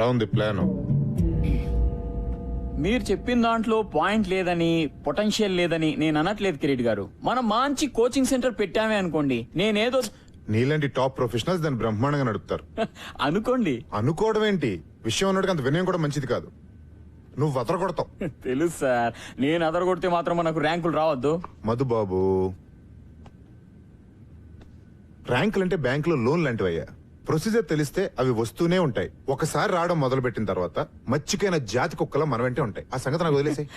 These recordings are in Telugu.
ఎలా ఉంది ప్లాన్? మీరు చెప్పిన దాంట్లో పాయింట్ లేదని, పొటెన్షియల్ లేదని నేను అనట్లేదు కిరీట్ గారు. మనం మంచి కోచింగ్ సెంటర్ పెట్టామే అనుకోండి, నేనేదో నీలాంటి టాప్ ప్రొఫెషనల్స్ దాన్ని బ్రహ్మాండంగా నడుపుతారు. అనుకోండి. అనుకోవడం ఏంటి, విషయం ఉన్నట్టుగా అంత వినయం కూడా మంచిది కాదు. నువ్వు అదరగొడతావు. తెలుసు సార్, నేను అదరగొడితే మాత్రం మనకు ర్యాంకులు రావద్దు. మధుబాబు, ర్యాంకులు అంటే బ్యాంకులో లోన్ లాంటివయ్యా. ప్రొసీజర్ తెలిస్తే అవి వస్తూనే ఉంటాయి. ఒకసారి రావడం మొదలు పెట్టిన తర్వాత మచ్చికైన జాతి కుక్కలా మన వెంటే ఉంటాయి. ఆ సంగతి నాకు వదిలేసాయి.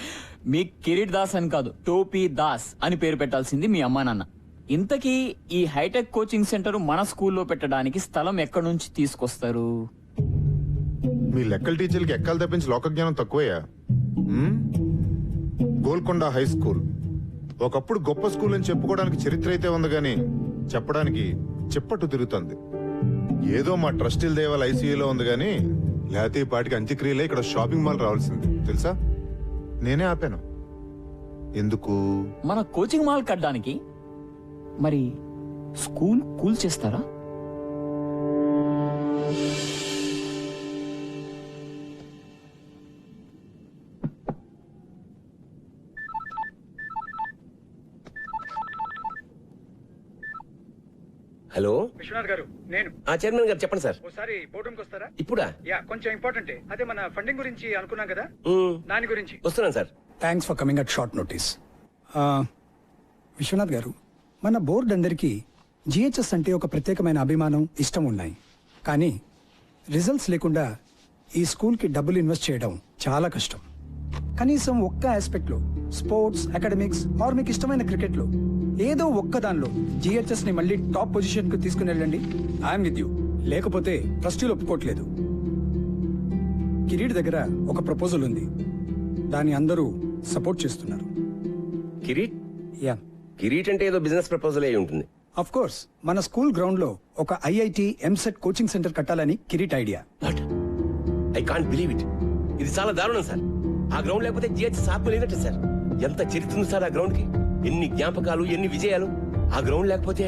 మీ కిరీట్ దాస్ అని కాదు, టోపీ దాస్ అని పేరు పెట్టాల్సింది మీ అమ్మా నాన్న. ఇంతకీ ఈ హైటెక్ కోచింగ్ సెంటర్ మన స్కూల్లో పెట్టడానికి స్థలం ఎక్కడి నుంచి తీసుకొస్తారు? మీ లెక్కల టీచర్లకి ఎక్కలు తప్పించి లోక జ్ఞానం తక్కువయ్యా. గోల్కొండ హై స్కూల్ ఒకప్పుడు గొప్ప స్కూల్ అని చెప్పుకోవడానికి చరిత్ర అయితే ఉంది గాని చెప్పడానికి చిప్పట్టు తిరుగుతుంది. ఏదో మా ట్రస్టీల దేవాల ఐసీయూలో ఉంది గాని లేకపోతే ఈ పాటికి అంత్యక్రియలే ఇక్కడ షాపింగ్ మాల్ రావాల్సింది తెలుసా. నేనే ఆపాను. ఎందుకు? మన కోచింగ్ మాల్ కట్టడానికి. మరి స్కూల్ కూల్ చేస్తారా? హలో విశ్వనాథ్ గారు, నేను చైర్మన్ గారు చెప్పండి సార్. ఒకసారి బోర్డు రూమ్కి వస్తారా? ఇప్పుడా? యా, కొంచెం ఇంపార్టెంట్. అదే మన ఫండింగ్ గురించి అనుకున్నాం కదా, దాని గురించి. వస్తున్నాను sir. Thanks for coming at short notice. Viswanath garu, మన బోర్డు అందరికీ జిహెచ్ఎస్ అంటే ఒక ప్రత్యేకమైన అభిమానం, ఇష్టం ఉన్నాయి. కానీ రిజల్ట్స్ లేకుండా ఈ స్కూల్కి డబ్బులు ఇన్వెస్ట్ చేయడం చాలా కష్టం. కనీసం ఒక్క ఆస్పెక్ట్లో, స్పోర్ట్స్, అకాడమిక్స్ ఆర్ మీకు ఇష్టమైన క్రికెట్లో ఏదో ఒక్క దానిలో జిహెచ్ఎస్ ని మళ్ళీ టాప్ పొజిషన్ కు తీసుకుని వెళ్ళండి. I'm with you. లేకపోతే ట్రస్టీలు ఒప్పుకోవట్లేదు. కిరీట్ దగ్గర ఒక ప్రపోజల్ ఉంది, దాన్ని అందరూ సపోర్ట్ చేస్తున్నారు. కిరీట్? యా, కిరీట్ అంటే ఏదో బిజినెస్ ప్రపోజల్ అయి ఉంటుంది. Of course. మన స్కూల్ గ్రౌండ్ లో ఒక ఐఐటి ఎంసెట్ కోచింగ్ సెంటర్ కట్టాలని Kireet idea. What? I can't believe it. ఇది చాలా దారుణం సార్. ఆ గ్రౌండ్ లేకపోతే జిహెచ్ఎస్ ఆత్మ లేనట్టు సార్. ఎంత చరిత్ర ఉంది సార్ ఆ గ్రౌండ్ కి. ఎన్ని జ్ఞాపకాలు, ఎన్ని విజయాలు. ఆ గ్రౌండ్ లేకపోతే.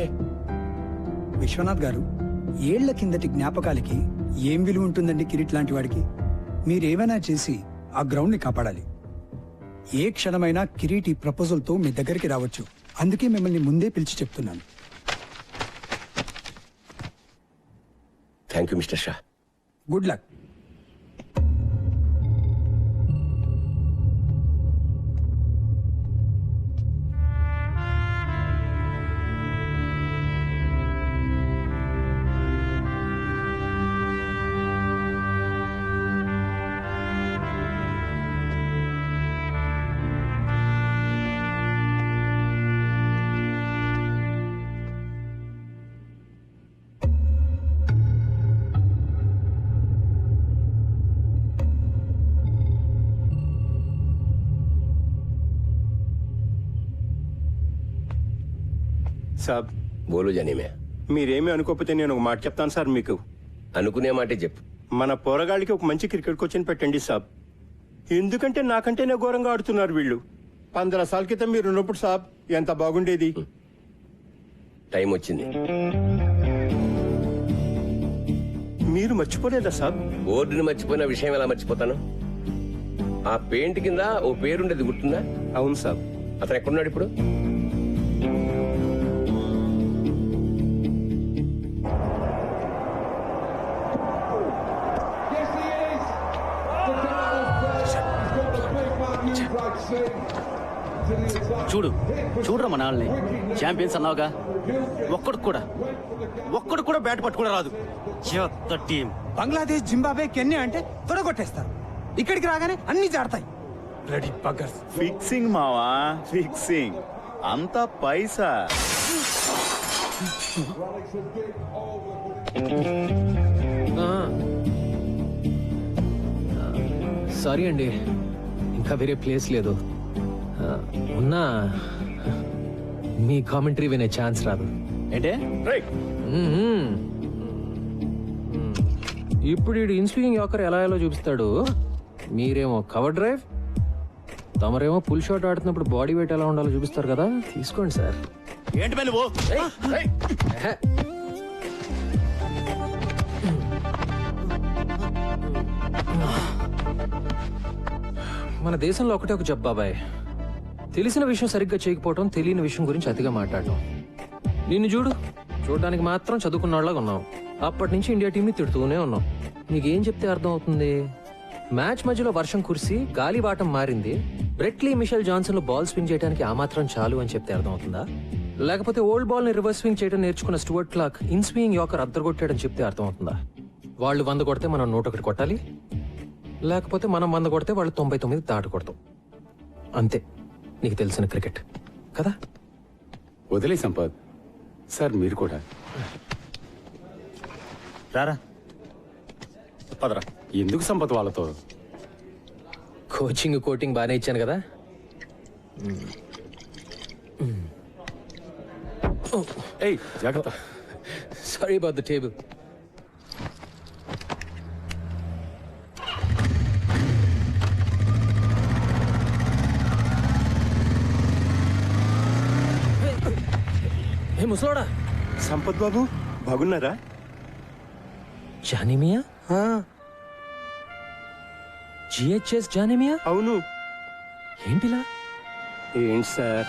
విశ్వనాథ్ గారు, ఏళ్ల కిందటి జ్ఞాపకాలకి ఏం విలువ ఉంటుందండి కిరీట్ లాంటి వాడికి? మీరేమైనా చేసి ఆ గ్రౌండ్ ని కాపాడాలి. ఏ క్షణమైనా కిరీట్ ఈ ప్రపోజల్ తో మీ దగ్గరికి రావచ్చు. అందుకే మిమ్మల్ని ముందే పిలిచి చెప్తున్నాను. Thank you mister Shah. Good luck. సాబ్, బోలు జనీమే. మీరేమీ అనుకోకపోతే నేను ఒక మాట చెప్తాను సార్ మీకు. అనుకునే మాటే చెప్పు. మన పోరగాళ్ళకి ఒక మంచి క్రికెట్ కోచ్ని పెట్టండి సాబ్. ఎందుకంటే నాకంటేనే ఘోరంగా ఆడుతున్నారు వీళ్ళు. 15 సార్ల క్రితం మీరు ఉన్నప్పుడు సాబ్ ఎంత బాగుండేది. టైం వచ్చింది. మీరు మర్చిపోలేదా సాబ్? బోర్డుని మర్చిపోయిన విషయం ఎలా మర్చిపోతాను? ఆ పెయింట్ కింద ఓ పేరుండేది గుర్తుందా? అవును సాబ్. అతను ఎక్కడున్నాడు ఇప్పుడు? చూడరా మన వాళ్ళని. ఛాంపియన్స్ అన్నావుగా, ఒక్కడు కూడా బ్యాట్ పట్టుకుని రాదు. టీం బంగ్లాదేశ్, జింబాబే, కెన్యా అంటే తొడగొట్టేస్తారు. ఇక్కడికి రాగానే అన్ని జాడతాయి. ఫిక్సింగ్ మావా, ఫిక్సింగ్. అంతా పైసా. సారీ అండి, ఇంకా వేరే ప్లేస్ లేదు. ఉన్నా మీ కామెంటరీ వినే ఛాన్స్ రాదు. ఏంటే? ఇప్పుడు ఈ ఇన్స్వింగింగ్ యాకర్ ఎలా ఎలా చూపిస్తాడు. మీరేమో కవర్ డ్రైవ్, తమరేమో పుల్ షాట్ ఆడుతున్నప్పుడు బాడీ వెయిట్ ఎలా ఉండాలో చూపిస్తారు కదా. తీసుకోండి సార్. ఏంటి నువ్వు? మన దేశంలో ఒకటే ఒక జబ్బు బాబాయ్. తెలిసిన విషయం సరిగ్గా చేయకపోవటం, తెలియని విషయం గురించి అతిగా మాట్లాడటం. నిన్ను చూడడానికి మాత్రం చదువుకున్న వాళ్ళగా ఉన్నావు. అప్పటి నుంచి ఇండియా టీంని తిడుతూనే ఉన్నావు. నీకేం చెప్తే అర్థం అవుతుంది? మ్యాచ్ మధ్యలో వర్షం కురిసి గాలి వాటం మారింది, బ్రెట్లీ మిషెల్ జాన్సన్ లో బాల్ స్వింగ్ చేయడానికి ఆ మాత్రం చాలు అని చెప్తే అర్థం అవుతుందా? లేకపోతే ఓల్డ్ బాల్ ని రివర్స్ స్వింగ్ చేయడం నేర్చుకున్న Stuart Clark inswing yorker అద్దరగొట్టాడని చెప్తే అర్థం అవుతుందా? వాళ్ళు 100 కొడితే మనం 101 కొట్టాలి, లేకపోతే మనం 100 కొడితే వాళ్ళు 99 దాటి కొడతాం. అంతే నీకు తెలిసిన క్రికెట్ కదా. వదిలే సంపత్ సార్, మీరు కూడా రారా పదరా. ఎందుకు సంపత్ వాళ్ళతో? కోచింగ్ కోటింగ్ బాగానే ఇచ్చాను కదా. ఏయ్ జాగ్రత్త. Sorry about the table. ఏ ముసలోడా, సంపత్ బాబు బాగున్నారా? జానిమియా? జిహెచ్ఎస్ జానిమియా? అవును. ఏంటిలా? ఏంటి సార్?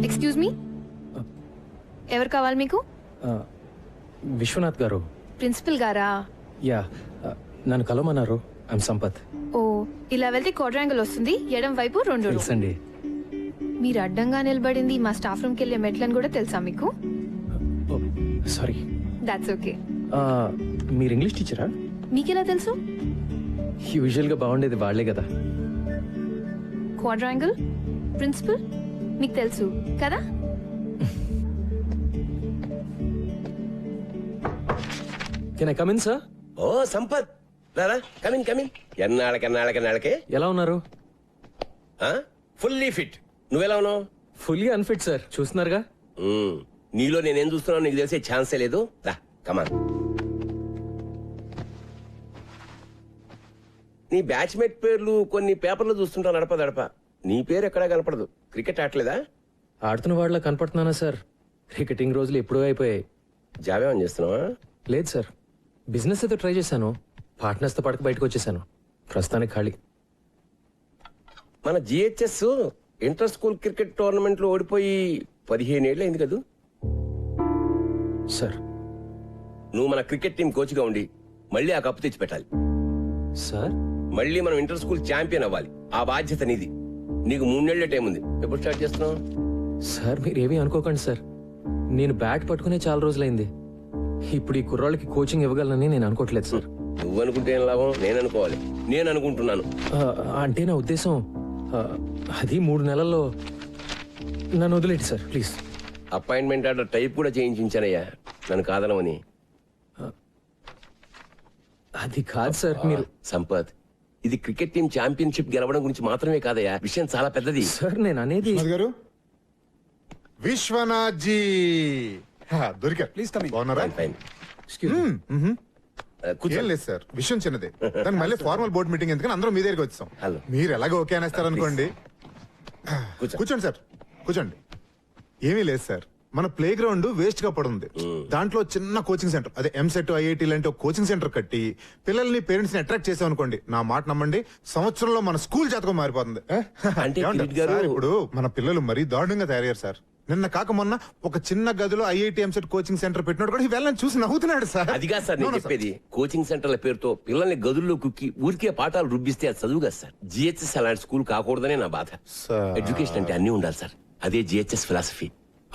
ఎక్స్క్యూజ్ మీ, ఎవరు కావాలి మీకు? విశ్వనాథ్ గారు. ప్రిన్సిపల్ గారా? యా, నన్ను కలవమన్నారు. ఐమ్ సంపత్. ఓ, ఇలా వెళ్తే క్వాడ్రాంగిల్ వస్తుంది, ఎడం వైపు 2 రూమ్. తెలుసండి. మీరు అడ్డంగా నిలబడింది మా స్టాఫ్ రూమ్కి వెళ్ళే మెట్లని కూడా తెలుసా మీకు? సారీ. That's okay. మీరు ఇంగ్లీష్ టీచరా? మీకెలా తెలుసు? యూజువల్గా బాగుండేది వాళ్ళే కదా. క్వాడ్రాంగిల్, ప్రిన్సిపల్ మీకు తెలుసు కదా? Can I come in sir? ఓ సంపత్, రారా, కమిన్ కమిన్. ఎన్నాళ్ళకే ఎలా ఉన్నారు? Fully fit. నువ్వెలా ఉన్నావు? ఫుల్లీ అన్ఫిట్ సార్, చూస్తున్నారుగా. నీలో నేనేం చూస్తున్నావు నీకు తెలిసే ఛాన్సే లేదు. రా కమాన్. నీ బ్యాచ్మేట్ పేర్లు కొన్ని పేపర్లు చూస్తుంటా నడప. నీ పేరు ఎక్కడా కనపడదు. క్రికెట్ ఆడలేదా? ఆడుతున్న వాళ్ళ కనపడుతున్నానా సార్? క్రికెటింగ్ రోజులు ఎప్పుడూ అయిపోయాయి. జాబ్ ఏమని చేస్తున్నావా? లేదు సార్, బిజినెస్ అయితే ట్రై చేశాను. పార్ట్నర్స్తో పడక బయటకు వచ్చేసాను. ప్రస్తుతానికి ఖాళీ. మన GHS inter school cricket tournament లో ఓడిపోయి 15 ఏళ్ళు అయింది కదా సార్. నువ్వు మన క్రికెట్ టీం కోచ్ గా ఉండి మళ్ళీ ఆ కప్పు తెచ్చి పెట్టాలి సార్. మళ్ళీ మనం ఇంటర్ స్కూల్ ఛాంపియన్ అవ్వాలి. ఆ బాధ్యత నీది. నీకు 3 నెలల టైం ఉంది. ఎప్పుడు స్టార్ట్ చేస్తున్నావు? సార్ మీరేమీ అనుకోకండి సార్, నేను బ్యాట్ పట్టుకునే చాలా రోజులైంది. ఇప్పుడు ఈ కుర్రాళ్ళకి కోచింగ్ ఇవ్వగలనని నేను అనుకోవట్లేదు సార్. నువ్వు అనుకుంటే ఏం లాభం? నేను అనుకోవాలి. నేను అనుకుంటున్నాను. అంటే నా ఉద్దేశం అది 3 నెలల్లో. నన్ను వదిలేండి sir please. Appointment order type కూడా చేయించానయ్యా నన్ను కాదనమని. అది కాదు సార్, మీరు సంపత్, ఇది క్రికెట్ టీం ఛాంపియన్షిప్ గెలవడం గురించి మాత్రమే కాదయ్యా, విషయం చాలా పెద్దది. సార్ నేను అనేది విశ్వనాథ్ గారు, విశ్వనాథ్ జీ దొరికారు. Please come in. బాగున్నారా? ఫైన్. ఏం లేదు సార్, విషయం చిన్నదే. దానికి మళ్ళీ ఫార్మల్ బోర్డ్ మీటింగ్ ఎందుకని అందరం మీ దగ్గరికి వచ్చాం. హలో. మీరు ఎలాగో ఓకే అనేస్తారు అనుకోండి. కూర్చోండి సార్, కూర్చోండి. ఏమీ లేదు సార్, మన ప్లే గ్రౌండ్ వేస్ట్ గా పడుంది. దాంట్లో చిన్న కోచింగ్ సెంటర్, అదే ఎంసెట్ ఐఐటి లాంటి ఒక కోచింగ్ సెంటర్ కట్టి పిల్లల్ని పేరెంట్స్ ని అట్రాక్ట్ చేసాం అనుకోండి, నా మాట నమ్మండి, సంవత్సరంలో మన స్కూల్ జాతకం మారిపోతుంది. అంటే ఏమంటారు? కిరీట్ గారు- సార్, ఇప్పుడు మన పిల్లలు మరీ దారుణంగా తయారయ్యారు సార్. నిన్న కాక మొన్న ఒక చిన్న గదిలో ఐఐటి ఎంసెట్ కోచింగ్ సెంటర్ పెట్టినోడు కూడా వెళ్ళని చూసి నవ్వుతున్నాడు సార్. అదిగా సార్ నేను చెప్పేది, కోచింగ్ సెంటర్ల పేరుతో పిల్లల్ని గదుల్లో కుక్కి ఊరికే పాఠాలు రుబ్బిస్తే అది చదువు కదా సార్. జిహెచ్ఎస్ అలాంటి స్కూల్ కాకూడదనే నా బాధ. సార్. ఎడ్యుకేషన్ అంటే అన్ని ఉండాలి సార్, అదే జిహెచ్ఎస్ ఫిలాసఫీ.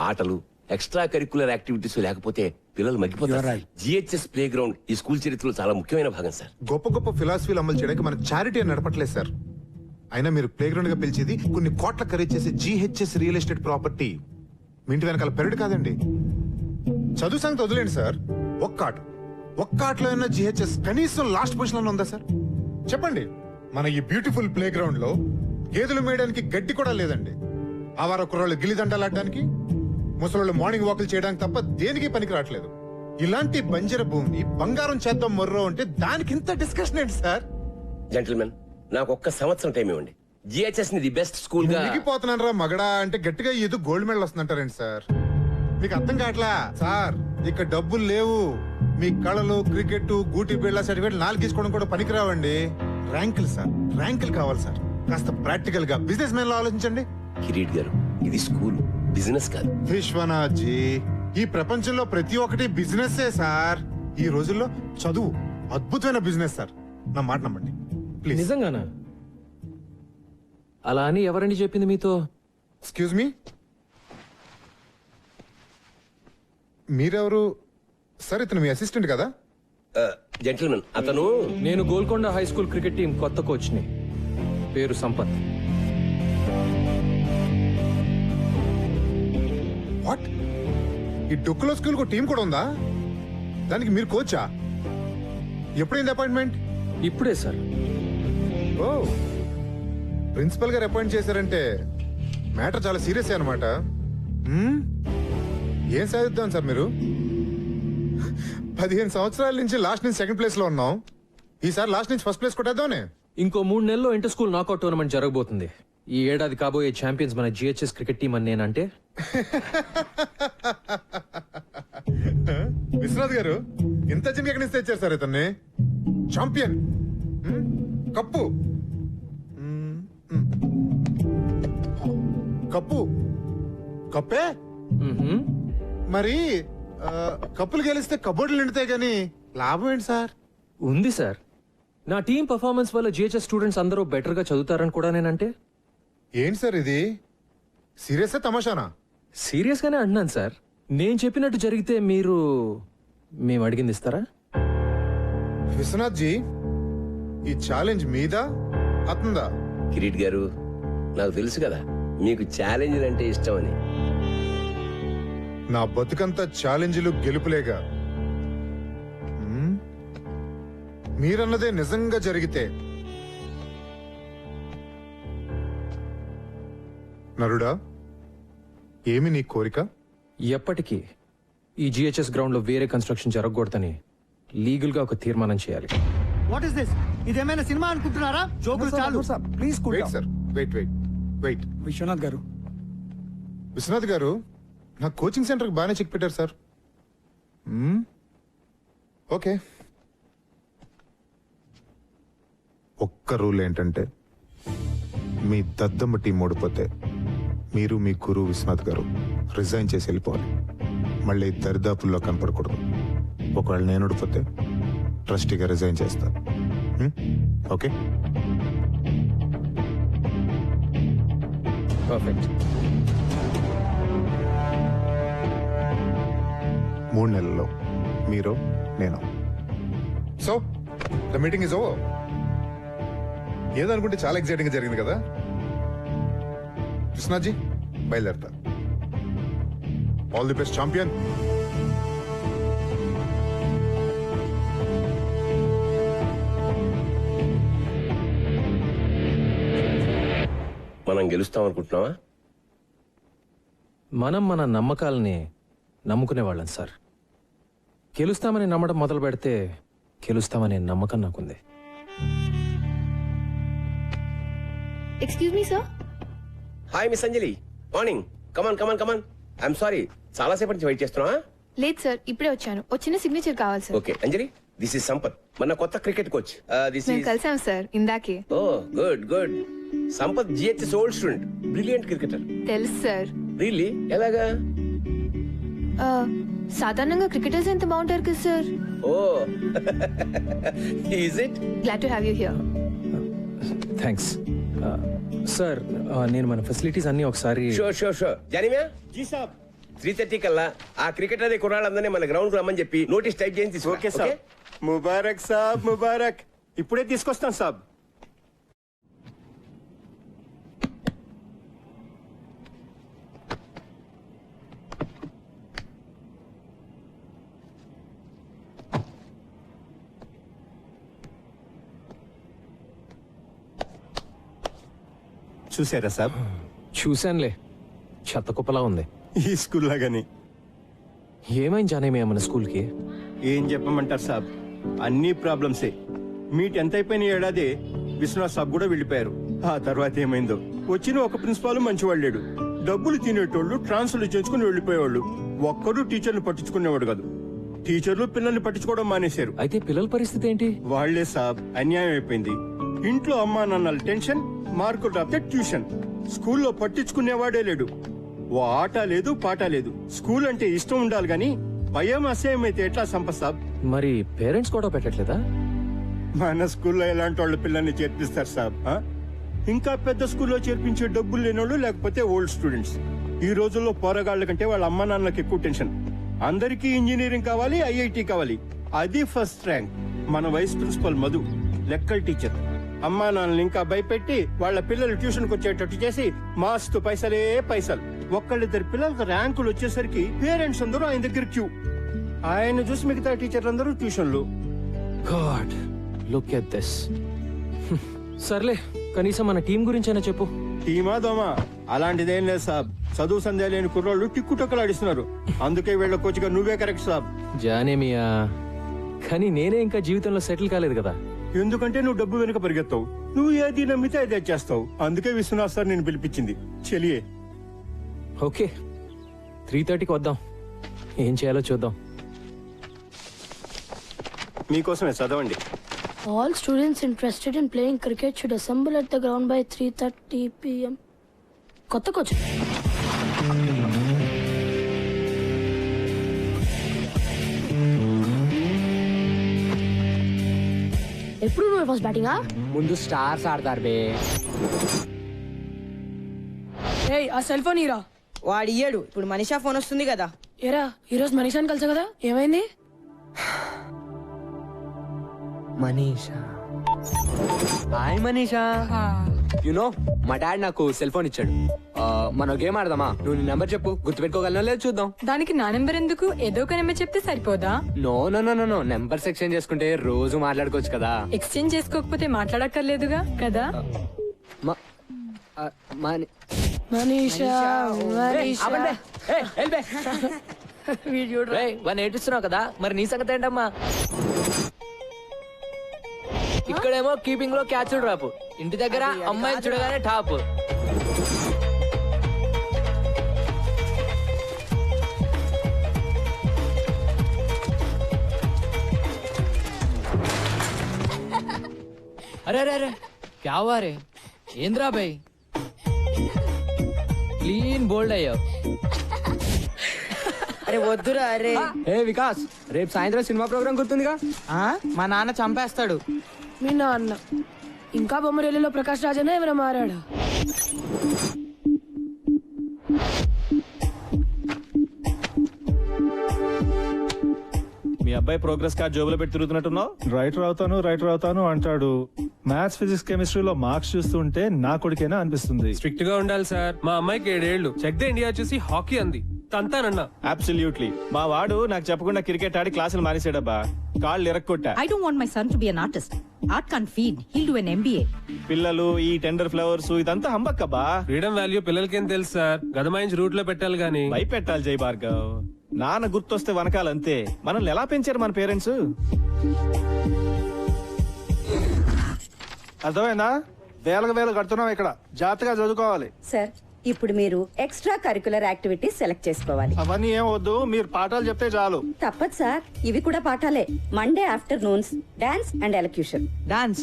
ఆటలు, ఎక్స్ట్రా కరికులర్ యాక్టివిటీస్ లేకపోతే పిల్లలు మగ్గిపోతారు. జిహెచ్ఎస్ ప్లే గ్రౌండ్ ఈ స్కూల్ చరిత్రలో చాలా ముఖ్యమైన భాగం సార్. గొప్ప గొప్ప ఫిలాసఫీలు అమలు చేయడానికి మన చారిటీ అని నడపట్లేదు సార్. అయినా మీరు ప్లే గ్రౌండ్ గా పిలిచేది కొన్ని కోట్ల ఖరీదు చేసే జిహెచ్ఎస్ రియల్ ఎస్టేట్ ప్రాపర్టీ. మీ ఇంటి వెనకాల పెరడు కాదండి. చదువు సంగతి వదిలేండి సార్, ఒక్క ఆటలో ఉన్న జిహెచ్ఎస్ కనీసం లాస్ట్ పొజిషన్ లో ఉందా సార్? చెప్పండి. మన ఈ బ్యూటిఫుల్ ప్లే గ్రౌండ్ లో గేదెలు మేయడానికి గడ్డి కూడా లేదండి. ఆవార కుర్రాళ్ళు గిల్లిదండలాడడానికి, ముసలోళ్ళు మార్నింగ్ వాకులు చేయడానికి తప్ప దేనికి పనికి రావట్లేదు. ఇలాంటి బంజర భూమి బంగారం చేద్దాం మొర్రో అంటే దానికి ఇంత డిస్కషన్ ఏంటి సార్? జెంటిల్మెన్, నాకు ఒక్క సంవత్సరం టైం ఇవ్వండి. జిహెచ్ఎస్ ని ది బెస్ట్ స్కూల్ గా. మునిగిపోతున్నాను రా మగడా అంటే గట్టిగా ఏదో గోల్డ్ మెడల్ వస్తుందంటారండి సార్. మీకు అర్థం కావట్లా సార్, ఇక్కడ డబ్బులు లేవు. మీ కళలు, క్రికెట్, గూటి బిళ్ళ సర్టిఫికేట్ 4 తీసుకోవడం కూడా పనికిరావండి. ర్యాంకులు సార్, ర్యాంకులు కావాలి సార్. కాస్త ప్రాక్టికల్ గా బిజినెస్ మ్యాన్ లో ఆలోచించండి. కిరీట్ గారు, ఇది స్కూల్, బిజినెస్ కాదు. విశ్వనాథ్ జీ, ఈ ప్రపంచంలో ప్రతి ఒక్కటి బిజినెస్ సార్. ఈ రోజుల్లో చదువు అద్భుతమైన బిజినెస్ సార్, నా మాట నమ్మండి ప్లీజ్. నిజంగానా? అలా అని ఎవరండి చెప్పింది మీతో? ఎక్స్క్యూజ్ మీ, మీరెవరు సార్? ఇతను మీ అసిస్టెంట్ కదా? జెంటిల్మెన్, అతను నేను Golconda high school cricket team కొత్త కోచ్ని. పేరు సంపత్. వాట్? ఈ డొక్కులో స్కూల్ టీం కూడా ఉందా? దానికి మీరు కోచా? ఎప్పుడైంది అపాయింట్మెంట్? ఇప్పుడే సార్. ఓ, ప్రిన్సిపల్ గారు అపాయింట్ చేశారంటే మ్యాటర్ చాలా సీరియస్ అనమాట. ఏం సాధిద్దాం సార్ మీరు? 15 సంవత్సరాల నుంచి లాస్ట్ నుంచి సెకండ్ ప్లేస్ లో ఉన్నాం. ఈసారి లాస్ట్ నుంచి ఫస్ట్ ప్లేస్ కొట్టేద్దామనే. ఇంకో 3 నెలల్లో ఇంటర్ స్కూల్ నాకౌట్ టోర్నమెంట్ జరగబోతుంది. ఈ ఏడాది కాబోయే ఛాంపియన్స్ మన జిహెచ్ఎస్ క్రికెట్ టీం అని నేనంటే. విశ్వనాథ్ గారు, ఇంత చిన్న ఎక్కడి నుంచి తెచ్చారు సార్ ఇతన్ని? ఛాంపియన్, కప్పు, కప్పు, కప్పే మరి. కప్పులు గెలిస్తే కబోర్డులు నిండుతాయి గానీ లాభం ఏంటి సార్? ఉంది సార్. నా టీం పర్ఫార్మెన్స్ వల్ల జిహెచ్ఎస్ స్టూడెంట్స్ అందరూ బెటర్ గా చదువుతారని కూడా నేనంటే. ఏంటి సార్ ఇది? సీరియస్ తమాషానా? సీరియస్ గానే అంటున్నాను సార్. నేను చెప్పినట్టు జరిగితే మేము అడిగింది ఇస్తారా? విశ్వనాథ్ జీ, ఈ ఛాలెంజ్ మీదా అతందా? కిరీట్ గారు, నాకు తెలుసు కదా మీకు ఛాలెంజ్ అంటే ఇష్టం అని. నా బతుకంతా ఛాలెంజ్లు గెలుపులేగా. మీరన్నదే నిజంగా జరిగితే నరుడా, ఏమి నీ కోరిక? ఎప్పటికీ ఈ జిహెచ్ఎస్ గ్రౌండ్ లో వేరే కన్స్ట్రక్షన్ జరగకూడదని లీగల్ గా ఒక తీర్మానం చేయాలి. What is this? ఇదేమైనా సినిమా అనుకుంటున్నారా? జోకులు చాలు. Please wait sir, wait. Viswanath garu, Viswanath గారు, నా కోచింగ్ సెంటర్కి బాగానే చెక్ పెట్టారు సార్. ఓకే. ఒక్క రూల్ ఏంటంటే, మీ దద్దమ్మ టీం ఓడిపోతే మీరు మీ గురువు విశ్వనాథ్ గారు రిజైన్ చేసి వెళ్ళిపోవాలి. మళ్ళీ దరిదాపుల్లో కనపడకూడదు. ఒకవేళ నేను ఓడిపోతే ట్రస్టీగా రిజైన్ చేస్తా. ఓకే? పర్ఫెక్ట్. 3 నెలల్లో మీరు, నేను. So the meeting is over. ఏదనుకుంటే చాలా ఎక్సైటింగ్ గా జరిగింది కదా? కృష్ణాజీ బయలుదేరతా. All the best champion. మనం గెలుస్తాం అనుకుంటున్నావా? మనం మన నమ్మకాలని నమ్ముకునేవాళ్ళం సార్. గెలుస్తామని నమ్మడం మొదలు పెడితే గెలుస్తామనే నమ్మకం నాకుంది. Excuse me sir. Hi miss Anjali, morning. Come on come on come on. I'm sorry, చాలా సేపటి నుంచి వెయిట్ చేస్తున్నా. లేదు సార్, ఇప్పుడే వచ్చాను. వచ్చిన సిగ్నేచర్ కావాలి sir. Okay Anjali, this is Sampath, మన కొత్త క్రికెట్ కోచ్. దిస్ మేము ఇస్ కలిసాం సార్ ఇందాకే. Oh good good. Sampath GHS old student, brilliant cricketer. తెలుసు సార్. రియల్లీ? ఎలాగా? సాధారణంగా క్రికెటర్స్ ఎంత బాగుంటారు కదా sir. Oh is it? Glad to have you here. Thanks sir. నేను మన ఫెసిలిటీస్ అన్ని ఒకసారి. Sure sure sure. Janima, ji సాబ్. 3:30 కల్లా ఆ క్రికెటర్ కుర్రాళ్ళందరినీ మన గ్రౌండ్ కు రమ్మని చెప్పి నోటీస్ టైప్ చేసి తీసుకో. ఓకే సాబ్. ముబారక్ సాబ్, ముబారక్. ఇప్పుడే తీసుకొస్తాను సాబ్. చూసారా సాబ్? చూశానులే, చెత్త కుప్పలా ఉంది. ఈ స్కూల్ లాగానే. ఏమైంది జానేమి మన స్కూల్కి? ఏం చెప్పమంటారు సాబ్, అన్ని ప్రాబ్లమ్సే. మీ 10th అయిపోయిన ఏడాది విశ్వనాథ్ సాబ్ కూడా వెళ్ళిపోయారు. ఆ తర్వాత ఏమైందో. వచ్చిన ఒక ప్రిన్సిపాల్ మంచివాడు లేడు. డబ్బులు తినేటోళ్ళు ట్రాన్స్ఫర్లు చేయించుకుని వెళ్ళిపోయేవాళ్ళు. ఒక్కడు టీచర్లు పట్టించుకునేవాడు కాదు. టీచర్లు పిల్లల్ని పట్టించుకోవడం మానేశారు. అయితే పిల్లల పరిస్థితి ఏంటి? వాళ్లే సాబ్, అన్యాయం అయిపోయింది. ఇంట్లో అమ్మా నాన్నల టెన్షన్, మార్కులు రాస్తే ట్యూషన్. స్కూల్లో పట్టించుకునేవాడే లేడు. ఓ ఆట లేదు, పాట లేదు. స్కూల్ అంటే ఇష్టం ఉండాలి గాని భయం అసహ్యం అయితే ఎట్లా సంపత్ సాబ్? మరి పేరెంట్స్ కూడా పెట్టట్లేదా? మన స్కూల్లో ఎలాంటి వాళ్ళు పిల్లల్ని చేర్పిస్తారు సాబ్? ఇంకా పెద్ద స్కూల్లో చేర్పించే డబ్బులు లేనోళ్ళు, లేకపోతే ఓల్డ్ స్టూడెంట్స్. ఈ రోజుల్లో పోరగాళ్ల కంటే వాళ్ళ అమ్మా నాన్నలకు ఎక్కువ టెన్షన్. అందరికీ ఇంజనీరింగ్ కావాలి, ఐఐటి కావాలి. అది ఫస్ట్ ర్యాంక్. మన వైస్ ప్రిన్సిపల్ మధు లెక్కల టీచర్. అమ్మా నాన్నలు ఇంకా భయపెట్టి వాళ్ళ పిల్లలు ట్యూషన్కి వచ్చేటట్టు చేసి మాస్తు పైసలే పైసలు. ఒక్కళ్ళిద్దరు పిల్లలకు ర్యాంకులు వచ్చేసరికి పేరెంట్స్ అందరూ ఆయన దగ్గర క్యూ. ఆయన చూసి మిగతా టీచర్లు అందరూ ట్యూషన్లు. God, look at this. సర్లే, కనీసం మన టీం గురించైనా చెప్పు. టీమా దోమా అలాంటిదేం లేదు సాబ్. చదువు సంధ్య లేని కుర్రోళ్ళు టిక్కుటొక్కలాడిస్తున్నారు. అందుకే వీళ్ళ కోచ్గా నువ్వే కరెక్ట్ సాబ్. జానేమియా, కానీ నేనే ఇంకా జీవితంలో సెటిల్ కాలేదు కదా. ఎందుకంటే నువ్వు డబ్బు వెనుక పరిగెత్తావు. నువ్వు ఏది నమ్మితే అదే చేస్తావు. అందుకే విశ్వనాథ్ సార్ నేను పిలిపించింది. చెలియే. ఓకే, 3:30కి వద్దాం. ఏం చేయాలో చూద్దాం. మీకోసమే చదవండి. All students interested in playing cricket should assemble at the ground by 3:30 p.m. కొత్త కోచ్. ఎప్పుడు నువ్వు ఫస్ట్ బ్యాటింగా? ముందు స్టార్స్ ఆడతారు బే. ఏయ్, ఆ సెల్ ఫోన్ ఇరా. వాడు ఇయ్యాడు. ఇప్పుడు మనీషా ఫోన్ వస్తుంది కదా. ఏరా, ఈరోజు మనీషాని కలిసా కదా, ఏమైంది? మనీషా, హాయ్ మనీషా. యునో మా డాడ్ నాకు సెల్ ఫోన్ ఇచ్చాడు. మనం గేమ్ ఆడదామా? నువ్వు నీ నెంబర్ చెప్పు, గుర్తుపెట్టుకోగలనో లేదు చూద్దాం. దానికి నా నెంబర్ ఎందుకు? ఏదో ఒక నెంబర్ చెప్తే సరిపోదా? No no no no, numbers exchange చేసుకుంటే రోజు మాట్లాడుకోవచ్చు కదా. ఎక్స్చేంజ్ చేసుకోకపోతే మాట్లాడక్కర్లేదుగా కదా. మనీషా, ఏడుస్తున్నావు కదా, మరి నీ సంగతి ఏంటమ్మా? ఇక్కడేమో కీపింగ్ లో క్యాచ్ డ్రాప్, ఇంటి దగ్గర అమ్మాయిని చూడగానే టాప్. అరే అరే అరే, క్యా హువా రే? ఏంద్రా భాయ్, క్లీన్ బోల్డ్ అయ్యావు. అరే వద్దురా. అరే ఏ వికాస్, రేపు సాయంత్రం సినిమా ప్రోగ్రామ్ గుర్తుందిగా? మా నాన్న చంపేస్తాడు. మీ నాన్న ఇంకా బొమ్మరేలిలో ప్రకాష్ రాజనే ఎవరైనా మారాడా? మీ అబ్బాయి ప్రోగ్రెస్ కార్డ్ జోబులో పెట్టి తిరుగుతున్నట్టున్నావు. రైటర్ అవుతాను అంటాడు. మ్యాథ్స్ ఫిజిక్స్ కెమిస్ట్రీలో మార్క్స్ చూస్తుంటే నా కొడుకేనా అనిపిస్తుంది. స్ట్రిక్ట్ గా ఉండాలి సార్. మా అమ్మాయికి 7 ఏళ్ళు. చెక్ ద ఇండియా చూసి హాకీ అంది. తంతానన్నా. అబ్సల్యూట్లీ. మా వాడు నాకు చెప్పకుండా క్రికెట్ ఆడి క్లాసులు మానేసాడబ్బా. కాళ్ళు ఇరక్కొట్టా. I don't want my son to be an artist. Art can't feed. He'll do an MBA. పిల్లలు ఈ టెండర్ ఫ్లవర్స్ ఇదంతా హంబక్కబ్బా. ఫ్రీడమ్ వాల్యూ పిల్లలకేం తెలుసు సార్. గదమాయించి రూట్ లో పెట్టాలి గానీ. భయపెట్టాలి జై భార్గవ్. నాన్న గుర్తొస్తే వనకాలంతే. మనల్ని ఎలా పెంచారు మన పేరెంట్స్? అర్థమైందా? వేలకు కడుతున్నాం ఇక్కడ. జాగ్రత్తగా చదువుకోవాలి. సార్ ఇప్పుడు మీరు ఎక్స్ట్రా కరికులర్ యాక్టివిటీస్ సెలెక్ట్ చేసుకోవాలి. అవన్నీ ఏం వద్దు, మీరు పాఠాలు చెప్తే చాలు. తప్పదు సార్, ఇవి కూడా పాఠాలే. Monday afternoons dance and elocution. Dance,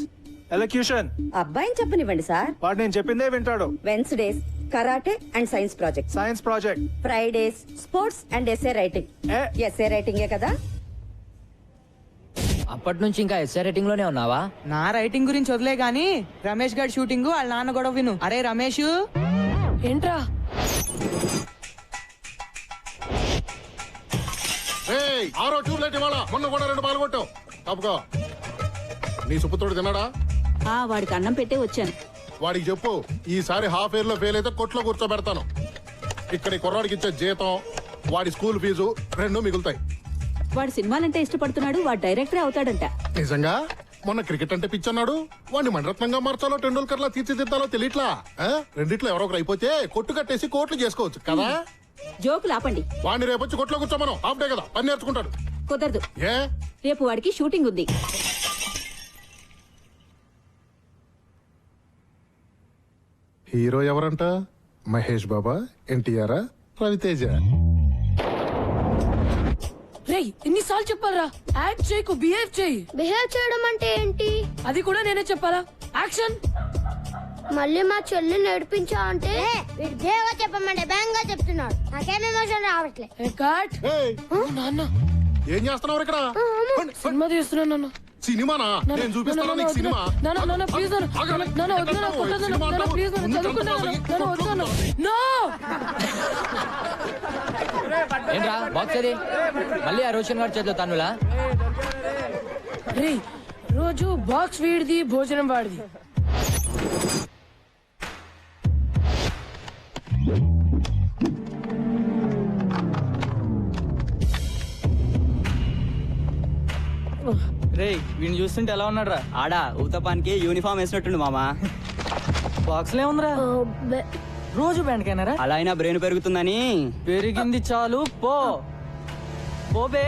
elocution అబ్బాయిని చెప్పనివ్వండి సార్. వాడు నేను చెప్పిందే వింటాడు. Wednesdays karate and science project. Science project. Fridays sports and SA writing. SA రైటింగే కదా? అప్పటి నుంచి ఇంకా ఎస్ఐ రేటింగ్ లోనే ఉన్నావా? నా రైటింగ్ గురించి వదిలే గాని రమేష్ గారి షూటింగ్ వాళ్ళ నాన్న గొడవ విను. అరే రమేష్, ఏంట్రా? ఆరో ట్యూబ్లైట్ ఇవాళ మొన్న కూడా 2 పాలు కొట్టావు. తప్పుకో. నీ సుపుత్రుడు తిన్నాడా? వాడికి అన్నం పెట్టే వచ్చాను. వాడికి చెప్పు, ఈసారి హాఫ్ ఇయర్ లో ఫెయిల్ అయితే కొట్లో కూర్చోబెడతాను. ఇక్కడ ఈ కుర్రాడికి ఇచ్చే జీతం, వాడి స్కూల్ ఫీజు 2 మిగులుతాయి. వాడు సినిమాలంటే ఇష్టపడుతున్నాడు. వాడు డైరెక్టర్ అవుతాడంట. నిజంగా? మొన్న క్రికెట్ అంటే పిచ్చన్నాడు. వాడిని మణరత్నంగా మార్చాలో టెండూల్కర్ లా తీర్చిదిద్దాలో తెలియట్లా. రెండిట్లో ఎవరో ఒకరు అయిపోతే కొట్టు కట్టేసి కోట్లు చేసుకోవచ్చు కదా. జోకులు ఆపండి. వాడిని రేపు వచ్చి కొట్లో కూర్చోమను. హాఫ్ డే కదా, పని నేర్చుకుంటాడు. కుదరదు. ఏ? రేపు వాడికి షూటింగ్ ఉంది. హీరో ఎవరంట? మహేష్ బాబా, ఎన్టీఆర్, రవితేజ? రేయ్, ఎన్నిసార్లు చెప్పాలరా? యాక్ట్ చేయకు, బిహేవ్ చేయి. బిహేవ్ చేయడం అంటే ఏంటి? అది కూడా నేనే చెప్పాలా? యాక్షన్. మళ్ళీ మా చెల్లి నడిపించా అంటే వీడు దేవా చెప్పమంటే బ్యాంగా చెప్తున్నాడు. నాకేం ఎమోషన్ రావట్లే. నాన్న ఏం చేస్తున్నావు ఇక్కడ? సినిమా తీస్తున్నాను నాన్న. సినిమానా? నేను చూపిస్తాను నీకు సినిమా. నాన్న ప్లీజ్ నాన్న వద్దు నాన్న, కొట్టొద్దు నాన్న, ప్లీజ్ నాన్న, చదువుకున్నాను నాన్న, వద్దు నాన్న. నో. ఏంట్రా బాక్స్ అది? మళ్ళీ ఆ రోషన్ గారి చేతిలో తన్నులా? రేయ్, రోజు బాక్స్ వీడిది, భోజనం వాడిది. రే వీడిని చూస్తుంటే ఎలా ఉన్నాడు రా? ఆడా ఊతపానికి యూనిఫామ్ వేసినట్టుండు మామా. బాక్స్ లే ఉందిరా. రోజు బ్యాండ్ కైనారా? అలా అయినా బ్రెయిన్ పెరుగుతుందని. పెరిగింది చాలు, పో పోబే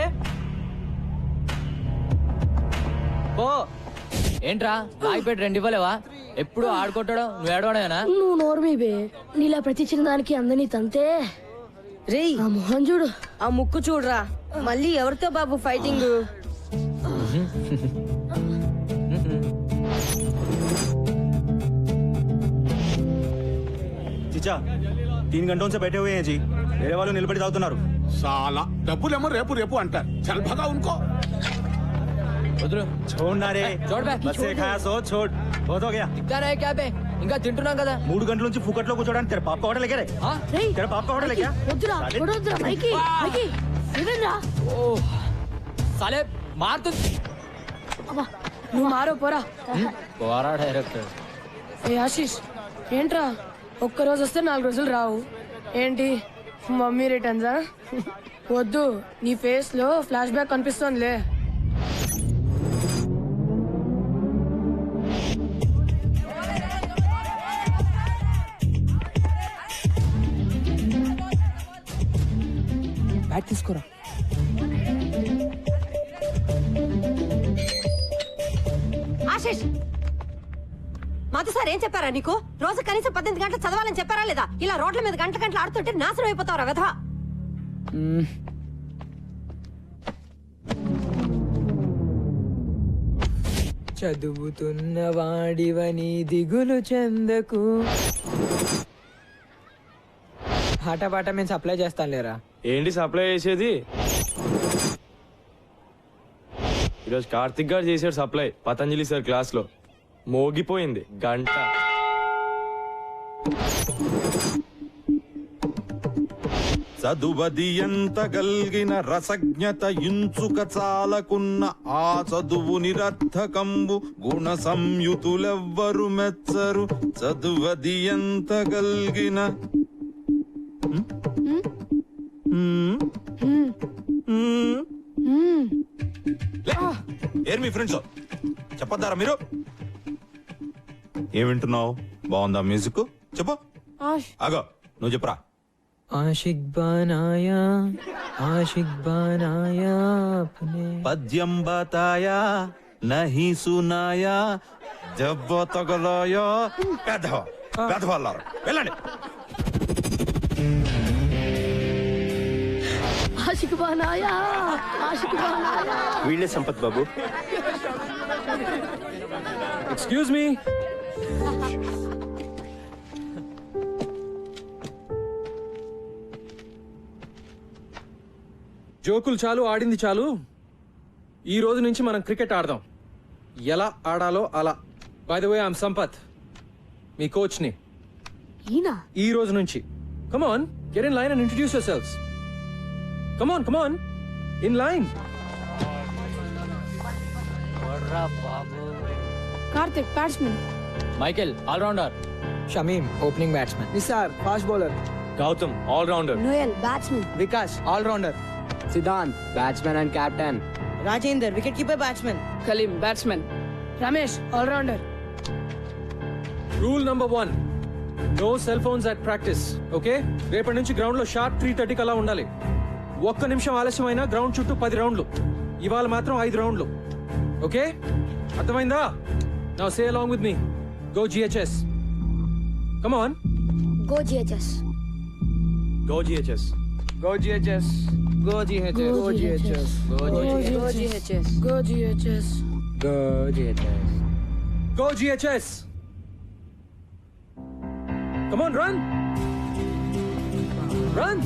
పో. ఏంట్రా రాయిపేట 2 ఇవ్వలేవా? ఎప్పుడు ఆడుకుంటాడు, నువ్వు ఏడవడమేనా? నువ్వు నోర్మీ బే. నీలా ప్రతి చిన్నదానికి అందని తంతే. రేయ్ ఆ మొహం చూడు, ఆ ముక్కు చూడరా. మళ్ళీ ఎవరితో బాబు ఫైటింగ్? చిచా 3 घंटों से बैठे हुए हैं जी. मेरे वालों నిలబడి తాగుతున్నారు. సాలా డబ్బులేమో రేపు రేపు అంటారు. చల్ భగా ఉన్కో. వదులు. छोड़ना रे. छोड़ बे. बस से खाया सो छोड़. बहुत हो गया. ఇద్దారా క్యా బే? ఇంకా తింటున్నాం కదా. 3 గంటల నుంచి ఫుకట్లో కూర్చోడానికి తెర పాప హోటల్ ఎక్కడే? తెర పాప హోటల్ ఎక్కా? వద్దురా వద్దురా మైకి మైకి ఇదేంరా? ఓ సాలే మారుతు. నువ్వు మారో పోరా. పోరా డైరెక్టర్. ఏ ఆశీష్, ఏంట్రా ఒక్కరోజు వస్తే 4 రోజులు రావు ఏంటి? మమ్మీ రిటర్న్సా? వద్దు, నీ ఫేస్ లో ఫ్లాష్ బ్యాక్ కనిపిస్తోందిలే. బ్యాట్ తీసుకోరా. ఆశీష్, మాతో సార్ ఏం చెప్పారా నీకు? రోజు కనీసం 18 గంటలు చదవాలని చెప్పారా లేదా? ఇలా రోడ్ల మీద గంటలు ఆడుతుంటే నాశనం అయిపోతావురా వెధవా. చదువుతున్న వాడివని దిగులు చెందకు. పాట మేము సప్లై చేస్తాం లేరా? ఏంటి సప్లై చేసేది? ఈరోజు కార్తిక్ గారు చేశాడు సప్లై పతంజలి సార్ క్లాస్ లో. మోగిపోయింది గంట. చదువది ఎంత గల్గిన రసజ్ఞత ఇంచుక చాలకున్న ఆ చదువు నిరర్థకంబు గుణ సంయుతులెవ్వరు మెచ్చరు చదువది ఎంత గల్గిన ఏరు మీ ఫ్రెండ్స్ చెప్పొద్దారా మీరు? ఏం వింటున్నావు? బాగుందా మ్యూజిక్? చెప్పు. ఆగో నువ్వు చెప్పురా. आशिक बनाया अपने పద్యం బతాయా నహి సునాయా దెబ్బ తగలాయా పెద్దవాళ్ళారు. వెళ్ళండి. आशिक बनाया आशिक बनाया వీళ్ళే సంపత్ బాబు. Excuse me. జోకులు చాలు, ఆడింది చాలు. ఈ రోజు నుంచి మనం క్రికెట్ ఆడదాం. ఎలా ఆడాలో అలా. By the way I'm Sampath, మీ కోచ్ ని. ఈ రోజు నుంచి come on, get in line and introduce your selves. Come on in line. Karthik batsmen, Michael all rounder, Shamim opening batsmen, Nisar fast bowler, Gautam all rounder, Noel batsmen, Vikas all rounder, Siddhant batsmen and captain, Rajender wicket keeper batsmen, Kaleem batsmen, Ramesh all rounder. Rule number 1, no cell phones at practice. Okay, రేపటి నుంచి గ్రౌండ్ లో షార్ప్ 3:30 అలా ఉండాలి. ఒక్క నిమిషం ఆలస్యమైనా గ్రౌండ్ చుట్టూ 10 రౌండ్లు. ఇవాళ మాత్రం 5 రౌండ్లు. ఓకే, అర్థమైందా? Now say along with me. Go GHS. Come on. go GHS, go GHS. Go GHS, go GHS, Go GHS, Go GHS. go GHS. Go GHS. Come on, run. Run.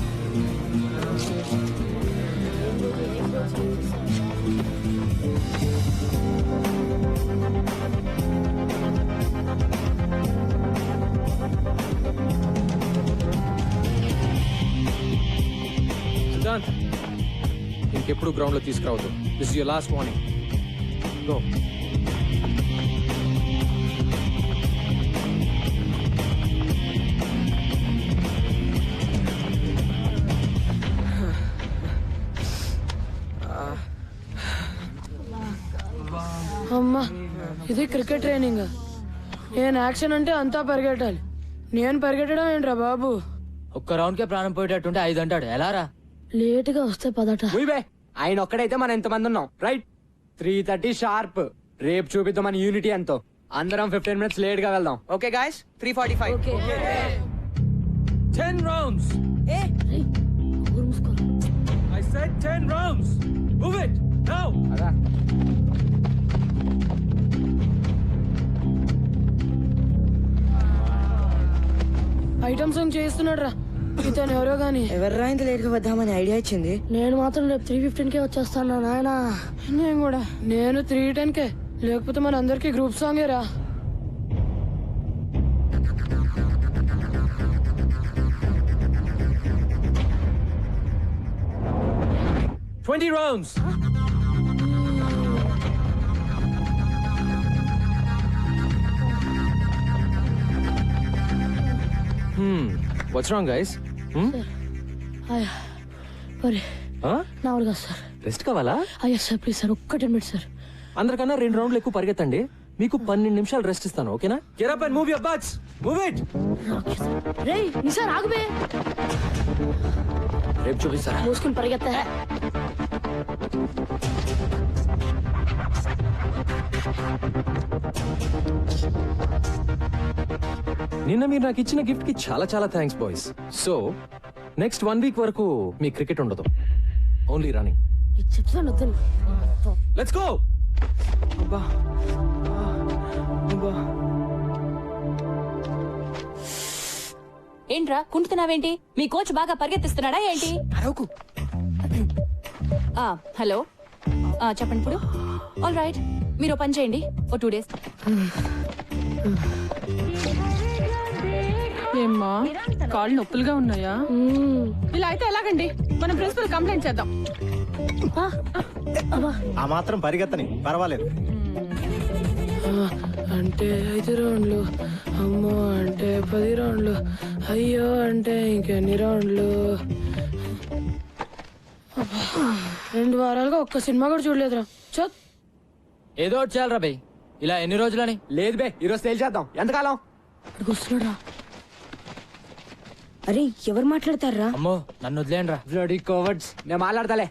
Siddhant, ఇంకెప్పుడు గ్రౌండ్ లో తీసుకురావద్దు. This is your last warning. Go. అమ్మా, ఇది క్రికెట్ ట్రైనింగ్. నేను యాక్షన్ అంటే అంతా పరిగెట్టాలి. నేను పరిగెట్టడం ఏంట్రా బాబు? ఒక్క రౌండ్ కే ప్రాణం పోయేటట్టుంటే 5 అంటాడు. ఎలా రా? లేట్ గా వస్తే పదట. ఆయన ఒక్కడైతే మనం ఎంతమంది ఉన్నాం, రైట్? 3:30 షార్ప్. రేపు చూపిద్దాం మన యూనిటీ ఎంతో. అందరం 15 minutes లేట్ గా వెళ్దాం. Okay guys, 3:45. 10 rounds. ఊరు మూసుకోరా. I said 10 rounds. Move it now. Item song చేస్తున్నాడు రా ఇతను. ఎవరో గాని ఎవర్రా ఇంత లేట్ గా వద్దామని ఐడియా ఇచ్చింది? నేను మాత్రం రేపు 3:15కే వచ్చేస్తాను నాయనా. నేను కూడా. నేను 3:10కే. లేకపోతే మన అందరికి గ్రూప్ సాంగే రా. Twenty rounds. What's wrong, guys? మరి నా వల్ల కాదు సార్. రెస్ట్ కావాలా? అయ్యా సార్, ప్లీజ్ సార్, ఒక్క 10 minutes సార్. అందరికన్నా 2 రౌండ్లు ఎక్కువ పరిగెత్తండి. మీకు 12 నిమిషాలు రెస్ట్ ఇస్తాను, ఓకేనా? Get up and move your butts. Move it. రేయ్ నిసార్ ఆగుబే. రేపు చూపిస్తారా? మూసుకుని పరిగెత్తా. నిన్న మీరు నాకు ఇచ్చిన గిఫ్ట్ కి చాలా చాలా thanks boys. So next 1 week వరకు మీ క్రికెట్ ఉండదు, ఓన్లీ రన్నింగ్. చెప్తాను వద్దని. Let's go. ఏంట్రా కుంటున్నావేంటి? మీ కోచ్ బాగా పరిగెత్తిస్తున్నాడా ఏంటి? హలో, చెప్పండి ఇప్పుడు. ఆల్ రైట్, మీరు పని చేయండి, ఓ 2 days. ఏమ్మా కాళ్ళు నొప్పులుగా ఉన్నాయా? ఇలా అయితే ఎలాగండి? మనం ప్రిన్సిపల్ కంప్లైంట్ చేద్దాం. ఆ మాత్రం పరిగెత్తని పర్వాలేదు. అంటే 5 రౌండ్లు, అమ్మో అంటే 10 రౌండ్లు, అయ్యో అంటే ఇంకెన్ని రౌండ్లు. 2 వారాలుగా ఒక్క సినిమా కూడా చూడలేదురా. చత్ ఏదో ఒకటి చేయాలరా బై. ఇలా ఎన్ని రోజులని? లేదు బే, ఈరోజు తేల్చేద్దాం. ఎంతకాలం? వస్తున్నాడా? అరే ఎవరు మాట్లాడతారా? అమ్మో నన్ను వదిలేండి రా. Bloody cowards. నేను మాట్లాడతాలే.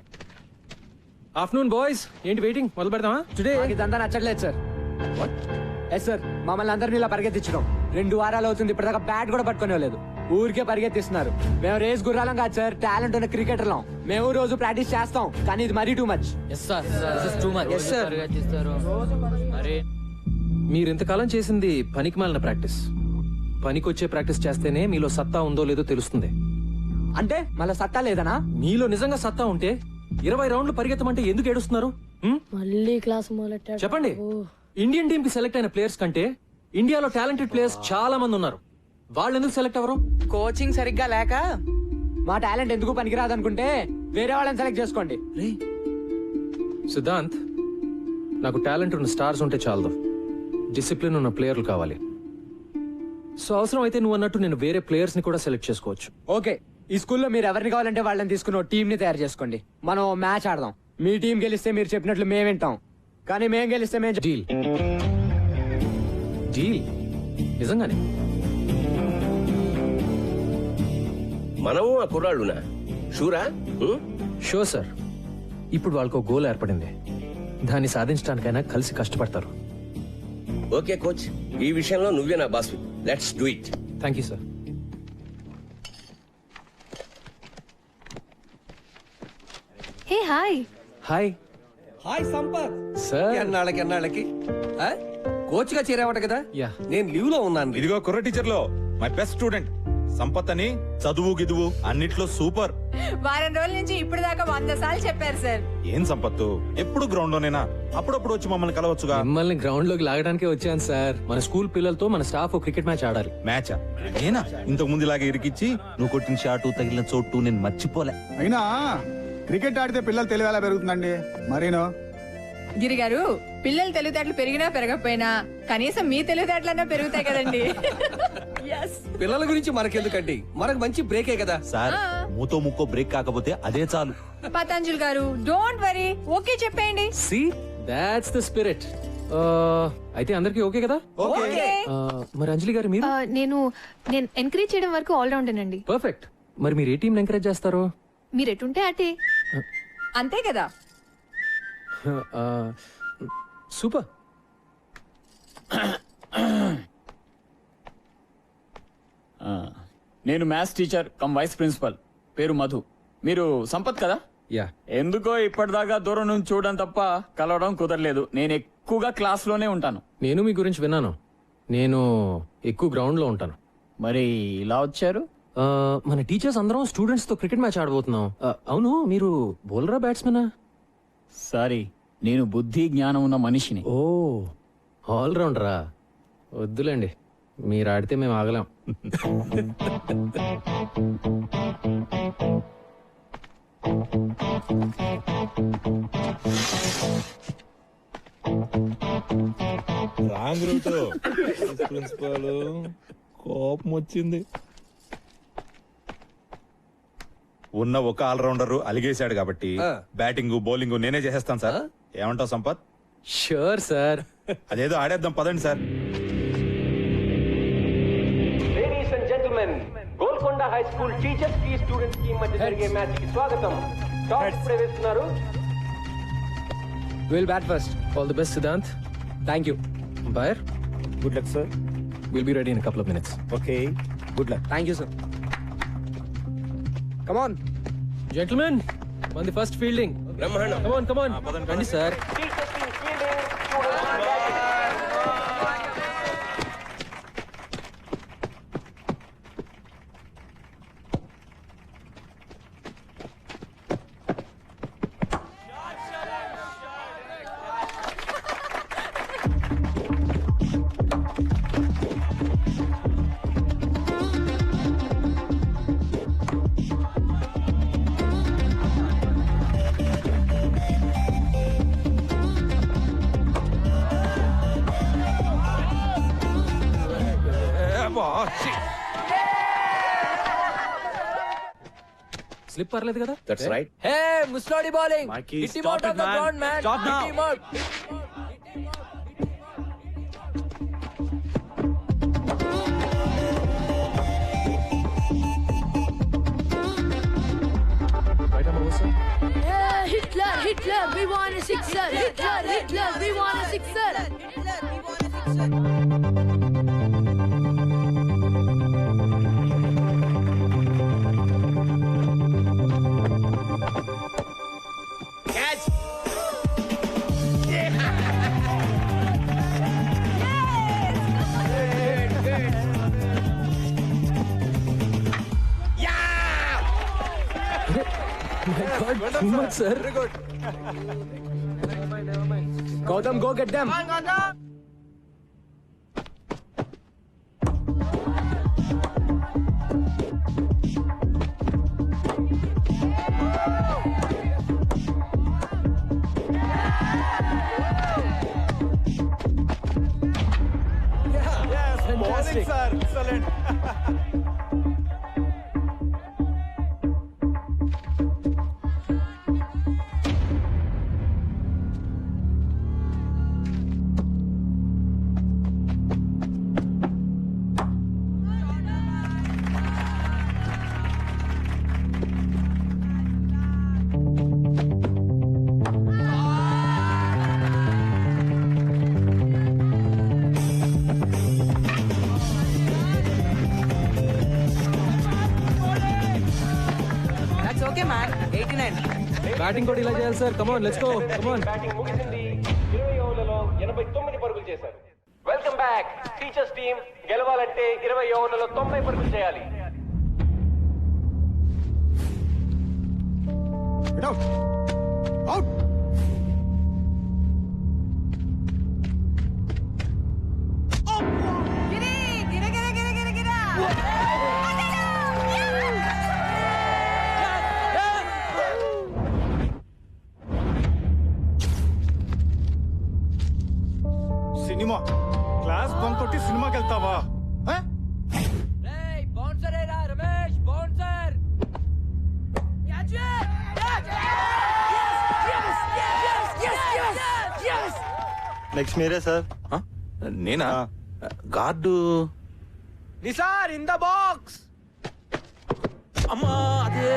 ఆఫ్టర్నూన్ బాయ్స్, ఏంటి వెయిటింగ్? మొదలు పెడదామా? టుడే ఇదంతా నచ్చట్లేదు సార్. ఎస్ సార్, మమ్మల్ని అందరినీ ఇలా పరిగెత్తించడం 2 వారాలు అవుతుంది. ఇప్పటిదాకా బ్యాట్ కూడా పట్టుకునేలేదు. ఊరికే పరిగెత్తిస్తున్నారు. మేము రేస్ గుర్రాలం కాదు సార్, టాలెంట్ ఉన్న క్రికెటర్లం. మేము రోజు ప్రాక్టీస్ చేస్తాం, కానీ ఇది మరీ too much. Yes sir, this is too much. Yes, sir. మరి మీరు ఇంతకాలం చేసింది పనికి మాలిన ప్రాక్టీస్. పనికొచ్చే ప్రాక్టీస్ చేస్తేనే మీలో సత్తా ఉందో లేదో తెలుస్తుంది. అంటే మళ్ళీ సత్తా లేదనా? మీలో నిజంగా సత్తా ఉంటే 20 రౌండ్లు పరిగెత్తమంటే ఎందుకు ఏడుస్తున్నారు? మళ్ళీ క్లాస్ మొదలెట్టాడు. చెప్పండి. ఇండియన్ టీమ్ కి సెలెక్ట్ అయిన ప్లేయర్స్ కంటే ఇండియాలో టాలెంటెడ్ ప్లేయర్స్ చాలా మంది ఉన్నారు. వాళ్ళు ఎందుకు సెలెక్ట్ అవ్వరు? కోచింగ్ సరిగ్గా లేక. మా టాలెంట్ ఎందుకు పనికిరాదు అనుకుంటే వేరే వాళ్ళని సెలెక్ట్ చేసుకోండి. సిద్ధాంత్, నాకు టాలెంట్ ఉన్న స్టార్స్ ఉంటే చాలదు, డిసిప్లిన్ ఉన్న ప్లేయర్లు కావాలి. సో అవసరం అయితే నువ్వు అన్నట్టు నేను వేరే ప్లేయర్స్ ని కూడా సెలెక్ట్ చేసుకోవచ్చు. ఓకే, ఈ స్కూల్లో మీరు ఎవరిని కావాలంటే వాళ్ళని తీసుకుని టీం ని తయారు చేసుకోండి. మనం మ్యాచ్ ఆడదాం. మీ టీం గెలిస్తే మీరు చెప్పినట్లు మేము వింటాం, కానీ మేము గెలిస్తే మేము డీల్. డీల్ నిజంగానే? మనము ఆ కుర్రాళ్ళునా? షూరా? Sure sir. ఇప్పుడు వాళ్ళకు గోల్ ఏర్పడింది. దాన్ని సాధించడానికైనా కలిసి కష్టపడతారు. ఓకే కోచ్, ఈ విషయంలో నువ్వే నా boss. Let's do it. Thank you sir. Hey hi. Hi. Hi Sampath. Sir ఎన్నాళ్ళకి కోచ్ గా చేరావట కదా? యా. నేను లీవ్ లో ఉన్నాను. ఇదిగో కుర్ర టీచర్ లో మై బెస్ట్ స్టూడెంట్ సంపత్ అని. చదువు గిదువు అన్నిట్లో సూపర్. వారం రోజుల నుంచి ఇప్పుడు దాకా 100 సార్లు చెప్పారు సార్. ఏం సంపత్తు, ఎప్పుడు గ్రౌండ్ లోనేనా? అప్పుడప్పుడు వచ్చి మమ్మల్ని కలవచ్చుగా. మిమ్మల్ని గ్రౌండ్ లోకి లాగడానికే వచ్చాను సార్. మన స్కూల్ పిల్లలతో మన స్టాఫ్ క్రికెట్ మ్యాచ్ ఆడాలి. మ్యాచా? నేనా? ఇంతకు ముందు ఇలాగే ఇరికిచ్చి నువ్వు కొట్టిన షాటు తగిలిన చోటు నేను మర్చిపోలే. అయినా క్రికెట్ ఆడితే పిల్లలు తెలివి ఎలా పెరుగుతుందండి? మరేనో గిరి గారు, పిల్లలు తెలివితేటలు పెరిగినా పెరగకపోయినా కనీసం మీ తెలివితేటలన్నా పెరుగుతాయి కదండి. పిల్లల గురించి మనకెందుకండి, మనకు మంచి బ్రేకే కదా సార్. మూతో ముక్కో బ్రేక్ కాకపోతే అదే చాలు. పతంజలి గారు, డోంట్ వరీ, ఓకే చెప్పేయండి. See, that's the spirit. అయితే అందరికి ఓకే కదా? ఓకే. మరి అంజలి గారు మీరు? నేను ఎంకరేజ్ చేయడం వరకు ఆల్ రౌండ్ అండి. పర్ఫెక్ట్. మరి మీరు ఏ టీం ఎంకరేజ్ చేస్తారు? మీరు ఎటుంటే అటే. అంతే కదా. సూపర్. నేను maths teacher cum vice principal, పేరు మధు. మీరు సంపత్ కదా? యా. ఎందుకో ఇప్పటిదాకా దూరం నుంచి చూడడం తప్ప కలవడం కుదరలేదు. నేను ఎక్కువగా క్లాస్ లోనే ఉంటాను. నేను మీ గురించి విన్నాను. నేను ఎక్కువ గ్రౌండ్ లో ఉంటాను. మరి ఇలా వచ్చారు? మన టీచర్స్ అందరం స్టూడెంట్స్ తో క్రికెట్ మ్యాచ్ ఆడబోతున్నాం. అవును, మీరు బౌలరా బ్యాట్స్మెనా? సారీ, నేను బుద్ధి జ్ఞానం ఉన్న మనిషిని. ఓ, ఆల్ రౌండరా? వద్దులేండి, మీరు ఆడితే మేము ఆగలేం. Wrong route. ప్రిన్సిపల్ కోపం వచ్చింది. ఉన్న ఒక ఆల్రౌండర్ అలిగేశాడు కాబట్టి బ్యాటింగ్ బౌలింగ్ నేనే చేసేస్తాను సార్. ఏమంటావు సంపత్? Sure sir. అదేదో ఆడేద్దాం పదండి sir. Ladies and gentlemen, Golconda high school teachers కి స్టూడెంట్స్ కి మధ్య జరిగే మ్యాచ్ కి స్వాగతం. టాస్ ప్రవేశిస్తున్నారు. Will bat first. All the best Siddhant. Thank you. Umpire, good luck sir. we'll be ready in a couple of minutes. Okay, good luck. Thank you sir. Come on. Gentlemen, on the first fielding. బ్రహ్మాండం. Come on. రండి సార్. స్లిప్ పర్లేదు కదా? That's right. హే ముస్లోడి bowling Mikey, hit him stop out it, off the man. Ground man Stop now. Hit him out Yeah, Hitler, Hitler, we want a sixer. Hitler, Hitler, we want a sixer. Catch. Sir Gautam go get them Bowling, sir. Excellent. That's okay, man. 89. Batting కూడా ఇలా చేయాలి sir. Come on let's go. Come on. Batting ముగిసింది. 20 ఓవర్లలో 89 పరుగులు చేశారు. Welcome back. టీచర్స్ టీం గెలవాలంటే 20 ఓవర్లలో 90 పరుగులు చేయాలి. Out out cinema class bunk కొట్టి సినిమాకి వెళ్తావా? ఆ? బౌన్సర్ ఏరా రమేష్ బౌన్సర్ నెక్స్ట్ మీరే సార్. నేనా? Guard Nisar in the box అమ్మా అదే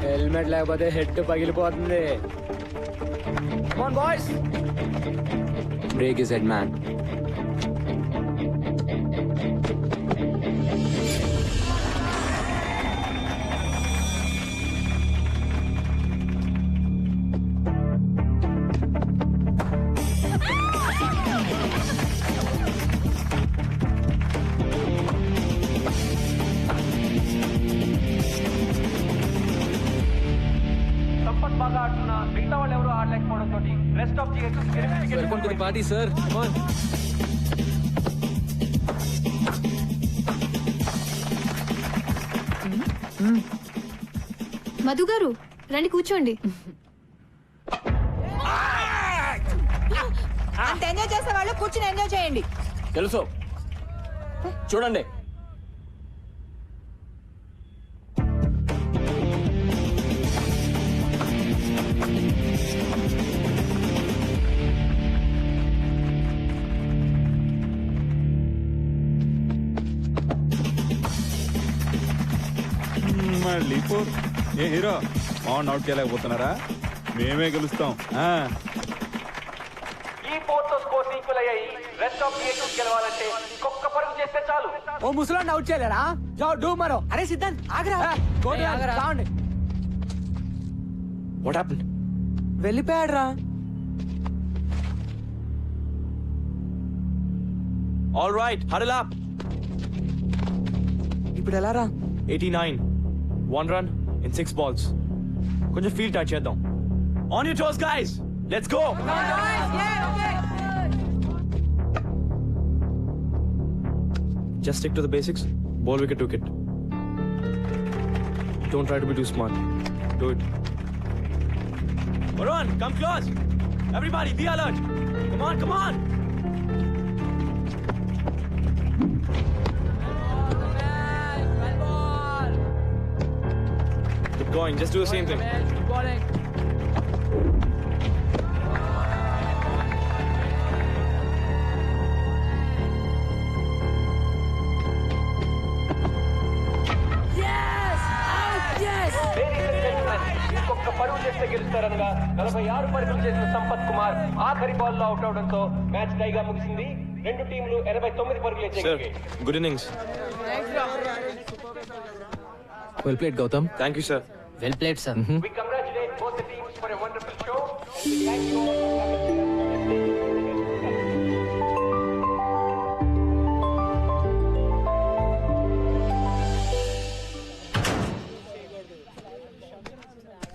హెల్మెట్ లేకపోతే హెడ్ పగిలిపోతుంది. Come on, boys. Break his head, man. Sampath బాగా ఆడుతున్నా మిగతా వాళ్ళు ఎవరు ఆడలేకపోవడంతో rest of welcome to the party sir. Come on. Madhu garu రండి కూర్చోండి. అంత ఎంజాయ్ చేసే వాళ్ళు కూర్చుని ఎంజాయ్ చేయండి. తెలుసు చూడండి. మళ్ళీ ఫోర్. ఏ హీరో ఆన్ అవుట్ చేయలేకపోతున్నారా? మేమే గెలుస్తాం. ఈ పోర్తో స్కోర్స్ ఈక్వల్ అయ్యాయి. రెస్ట్ ఆఫ్ థియేటర్స్ గెలవాలంటే ఇంకొక పరుగు చేస్తే చాలు. ఓ ముసలాన్ని అవుట్ చేయలేరా? జావ్ డూ మరో. అరే సిద్ధాంత్ ఆగరా. చావండి. What happened? వెళ్ళిపోయాడు రా. All right, huddle up. ఇప్పుడు ఎలా రా? 89 1 run in 6 balls. కొంచెం ఫీల్ టచ్ చేద్దాం. On your toes guys, let's go. Just stick to the basics. Ball wicket to wicket. Don't try to be too smart. Do it. Varun, come close. Everybody, be alert. Come come on. Keep going, just do the same thing. ఇంకొక పరుగు చేస్తే గెలుస్తారనగా 46 పరుగులు చేసిన సంపత్ కుమార్ ఆఖరి బాల్ లో అవుట్ అవడంతో మ్యాచ్ టైగా ముగిసింది. రెండు టీంలు 89 పరుగులు చేయగలిగాయి. Good innings. Well played Gautam. Thank you, sir. Well played sir. We congratulate both the teams for a wonderful show. We thank you.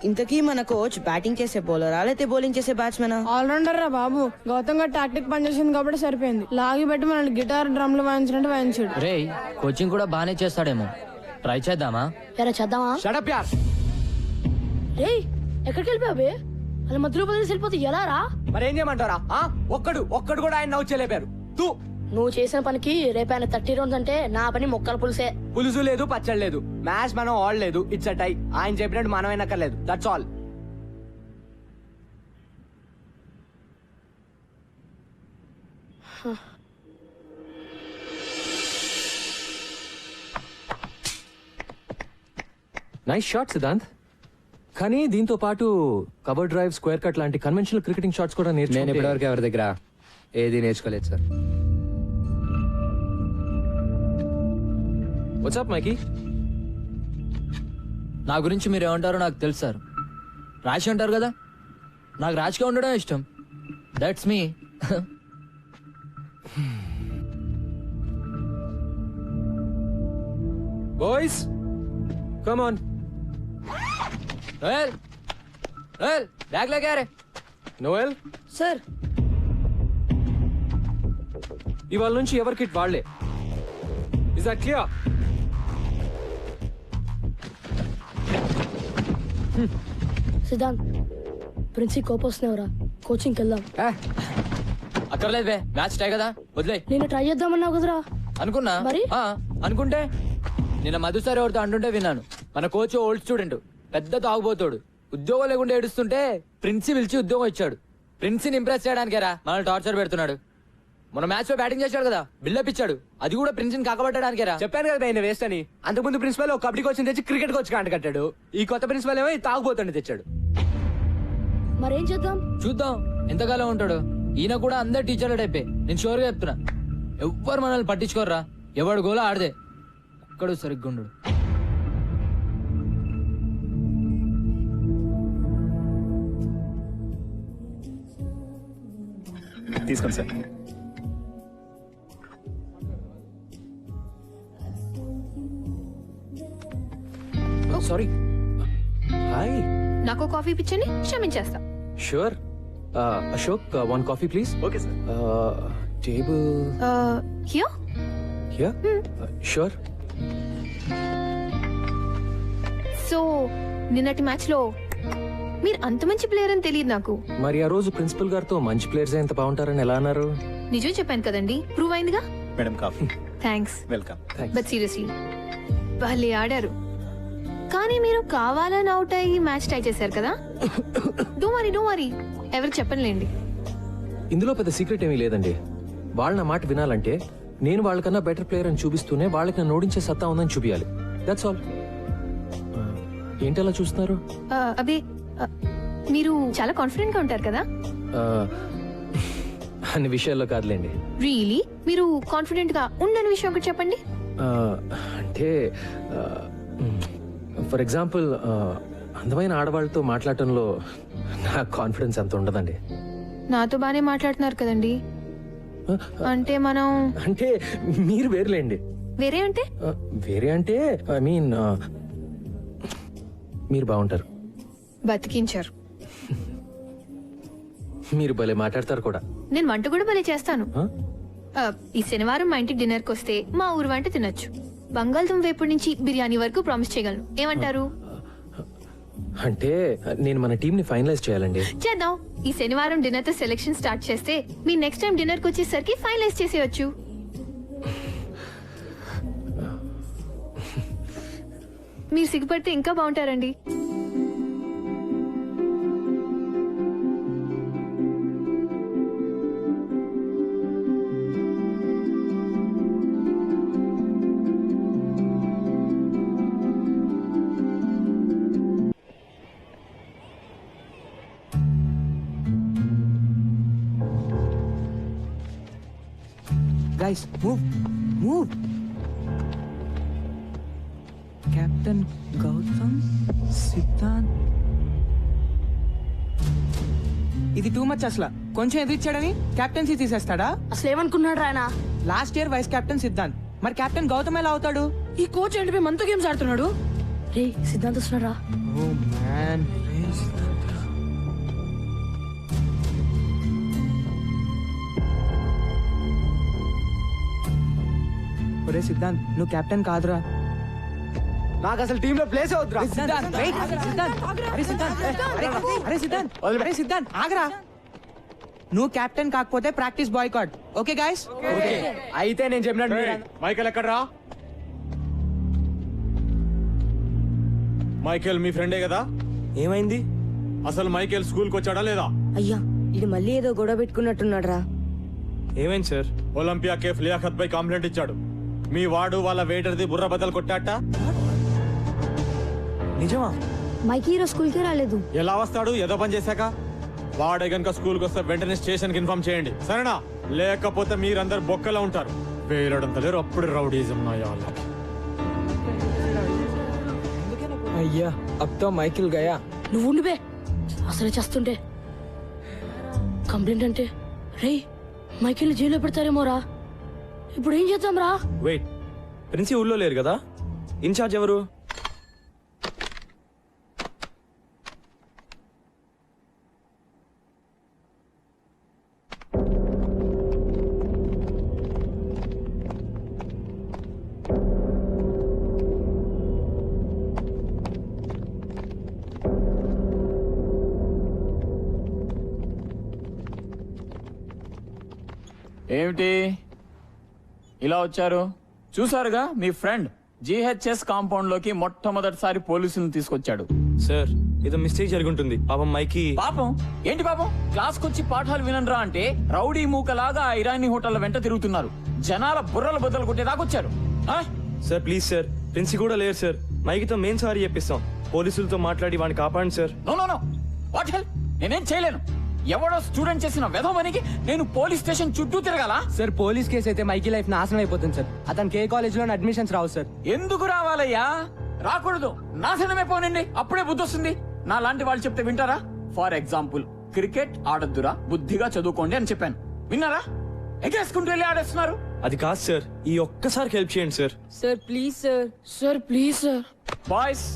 ఇంతకీ మన కోచ్ బ్యాటింగ్ చేసే బౌలరా లేకపోతే బౌలింగ్ చేసే బ్యాట్స్మెన్? ఆల్రౌండర్ రా బాబు. గౌతమ్ గారు టాక్టిక్ పనిచేసింది కాబట్టి సరిపోయింది. లాగి పెట్టి మనల్ని గిటార్ డ్రమ్లు వాయించినట్టు వాయించాడు. రే కోచింగ్ కూడా బానే చేస్తాడేమో. ట్రై చేద్దామా? ఎరా చేద్దామా? షడప్ యార్. రేయ్ ఎక్కడికి వెళ్ళిపోయావే? అలా మధ్యలో వదిలేసి వెళ్ళిపోతే ఎలా రా? మరేం చేయమంటారా? ఒక్కడు కూడా ఆయన నవ్వు చేయలేపారు. తూ నువ్వు చేసిన పనికి రేపైన 30 రౌండ్స్ అంటే నా పని మొక్కల పులుసే. పులుసు లేదు, పచ్చడి లేదు. మ్యాచ్ మనం ఆడలేదు. It's a tie. ఆయన చెప్పినట్టు మనం అయినక్కర్లేదు. That's all. Nice shot Siddhant. కానీ దీంతో పాటు కవర్ డ్రైవ్, స్క్వేర్ కట్ లాంటి కన్వెన్షనల్ క్రికెటింగ్ షాట్స్ కూడా నేను నేర్చుకుంటే ఇప్పటివరకు ఎవరి దగ్గర ఏది నేర్చుకోలేదు సార్. వాట్సాప్ మైకీ? నా గురించి మీరు ఏమంటారో నాకు తెలుసు సార్. రాశి అంటారు కదా, నాకు రాశిగా ఉండడం ఇష్టం. That's me. Boys come on. Noel Noel bag లేకే రే. నోయల్ సార్ ఇవాళ నుంచి ఎవరి కిట్ వాళ్లే. Is that clear? Siddhant princi కోపం వస్తున్నావురా, కోచింగ్కి వెళ్దాం. అక్కర్లేదు బే, మ్యాచ్ టై కదా, వదిలే. నేను ట్రై చేద్దామన్నావు కదరా. అనుకున్నా మరి? అనుకుంటే నిన్న మధు సార్ ఎవరితో అంటుంటే విన్నాను. మన కోచ్ ఓల్డ్ స్టూడెంట్, పెద్ద తాగుబోతాడు. ఉద్యోగం లేకుండా ఏడుస్తుంటే ప్రిన్సి పిలిచి ఉద్యోగం ఇచ్చాడు. ప్రిన్సిని ఇంప్రెస్ చేయడానికేరా మనల్ని టార్చర్ పెడుతున్నాడు. మన మ్యాచ్ లో బ్యాటింగ్ చేశాడు కదా, బిల్డప్ ఇచ్చాడు. అది కూడా ప్రిన్సిని కాకబట్టడానికేరా. చెప్పాను కదా ఆయన వేస్ట్ అని. అంతకుముందు ప్రిన్సిపల్ ఒక కబడ్డీ కోచ్ తెచ్చి క్రికెట్ కోచ్ కాంట కట్టాడు. ఈ కొత్త ప్రిన్సిపల్ ఏమో తాగుబోతుండే తెచ్చాడు. మరేం చేద్దాం? చూద్దాం ఎంతకాలం ఉంటాడు. ఈయన కూడా అందరు టీచర్ల టైపే. నేను షూర్ గా చెప్తున్నా, ఎవ్వరు మనల్ని పట్టించుకోర్రా. ఎవడు గోలా ఆడదే, ఒక్కడు సరిగ్గా ఉండడు. తీసుకోండి సార్. సారీ. హాయ్. నాకు కాఫీ పిచ్చని క్షమించేస్తా. Sure. Ashok, one coffee please. Okay sir. Table here. Here. Sure. So నిన్నటి మ్యాచ్ లో మీరు అంత మంచి ప్లేయర్ అని తెలియదు నాకు. మరి ఆ రోజు ప్రిన్సిపల్ గారితో మంచి ప్లేయర్స్ ఎంత బాగుంటారని ఎలా అన్నారు? నిజం చెప్పాను కదండి, ప్రూవ్ అయిందిగా. Madam coffee. Thanks. Welcome. But seriously వాళ్ళే ఆడారు. కానీ మీరు కావాలని అవుట్ అయ్యి మ్యాచ్ టై చేశారు కదా. డో వరీ ఎవరికి చెప్పనులేండి. ఇందులో పెద్ద సీక్రెట్ ఏమీ లేదండి. వాళ్ళ నా మాట వినాలంటే నేను వాళ్ళకన్నా బెటర్ ప్లేయర్ అని చూపిస్తూనే వాళ్ళకి నన్ను ఓడించే సత్తా ఉందని చూపించాలి. That's all. ఏంటి అలా చూస్తున్నారు? అబే మీరు చాలా కాన్ఫిడెంట్ గా ఉంటారు కదా. అన్ని విషయాల్లో కాదులేండి. రియలీ మీరు కాన్ఫిడెంట్ గా ఉండని విషయం ఒకటి చెప్పండి. అంటే ఫర్ ఎగ్జాంపుల్ అందమైన ఆడవాళ్ళతో మాట్లాడటంలో నా కాన్ఫిడెన్స్ అంత ఉండదండి. నాతో బానే మాట్లాడుతున్నారు కదండి. అంటే మనం అంటే మీరు వేరులేండి. వేరే అంటే వేరే అంటే ఐ మీన్ మీరు బాగుంటారు. బతికించారు. మీరు భలే మాట్లాడతారు కూడా. నేను వంట కూడా భలే చేస్తాను. ఈ శనివారం మా ఇంటికి డిన్నర్ కి వస్తే మా ఊరు వంట తినొచ్చు. బంగాళదుంప వేపుడు నుంచి బిర్యానీ వరకు ప్రామిస్ చేయగలను. ఏమంటారు? అంటే నేను మన టీం ని ఫైనలైజ్ చేయాలండి. చేద్దాం. ఈ శనివారం డిన్నర్ తో సెలెక్షన్ స్టార్ట్ చేస్తే మీ నెక్స్ట్ టైం డిన్నర్ కి వచ్చేసరికి ఫైనలైజ్ చేసేయచ్చు. మీరు సిగ్గుపడితే ఇంకా బాగుంటారండి. Guys, move. Captain Gautam Siddhant. ఇది టూ మచ్ అసలు. కొంచెం ఎదిరిచ్చాడని కెప్టెన్సీ తీసేస్తాడా? అసలు ఏమనుకున్నాడు ఆయన? Last year vice captain Siddhant, మరి కెప్టెన్ గౌతమ్ ఎలా అవుతాడు? ఈ కోచ్ ఏంటి మనతో గేమ్స్ ఆడుతున్నాడు? రే సిద్ధాంత్ వస్తున్నారా? Oh man. ఒరే సిద్ధాంత్, నువ్వు కెప్టెన్ కాదురా. నాకు అసలు టీమ్ లో ప్లేస్ అవుతురా. అరే సిద్ధాంత్ ఆగరా. నువ్వు కెప్టెన్ కాకపోతే ప్రాక్టీస్ బాయ్కాట్. Okay guys? అయితే నేను చెప్పినట్టు మైకేల్ ఎక్కడ్రా? మైకేల్ మీ ఫ్రెండే కదా? ఏమైంది? అసలు మైకేల్ స్కూల్ కి వచ్చాడా లేదా? అయ్యా ఇది మళ్ళీ ఏదో గొడవ పెట్టుకున్నట్టున్నాడు రా. ఏమైంది సార్? ఒలింపియా కేఫ్ లియాఖత్ పై కంప్లైంట్ ఇచ్చాడు. మీ వాడు వాళ్ళ వెయిటర్ది బుర్ర బద్దలు కొట్టాట. నిజమా? మైకి ఈరోజు స్కూల్కి రాలేదు. ఎలా వస్తాడు? ఏదో పని చేశాక. వాడే గనుక స్కూల్ కి వస్తే వెంటనే స్టేషన్ కి ఇన్ఫార్మ్ చేయండి, సరేనా? లేకపోతే మీరందరు బొక్కలో ఉంటారు. వేలడంత లేరు, అప్పుడు రౌడీజం నా వాళ్ళకి. అయ్యా అబ్ తో మైకిల్ గయా. నువ్వు ఉండిపే, అసలే చేస్తుంటే కంప్లైంట్ అంటే రే మైకిల్ జైల్లో పెడతారేమోరా. ఇప్పుడు ఏం చేద్దాం రా? వెయిట్, ప్రిన్సి ఊళ్ళో లేరు కదా? ఇన్ఛార్జ్ ఎవరు? ఏమిటి ఇలా వచ్చారు? చూసారుగా మీ ఫ్రెండ్ జిహెచ్ఎస్ కాంపౌండ్ లోకి మొట్టమొదటిసారి పోలీసులను తీసుకొచ్చాడు. సార్ ఏదో మిస్టేక్ జరుగుంటుంది. పాపం మైకి. పాపం ఏంటి పాపం? క్లాస్ కొచ్చి పాఠాలు వినరా అంటే రౌడీ మూకలాగా ఇరానీ హోటల్ వెంట తిరుగుతున్నారు. జనాల బుర్రలు బద్దలు కొట్టేదాకొచ్చారు. సార్ ప్లీజ్ సార్, ప్రిన్సి కూడా లేరు సార్. మైకితో మెయిన్ సారీ చెప్పిస్తాం. పోలీసులతో మాట్లాడి వాడిని కాపాడండి సార్. నో వాట్ హెల్, నేనేం చేయలేను. ఎవడో స్టూడెంట్ చేసిన వెధవనికి నేను పోలీస్ స్టేషన్ చుట్టూ తిరగాల? సార్ పోలీస్ కేసు అయితే మైకి లైఫ్ నాశనం అయిపోతుంది సార్. అతనికి ఏ కాలేజ్ లో అడ్మిషన్స్ రావు సార్. ఎందుకు రావాలయ్యా? రాకూడదు, నాశనమే పోనండి. అప్పుడే బుద్ధి వస్తుంది. నా లాంటి వాళ్ళు చెప్తే వింటారా? ఫర్ ఎగ్జాంపుల్, క్రికెట్ ఆడొద్దురా, బుద్ధిగా చదువుకోండి అని చెప్పాను. విన్నారా? ఎగేసుకుంటూ వెళ్ళి ఆడేస్తున్నారు. అది కాదు సార్, ఈ ఒక్కసారి హెల్ప్ చేయండి సార్. Sir please sir. Sir please sir. Boys,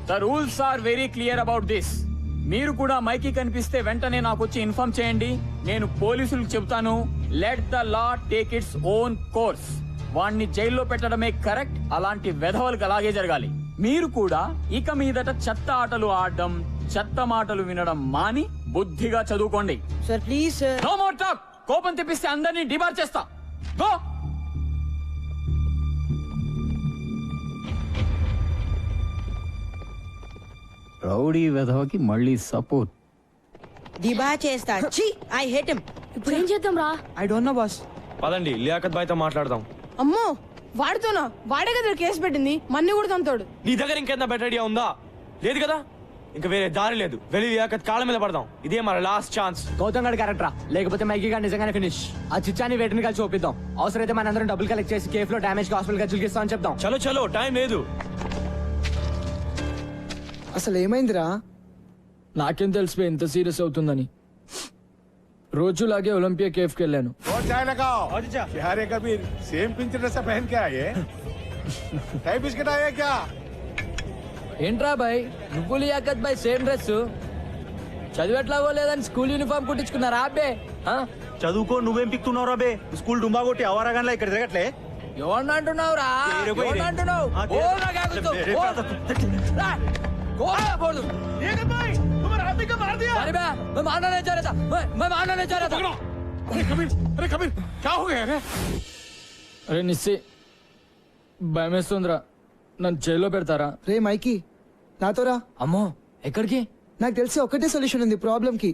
the rules are very clear about this. మీరు కూడా మైకి కనిపిస్తే వెంటనే నాకు వచ్చి ఇన్ఫార్మ్ చేయండి. నేను పోలీసులకు చెబుతాను. Let the law take its own course. వాణ్ణి జైల్లో పెట్టడమే కరెక్ట్. అలాంటి వెధవలకు అలాగే జరగాలి. మీరు కూడా ఇక మీదట చెత్త ఆటలు ఆడడం, చెత్త మాటలు వినడం మాని బుద్ధిగా చదువుకోండి. Sir please sir. No more talk. కోపం తెప్పిస్తే అందరినీ డిబార్ చేస్తా. గో. రౌడీ వెధవకి మళ్ళీ సపోర్ట్. దిబా చేస్తా. ఛీ, ఐ హేట్ హిమ్. ఇప్పుడు ఏం చేద్దాం రా? I don't know boss. పదండి లియాఖత్ బాయ్ తో మాట్లాడదాం. అమ్మో వాడితోనా? వాడే కదా కేసు పెట్టింది, మన్ని కూడా తంతాడు. నీ దగ్గర ఇంకేంత బెటర్ ఐడియా ఉందా? లేదు కదా? ఇంకా వేరే దారి లేదు. వెళ్ళి లియాఖత్ కాళ్ళ మీద పడదాం. ఇదే మన లాస్ట్ ఛాన్స్. గౌతమ్ గడ్ క్యారెక్టరా, లేకపోతే మైకి గారు నిజంగానే ఫినిష్. ఆ చిచ్చాని వేటిని కలిసి చూపిద్దాం. అవసరమైతే మనందరం డబ్బులు కలెక్ట్ చేసి కేఫ్ లో డామేజ్ హాస్పిటల్ ఖర్చులు ఇస్తామని చెప్దాం. చలో చలో, టైం లేదు. అసలు ఏమైందిరా? నాకేం తెలిసిపోయి ఎంత సీరియస్ అవుతుందని. రోజులాగే ఒలింపియా కేఫ్ కి వెళ్ళాను. సేమ్ పించ్ డ్రెస్ పहन के आए टाइप बिस्किट आया क्या? ఏంట్రా బాయ్, నువ్వు లియాఖత్ బాయ్ సేమ్ డ్రెస్? చదివేట్లాగో లేదని స్కూల్ యూనిఫామ్ కుట్టించుకున్నారా అబ్బే? చదువుకో, నువ్వేం పిక్తున్నావు రాబే? స్కూల్ డుంబా కొట్టి అవరాగంలా ఇక్కడ తిరగట్లే. ఎవరిని అంటున్నావు రా? ఎవరిని అంటున్నావు? बोल दूं। अरे मैं मारना नहीं चाह रहा था, मैं मारना नहीं चाह रहा था। अरे कबीर क्या हो गया रे? అరే నిస్సి భయమేస్తుందిరా, నన్ను జైల్లో పెడతారా? రే మైకి నాతో రా. అమ్మో ఎక్కడికి? నాకు తెలిసి ఒకటే సొల్యూషన్ ఉంది ప్రాబ్లం కి.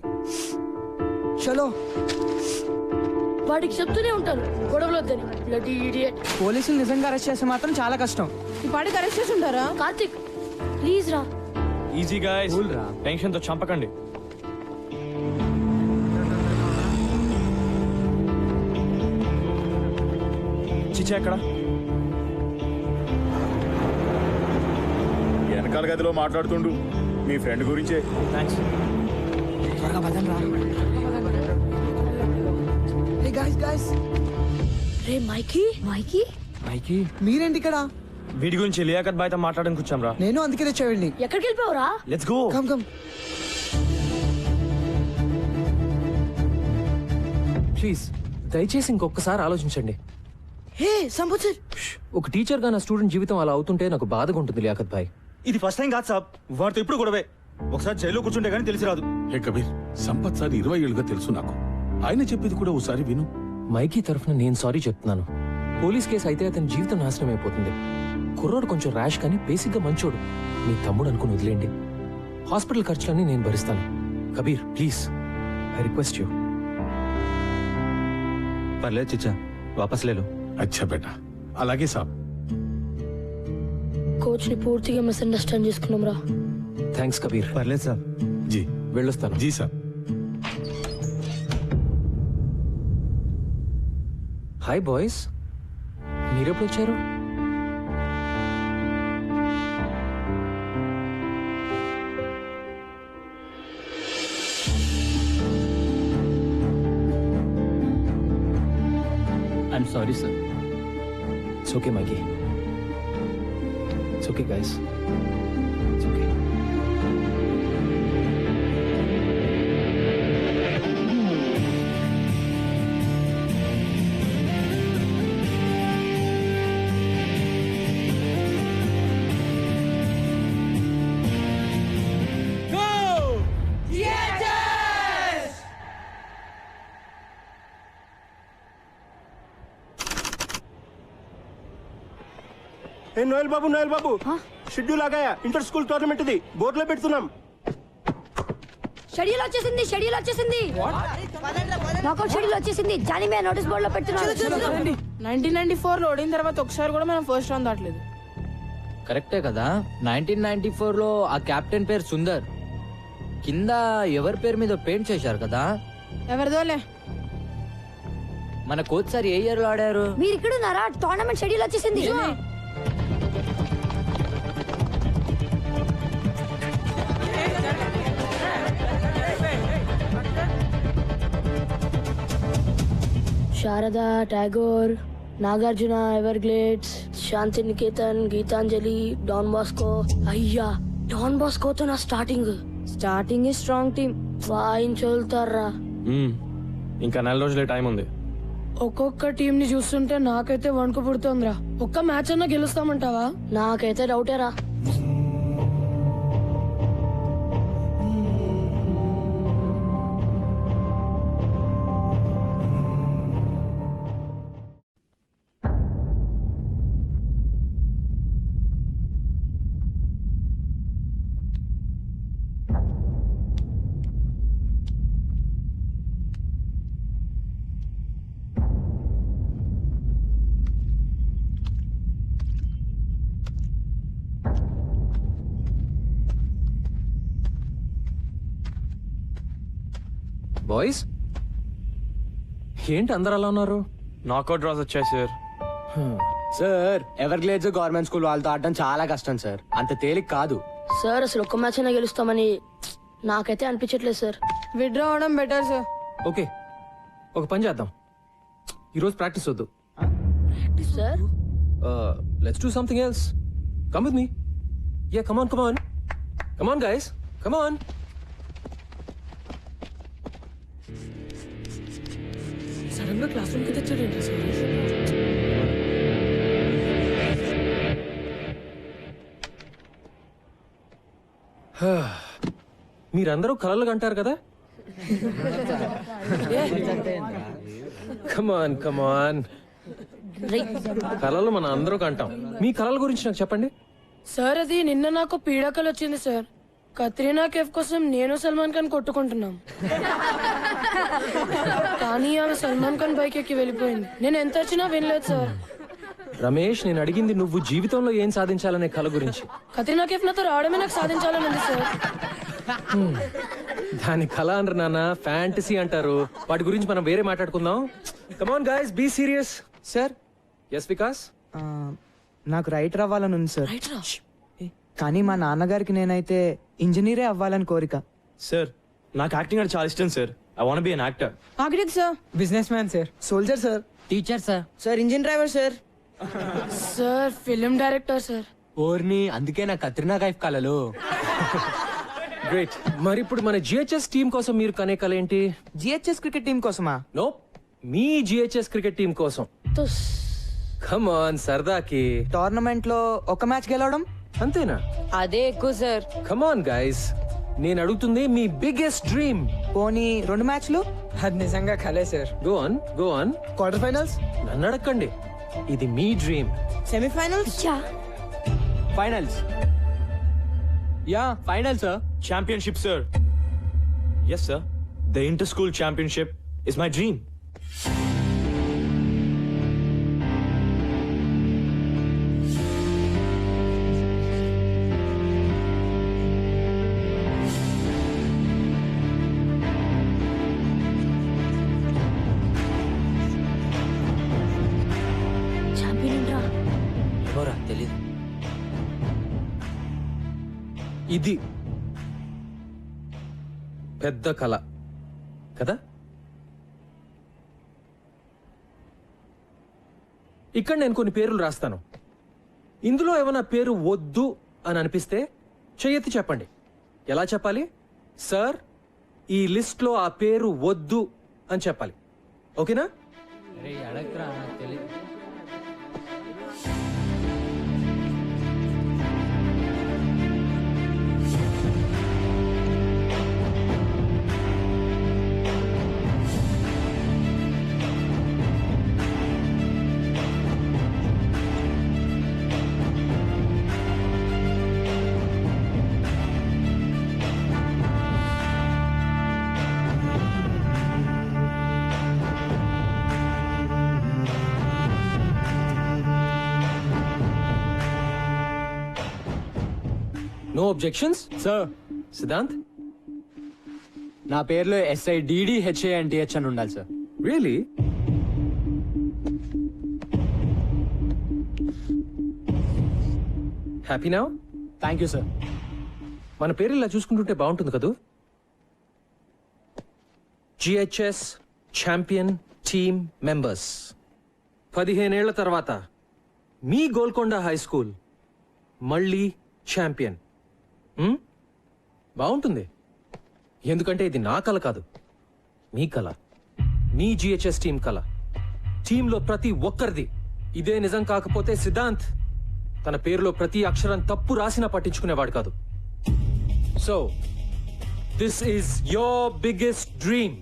చలో. వాడికి చెప్తూనే ఉంటాను గొడవలు వద్దని. Bloody idiot. పోలీసులు నిజంగా అరెస్ట్ చేస్తే మాత్రం చాలా కష్టం. ఈ పాటికి అరెస్ట్ చేసి ఉంటారా? కార్తిక్ ప్లీజ్ రా. ఈజీ గాయ్స్, టెన్షన్ తో చంపకండి. చిచ్చా ఎక్కడ? వెనకాల గదిలో మాట్లాడుతుండు మీ ఫ్రెండ్ గురించే. థ్యాంక్స్. త్వరగా పదండి రా. రే గాయ్స్ గాయ్స్. రే మైకి మైకి మైకి మీరేంటి ఇక్కడ? వీడి గురించి లియాకత్ బాయ్తో మాట్లాడడానికి వచ్చాం రా. నేను అందుకే తెచ్చావండి. ఎక్కడికి వెళ్ళిపోవరా? Let's go. Come come. Please దయచేసి ఇంకొకసారి ఆలోచించండి. హే సంబుచర్, ఒక టీచర్ గా నా స్టూడెంట్ జీవితం అలా అవుతుంటే నాకు బాధగా ఉంటుంది లియాకత్ భాయ్. ఇది ఫస్ట్ టైం కాదు సాబ్, వాడితో ఇప్పుడు గొడవే. ఒకసారి జైల్లో కూర్చుంటే గానీ తెలిసి రాదు. హే కబీర్, సంపత్ సార్ 20 ఏళ్ళుగా తెలుసు నాకు. ఆయన చెప్పేది కూడా ఒకసారి విను. మైకీ తరఫున నేను సారీ చెప్తున్నాను. పోలీస్ కేసు అయితే అతని జీవితం నాశనం అయిపోతుంది. కుర్రోడు కొంచెం ర్యాష్ కానీ బేసిక్ గా మంచోడు. మీ తమ్ముడు అనుకుని వదిలేండి. హాస్పిటల్ ఖర్చులన్నీ నేను భరిస్తాను. Kabir please, I request you. పర్లేదు చిచ్చా, వాపస్ లేలో. అచ్చా బేటా, అలాగే సాబ్. కోచ్ ని పూర్తిగా మిస్అండర్స్టాండ్ చేసుకున్నాం రా. థ్యాంక్స్ కబీర్. పర్లేదు సాబ్. జీ వెళ్ళొస్తాను. జీ సాబ్. హాయ్ బాయ్స్, మీరెప్పుడు వచ్చారు? I'm sorry sir. It's okay, Mikey. It's okay, guys. It's okay. ఏ నోయల్ బాబు షెడ్యూల్ ఆగాయా? ఇంటర్ స్కూల్ టోర్నమెంట్ ఇది బోర్డులో పెడుతున్నాం. షెడ్యూల్ వచ్చేసింది. నాకౌట్ షెడ్యూల్ వచ్చేసింది. జానీ మే నోటీస్ బోర్డులో పెడుతున్నాను. 1994 లో ఓడిన తర్వాత ఒకసారి కూడా మనం ఫస్ట్ రౌండ్ దాటలేదు. కరెక్టే కదా. 1994 లో ఆ కెప్టెన్ పేరు సుందర్. కింద ఎవరి పేరు మీద పెయింట్ చేశారు కదా. ఎవరిదోలే. మన కోచ్ సార్ ఏ ఇయర్ లో ఆడారు? మీరు ఇక్కడ ఉన్నారా? టోర్నమెంట్ షెడ్యూల్ వచ్చేసింది. శారదా, టాగోర్, నాగార్జున, ఎవర్గ్లేడ్స్, శాంతి నికేతన్, గీతాంజలి, డాన్ బాస్కో. అయ్యా, డాన్ బాస్కోతో నా స్టార్టింగ్ స్ట్రాంగ్ టీమ్. వాయించోల్తారా. ఇంకా 4 రోజులే టైం ఉంది. ఒక్కొక్క టీం ని చూస్తుంటే నాకైతే వణుకు పుడుతోందిరా. ఒక్క మ్యాచ్ అన్నా గెలుస్తామంటావా? నాకైతే డౌటేరా. బాయ్స్ ఏంటి అందరు అలా ఉన్నారు? నాకౌట్ డ్రాస్ వచ్చాయి sir. Sir Everglades government school వాళ్ళతో ఆడడం చాలా కష్టం సార్. అంత తేలిక కాదు సార్. అసలు ఒక్క మ్యాచ్ అయినా గెలుస్తామని నాకైతే అనిపించట్లేదు సార్. విత్డ్రా అవడం బెటర్ సార్. ఓకే, ఒక పని చేద్దాం. ఈరోజు ప్రాక్టీస్ వద్దు. Sir let's do something else. Come with me. Yeah, come on guys, come on. Sudden గా క్లాస్ రూమ్ కి తెచ్చాడు సార్. మీరందరూ కలలు కంటారు కదా? కమాన్ కమాన్, కలలు మన అందరూ కంటాం. మీ కలల గురించి నాకు చెప్పండి. సార్ అది నిన్న నాకు పీడకలు వచ్చింది సార్. కత్రీనా కేఫ్ కోసం నేను సల్మాన్ ఖాన్ కొట్టుకుంటున్నాం. కానీ ఆమె సల్మాన్ ఖాన్ బైక్ ఎక్కి వెళ్ళిపోయింది. నేను ఎంత వచ్చినా వినలేదు సార్. రమేష్, నేను అడిగింది నువ్వు జీవితంలో ఏం సాధించాలనే కల గురించి. కత్రీనా కేఫ్ నాతో రావడమే నాకు సాధించాలని ఉంది సార్. దాని కళ అనరు నాన్న, ఫ్యాంటసీ అంటారు. వాటి గురించి మనం వేరే మాట్లాడుకుందాం. Come on guys, be serious. Sir. Yes Vikas. నాకు రైటర్ అవ్వాలని ఉంది సార్. కానీ మా నాన్నగారికి నేనైతే ఇంజనీరే అవ్వాలని కోరిక. సార్, నాకు యాక్టింగ్ అంటే చాలా ఇష్టం sir. I want be an actor. Architect sir. Business man sir. Soldier sir. Teacher sir. Sir engine driver sir. Sir film director sir. ఓర్ని, అందుకే నా కత్రినా కైఫ్ కలలు. గ్రేట్. మరి ఇప్పుడు మన జిహెచ్ఎస్ టీం కోసం మీరు కనే కల ఏంటి? జిహెచ్ఎస్ క్రికెట్ టీం కోసమా? నో, మీ జిహెచ్ఎస్ క్రికెట్ టీం కోసం. కమ్ ఆన్, సరదాకి. టోర్నమెంట్ లో ఒక మ్యాచ్ గెలవడం అంతేనా? అదే ఎక్కువ సార్. కమ్ ఆన్ గైస్, నేను అడుగుతుంది మీ బిగ్గెస్ట్ డ్రీమ్. పోనీ 2 మ్యాచ్లు? అది నిజంగా కలే sir. Go on, go on. Quarter finals? నన్ను అడగండి, ఇది మీ dream. Semifinals? Finals. Yeah, final sir. Championship, sir. Yes, sir. The inter-school championship is my dream. ఎవరా తెలీదు. ఇది పెద్ద కళ కదా? ఇక్కడ నేను కొన్ని పేర్లు రాస్తాను. ఇందులో ఏమైనా పేరు వద్దు అని అనిపిస్తే చెయ్యెత్తి చెప్పండి. ఎలా చెప్పాలి? సార్, ఈ లిస్ట్ లో ఆ పేరు వద్దు అని చెప్పాలి. ఓకేనా? No objections sir. సిద్ధాంత్, నా పేరులో SIDDHANTH అని ఉండాలి sir. Really? Happy now? Thank you sir. మన పేరు ఇలా చూసుకుంటుంటే బాగుంటుంది కదూ? GHS champion team members. 15 ఏళ్ల తర్వాత మీ గోల్కొండ హై స్కూల్ మళ్ళీ ఛాంపియన్. బాగుంటుంది, ఎందుకంటే ఇది నా కల కాదు, మీ కల, మీ జిహెచ్ఎస్ టీం కల. టీంలో ప్రతి ఒక్కరిది. ఇదే నిజం కాకపోతే సిద్ధాంత్ తన పేరులో ప్రతి అక్షరం తప్పు రాసినా పట్టించుకునేవాడు కాదు. So this is your biggest dream.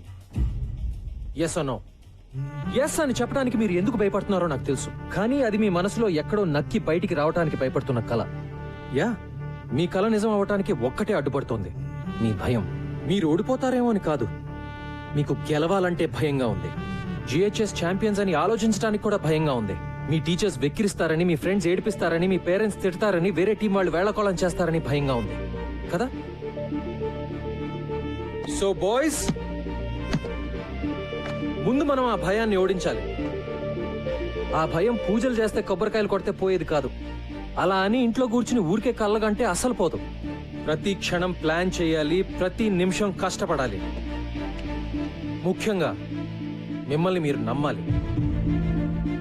Yes or no? Yes అని చెప్పడానికి మీరు ఎందుకు భయపడుతున్నారో నాకు తెలుసు, కానీ అది మీ మనసులో ఎక్కడో నక్కి బయటికి రావడానికి భయపడుతున్న కల. యా, మీ కల నిజం అవ్వటానికి ఒక్కటే అడ్డుపడుతోంది, మీ భయం. మీరు ఓడిపోతారేమో అని కాదు, మీకు గెలవాలంటే భయంగా ఉంది. జిహెచ్ఎస్ ఛాంపియన్స్ అని ఆలోచించడానికి కూడా భయంగా ఉంది. మీ టీచర్స్ వెక్కిరిస్తారని, మీ ఫ్రెండ్స్ ఏడిపిస్తారని, మీ పేరెంట్స్ తిడతారని, వేరే టీం వాళ్ళు వేళకోళం చేస్తారని భయంగా ఉంది కదా? సో బాయ్స్, ముందు మనం ఆ భయాన్ని ఓడించాలి. ఆ భయం పూజలు చేస్తే కొబ్బరికాయలు కొడితే పోయేది కాదు. అలా అని ఇంట్లో కూర్చుని ఊరికే కళ్ళగంటే అస్సలు పోదు. ప్రతి క్షణం ప్లాన్ చేయాలి, ప్రతి నిమిషం కష్టపడాలి. ముఖ్యంగా మిమ్మల్ని మీరు నమ్మాలి.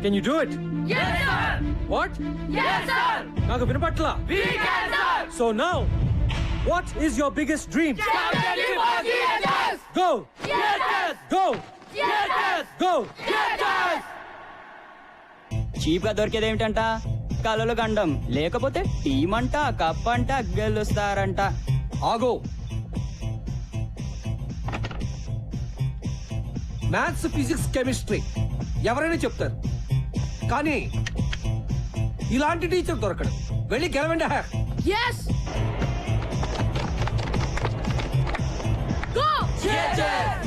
Can you do it? What? నాకు వినపట్లా. So now, what is your biggest dream? Go go go. Cheap గా దొరికేది ఏమిటంట? కలలు గండం, లేకపోతే టీం అంట, కప్ అంట, గెలుస్తారంట. ఆగో. మ్యాథ్స్, ఫిజిక్స్, కెమిస్ట్రీ ఎవరైనా చెప్తారు, కానీ ఇలాంటి టీచర్ దొరకడు. వెళ్ళి గెలవండి.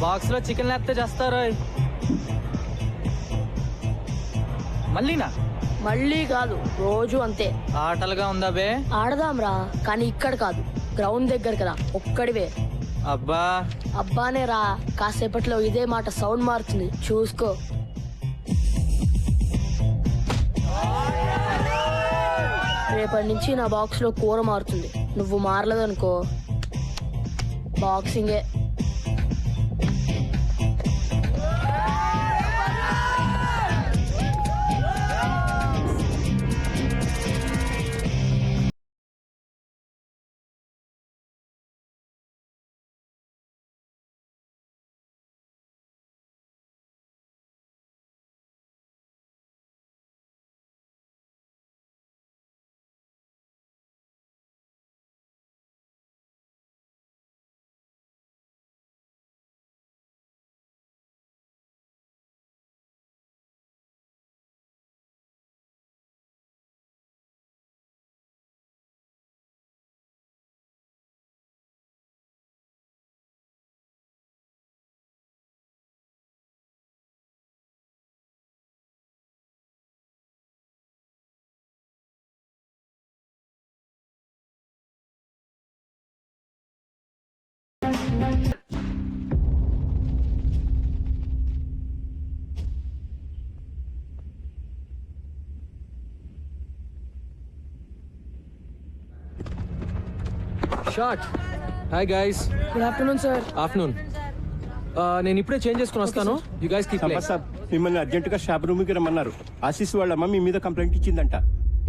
బాక్స్ లో చికెన్ లేకపోతే చేస్తారు. మళ్ళీనా? మళ్ళీ కాదు, రోజు అంతే. ఆటలుగా ఉందా బే? ఆడదాంరా, కానీ ఇక్కడ కాదు, గ్రౌండ్ దగ్గర కదా, ఒక్కడివే. అబ్బా అబ్బానే రా, కాసేపట్లో ఇదే మాట సౌండ్ మారుతుంది, చూసుకో. రేపటి నుంచి నా బాక్స్ లో కూర మారుతుంది. నువ్వు మారలేదనుకో బాక్సింగే. Shot. Hi guys. Good afternoon sir. Afternoon. నేను ఇప్పుడే చేంజ్ చేసుకుని వస్తాను. You guys keep playing. Sir, మిమ్మల్ని అర్జెంట్ గా షాప్ రూమ్ కి రమ్మన్నారు. ఆశీస్ వాళ్ళమ్మ మీ మీద కంప్లైంట్ ఇచ్చిందంట.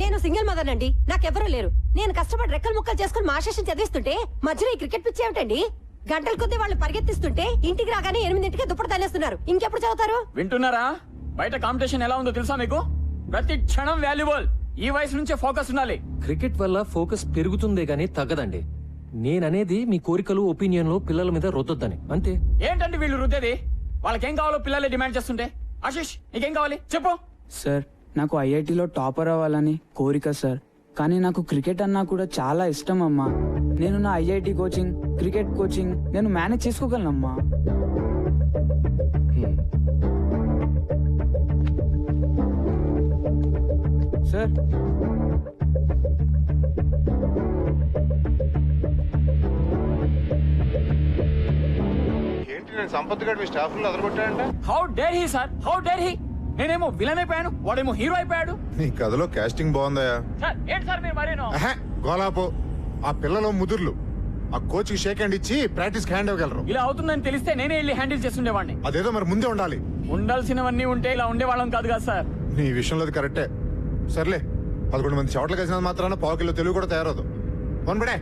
నేను సింగిల్ మదర్ అండి, నాకెవరూ లేరు. నేను కష్టపడి రెక్కలు ముక్కలు చేసుకుని మా ఆశేషం చదివిస్తుంటే మధ్యలో ఈ క్రికెట్ పిచ్చి ఏమిటండి? గంటల కొద్దీ వాళ్ళు పరిగెత్తిస్తుంటే ఇంటికి రాగానే 8ంటికే దుప్పటి తల్లేస్తున్నారు. ఇంకెప్పుడు చదువుతారు? వింటున్నారా? బయట కాంపిటీషన్ ఎలా ఉందో తెలుసా మీకు? ప్రతి క్షణం వాల్యుబుల్. ఈ వయసు నుంచే ఫోకస్ ఉండాలి. క్రికెట్ వల్ల ఫోకస్ పెరుగుతుందే గానీ తగ్గదండి. నేననేది మీ కోరికలు, ఒపీనియన్లు పిల్లల మీద రుద్దొద్దని, అంతే. ఏంటంటే వీళ్ళు రుద్దేది? వాళ్ళకేం కావాలో పిల్లలే డిమాండ్ చేస్తుంటే. ఆశీష్, నీకేం కావాలి చెప్పు. సార్, నాకు ఐఐటిలో టాపర్ అవ్వాలని కోరిక సార్, కానీ నాకు క్రికెట్ అన్నా కూడా చాలా ఇష్టం అమ్మా. నేను నా ఐఐటి కోచింగ్, క్రికెట్ కోచింగ్ నేను మేనేజ్ చేసుకోగలనమ్మా. సార్, ఏంటి నేను సంపత్ గారు మీ స్టాఫ్ లో అదరగొట్టాడంట? How dare he sir, how dare he. నేనేమో విలన్ అయిపోయాను, వాడేమో హీరో అయిపోయాడు. నీ కథలో కాస్టింగ్ బాగుందయా? సార్ ఏంటి సార్ మీరు మరేనో? గోలాపో. ఆ పిల్లలు ముదుర్లు ఆ కోచ్ కి షేక్ హ్యాండ్ ఇచ్చి ప్రాక్టీస్ హ్యాండ్ ఇవ్వగలరు. ఇలా అవుతుందని తెలిస్తే నేనే వెళ్ళి హ్యాండిల్ చేస్తుండేవాడిని. అదేదో మరి ముందే ఉండాలి. ఉండాల్సినవన్నీ ఉంటే ఇలా ఉండేవాళ్ళం కాదు కదా సార్. నీ విషయంలో అది కరెక్టే. సర్లే, 11 మంది చోట్ల కలిసినంత మాత్రాన పావు కిలో తెలుగు కూడా తయారదు. వన్ బడే.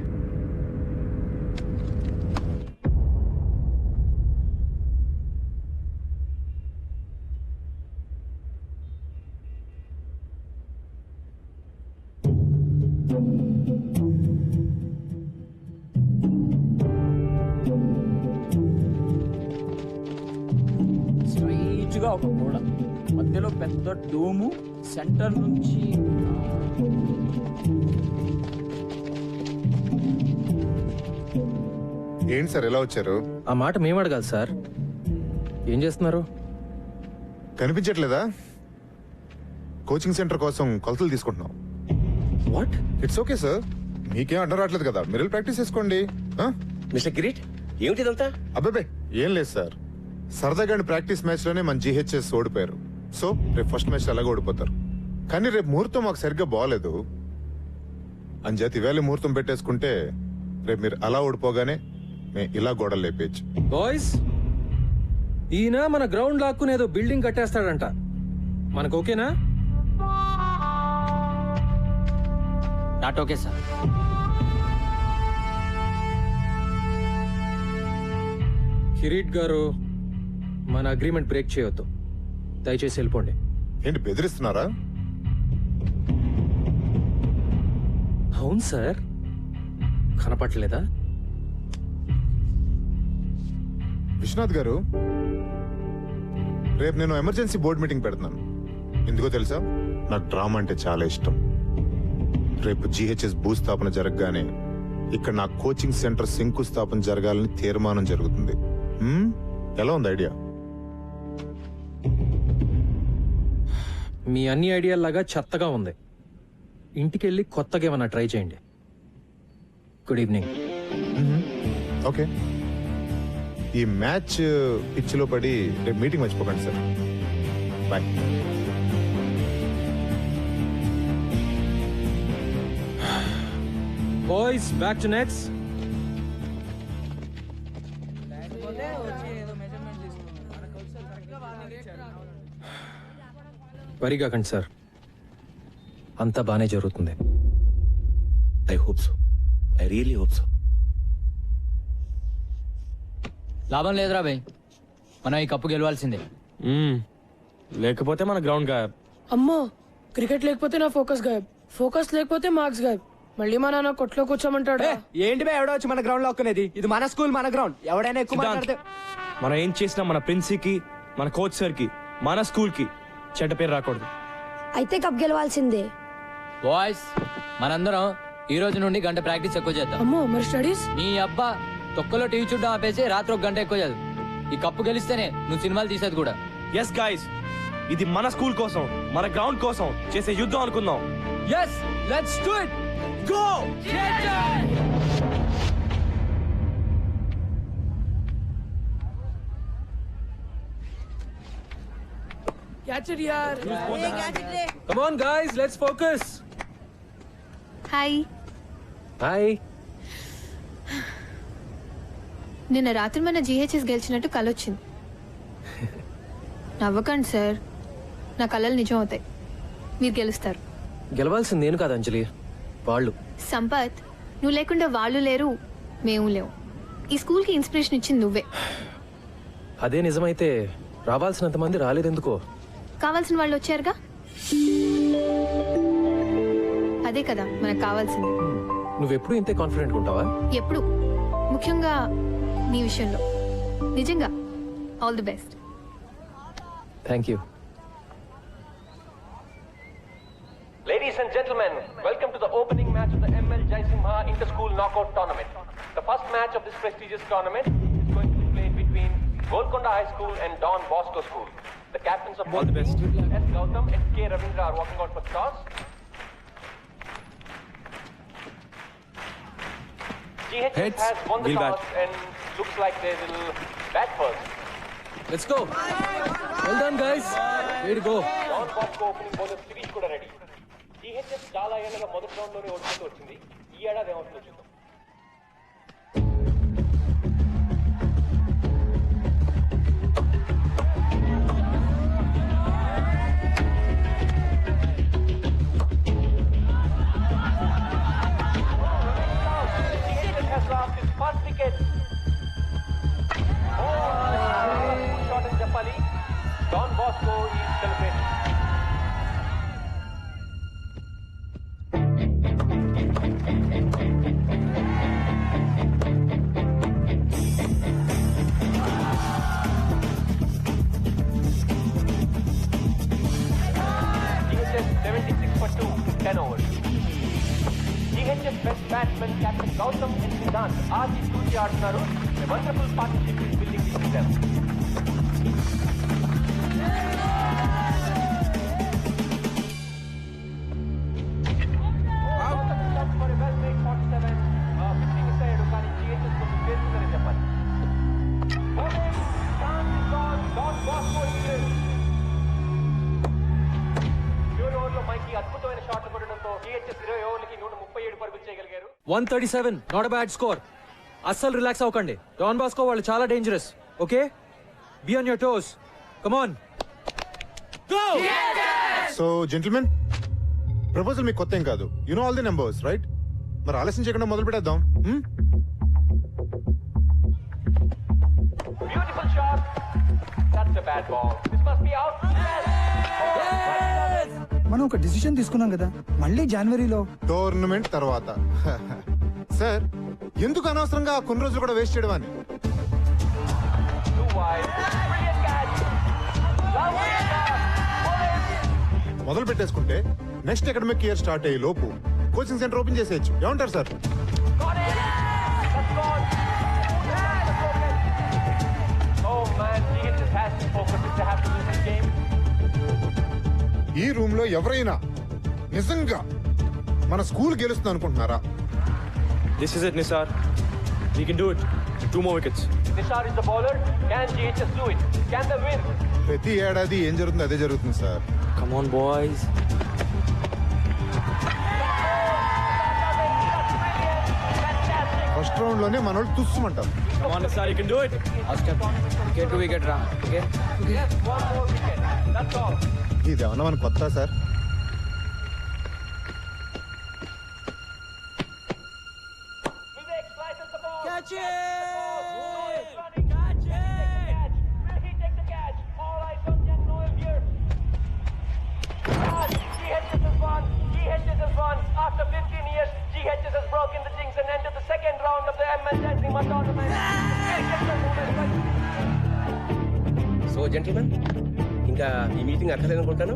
స్ట్రైట్ గా ఒక గోడ, మధ్యలో పెద్ద డోము, సెంటర్ నుంచి ఏంటి సార్ ఎలా వచ్చారు? ఆ మాట మేము అడగాలి సార్. ఏం చేస్తున్నారు? కనిపించట్లేదా? కోచింగ్ సెంటర్ కోసం కొలతలు తీసుకుంటున్నాం. వాట్? ఇట్స్ ఓకే సార్, మీకేం అడ్డం రావట్లేదు కదా, మీరు ప్రాక్టీస్ చేసుకోండి. మిస్టర్ కిరీట్, ఏమిటిదంతా? అబ్బాబే ఏం లేదు సార్, సరదాగా ప్రాక్టీస్ మ్యాచ్ లోనే మన GHS ఓడిపోయారు. సో రేపు ఫస్ట్ మ్యాచ్ అలాగే ఓడిపోతారు. కానీ రేపు ముహూర్తం మాకు సరిగ్గా బాగలేదు. అంచేత ఇవాళ ముహూర్తం పెట్టేసుకుంటే రేపు మీరు అలా ఓడిపోగానే మేము ఇలా గోడలు లేపేయచ్చు. బాయ్స్, ఈయన మన గ్రౌండ్ లాక్కుని ఏదో బిల్డింగ్ కట్టేస్తాడంట. మనకు ఓకేనా? Not okay sir. కిరీట్ గారు, మన అగ్రిమెంట్ బ్రేక్ చేయొద్దు. దయచేసి వెళ్ళిపోండి. ఏంటి బెదిరిస్తున్నారా? అవును సార్, కనపట్లేదా? విశ్వనాథ్ గారు, రేపు నేను ఎమర్జెన్సీ బోర్డ్ మీటింగ్ పెడుతున్నాను. ఎందుకో తెలుసా? నాకు డ్రామా అంటే చాలా ఇష్టం. రేపు GHS భూస్థాపన జరగగానే ఇక్కడ నా కోచింగ్ సెంటర్ శంకుస్థాపన జరగాలని తీర్మానం జరుగుతుంది. ఎలా ఉంది ఐడియా? మీ అన్ని ఐడియాలాగా చెత్తగా ఉంది. ఇంటికి వెళ్ళి కొత్తగా ఏమన్నా ట్రై చేయండి. Good evening. ఓకే, ఈ మ్యాచ్ పిచ్లో పడి రేపు మీటింగ్ మర్చిపోకండి sir. Bye. Boys, back to nets. వరిగాకండి సార్, అంతా బానే జరుగుతుంది. I hope so, I really hope so. లాభం లేదురా భయ్, మనం ఈ కప్పు గెలవాల్సిందే. లేకపోతే మన గ్రౌండ్ గాయబ్. అమ్మో, క్రికెట్ లేకపోతే నా ఫోకస్ గాయబ్, ఫోకస్ లేకపోతే మార్క్స్ గాయబ్. మళ్ళీ మా నాన్న కొట్లో కూర్చోమంటాడు. ఏంటి బే ఎవడో వచ్చి మన గ్రౌండ్ లో ఒక్కనేది? ఇది మన స్కూల్, మన గ్రౌండ్. ఎవడైనా ఎక్కువ మాట్లాడితే మనం ఏం చేసినా మన ప్రిన్సికి, మన కోచ్ సార్ కి, మన స్కూల్ కి చెడ్డ పేరు రాకూడదు. అయితే కప్ గెలవాల్సిందే. బాయ్స్, మనందరం ఈ రోజు నుండి గంట ప్రాక్టీస్ ఎక్కువ చేద్దాం. అమ్మో, మరి స్టడీస్? నీ అబ్బా, తొక్కలో టీవీ చూడడం ఆపేసి రాత్రి 1 గంట ఎక్కువ చదువు. ఈ కప్పు గెలిస్తేనే నువ్వు సినిమాలు తీసేది కూడా. ఎస్ గైస్, ఇది మన స్కూల్ కోసం, మన గ్రౌండ్ కోసం చేసే యుద్ధం అనుకుందాం. Yes, let's do it. Go! Catch it యార్. Come on guys, let's focus. Hi. Hi. నిన్న రాత్రి మన GHS గెలిచినట్టు కలొచ్చింది. నవ్వకండి సార్, నా కలలు నిజం అవుతాయి. మీరు గెలుస్తారు. గెలవాల్సింది నేను కాదు అంజలి, వాళ్ళు. సంపత్, నువ్వు లేకుండా వాళ్ళు లేరు, మేము లేవు. ఈ స్కూల్కి ఇన్స్పిరేషన్ ఇచ్చింది నువ్వే. అదే నిజమైతే రావాల్సినంత మంది రాలేదెందుకో? కావాల్సిన వాళ్ళు వచ్చారుగా, అదే కదా మనకు కావాల్సింది. నువ్వెప్పుడు ఇంతే కాన్ఫిడెంట్ ఉంటావా? ఎప్పుడు, ముఖ్యంగా నీ విషయంలో. నిజంగా all the best. Thank you. Ladies and gentlemen, welcome to the opening match of the ML Jaisimha Inter-School Knockout Tournament. The first match of this prestigious tournament is going to be played between Golconda High School and Don Bosco School. The captains of both teams, S. Gautam and K. Ravindra, are walking out for the toss. GHS has won the toss and looks like they will bat first. Let's go. Well done guys. Way to go. Don Bosco opening bowler series kuda ready. GHS చాలా ఏళ్ళగా మొదటి రౌండ్ లోనే ఓడిపోతూ వచ్చింది. ఈ ఏడాది ఏమవుతుందో చూద్దాం. GHS has lost its first wicket. Shot అని చెప్పాలి. Don Bosco is celebrating. GHS 76 for 2, 10 overs. GHS best batsman Captain Gautam and Siddhant RG Tuji ఆడుతున్నారు. A wonderful partnership is building between them. For a well-made 47, pitching ఇస్తాడు కానీ GHS కొంచెం చేస్తుందని చెప్పాలి. Chance is on. Don Bosco is చివరి ఓవర్లో మైకి అద్భుతమైన షాట్లు కొట్టడంతో GHS 20 ఓవర్లకి 137 పరుగులు చేయగలిగారు. 137, నాట్ అ బ్యాడ్ స్కోర్. అస్సలు రిలాక్స్ అవ్వకండి. డాన్ బాస్కో వాళ్ళు చాలా dangerous. Okay, be on your toes. Come on, go! So gentlemen, proposal మీకు కొత్త ఏం కాదు. You know all the numbers right? మరి ఆలస్యం చేయకుండా మొదలు పెట్టేద్దాం. Beautiful shot. That's a bad ball. This must be out. మనం ఒక డిసిషన్ తీసుకున్నాం కదా, మళ్ళీ జనవరిలో టోర్నమెంట్ తర్వాత. సార్, ఎందుకు అనవసరంగా కొన్ని రోజులు కూడా వేస్ట్ చేయడం అని? guys. Brilliant catch. Lovely stuff. మొదలు పెట్టేసుకుంటే నెక్స్ట్ అకాడమిక్ ఇయర్ స్టార్ట్ అయ్యే లోపు కోచింగ్ సెంటర్ ఓపెన్ చేసేయచ్చు. ఏమంటారు sir? Oh man, GHS has to focus if they have to win this game. ఈ రూమ్ లో ఎవరైనా నిజంగా మన స్కూల్ గెలుస్తుంది అనుకుంటున్నారా? This is it, Nisar. We can do it. 2 more wickets. Nishar is the bowler. Can GHS do it? Can they win? ప్రతి ఏడాది ఏం జరుగుతుంది అదే జరుగుతుంది sir. Come on, boys. First round లోనే మన వాళ్ళు తుస్సుమంటారు. Come on, Nisar, you can do it. Wicket to wicket రా. Yes, one more wicket. That's all. ఇది ఏమన్నా మన కొత్త sir? Vivek slices the ball. Catch it! Catch it! Will he take the catch? All eyes on Young Noel here. GHS has won. GHS has won. After 15 years, GHS has broken the jinx and entered the second round of the ML Jaisingha tournament. So gentlemen, ఇంకా ఈ మీటింగ్ అక్కర్లేదనుకుంటాను.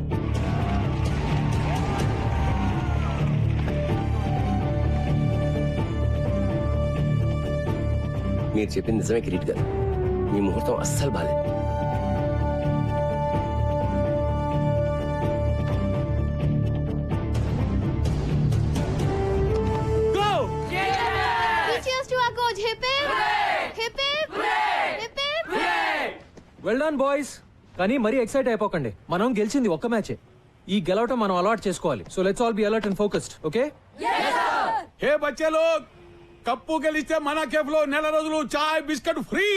మీరు చెప్పింది నిజమే కిరీట్ గారు. మీ ముహూర్తం అస్సలు బాలేదు. Cheers to our coach. Hip hip. Hip hip. Hip hip. Well done boys. కానీ మరీ ఎక్సైట్ అయిపోకండి. మనం గెలిచింది ఒక్క మ్యాచే. ఈ గెలవటం మనం అలవాటు చేసుకోవాలి. So let's all be alert and focused. Okay? Hey బచ్చే లోగ్, కప్పు గెలిస్తే మన కేఫ్ లో నెల రోజులు చాయ్ biscuit free.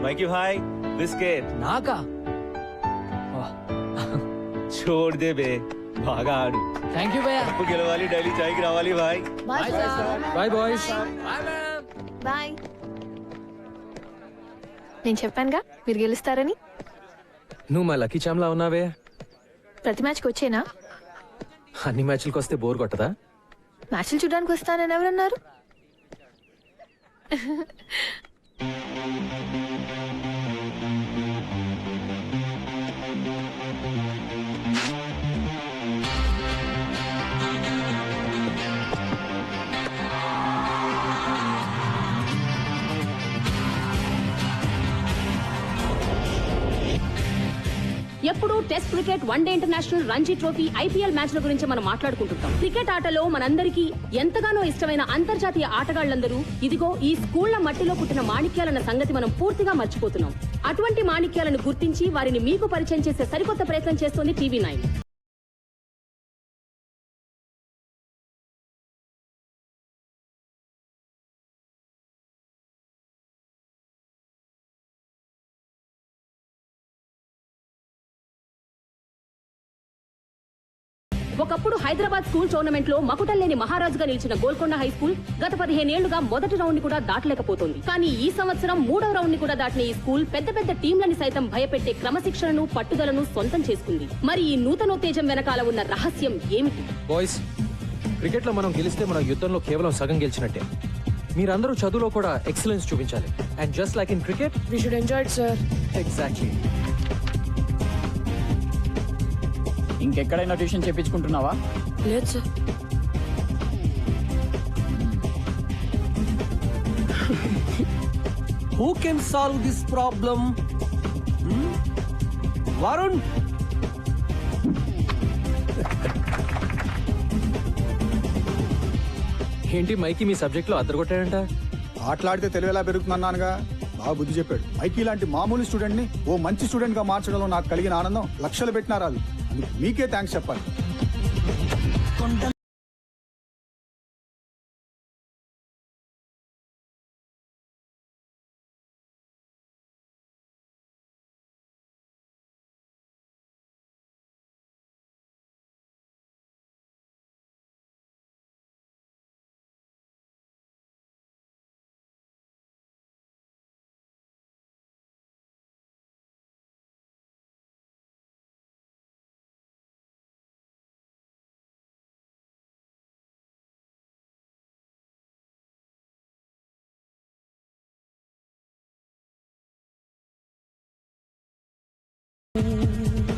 Mikey bhai, biscuit. నాకా? छोड़ दे बे. బాగా ఆడు. థ్యాంక్ యూ భయ్యా. కప్పు గెలవాలి, డైలీ చాయ్కి రావాలి భాయ్. Bye, sir. Bye boys. Bye. నేను చెప్పానుగా మీరు గెలుస్తారని. నువ్వు మా లక్కీ చామ్లా ఉన్నావే. ప్రతి మ్యాచ్కి వచ్చేనా? అన్ని మ్యాచ్లకు వస్తే బోర్ కొట్టదా? మ్యాచ్లు చూడడానికి వస్తానని ఎవరన్నారు? ఎప్పుడు test cricket, one day international, Ranji trophy, IPL మ్యాచ్ల గురించి మనం మాట్లాడుకుంటుంటాం. క్రికెట్ ఆటలో మనందరికీ ఎంతగానో ఇష్టమైన అంతర్జాతీయ ఆటగాళ్లందరూ ఇదిగో ఈ స్కూళ్ల మట్టిలో పుట్టిన మాణిక్యాలన్న సంగతి మనం పూర్తిగా మర్చిపోతున్నాం. అటువంటి మాణిక్యాలను గుర్తించి వారిని మీకు పరిచయం చేసే సరికొత్త ప్రయత్నం చేస్తోంది TV9. ఒకప్పుడు హైదరాబాద్ స్కూల్ టోర్నమెంట్ లో మకుటం లేని మహారాజుగా నిలిచిన గోల్కొండ హై స్కూల్ గత 15 ఏళ్లుగా మొదటి రౌండ్ ని కూడా దాటలేకపోతుంది. కానీ ఈ సంవత్సరం 3వ రౌండ్ ని కూడా దాటిన ఈ స్కూల్ పెద్ద పెద్ద టీంలని సైతం భయపెట్టే క్రమశిక్షణను, పట్టుదలను సొంతం చేసుకుంది. మరి ఈ నూతనోత్తేజం వెనకాల ఉన్న రహస్యం ఏమిటి? బాయ్స్, క్రికెట్ లో మనం గెలిస్తే మన యుద్ధంలో కేవలం సగం గెలిచినట్టే. మీరందరూ చదువులో కూడా ఎక్సలెన్స్ చూపించాలి. And just like in cricket, we should enjoy it sir. Exactly. ఇంకెక్కడైనా ట్యూషన్ చెప్పించుకుంటున్నావా? లేదు sir. Who can solve this problem? Varun? ఏంటి మైకి మీ సబ్జెక్ట్ లో అద్దరగొట్టాడంట? ఆటలాడితే తెలివి ఎలా పెరుగుతుందన్నానుగా. బాగా బుద్ధి చెప్పాడు. మైకి లాంటి మామూలు స్టూడెంట్ ని ఓ మంచి స్టూడెంట్ గా మార్చడంలో నాకు కలిగిన ఆనందం లక్షలు పెట్టినా రాదు. మీకే థ్యాంక్స్ చెప్పాలి.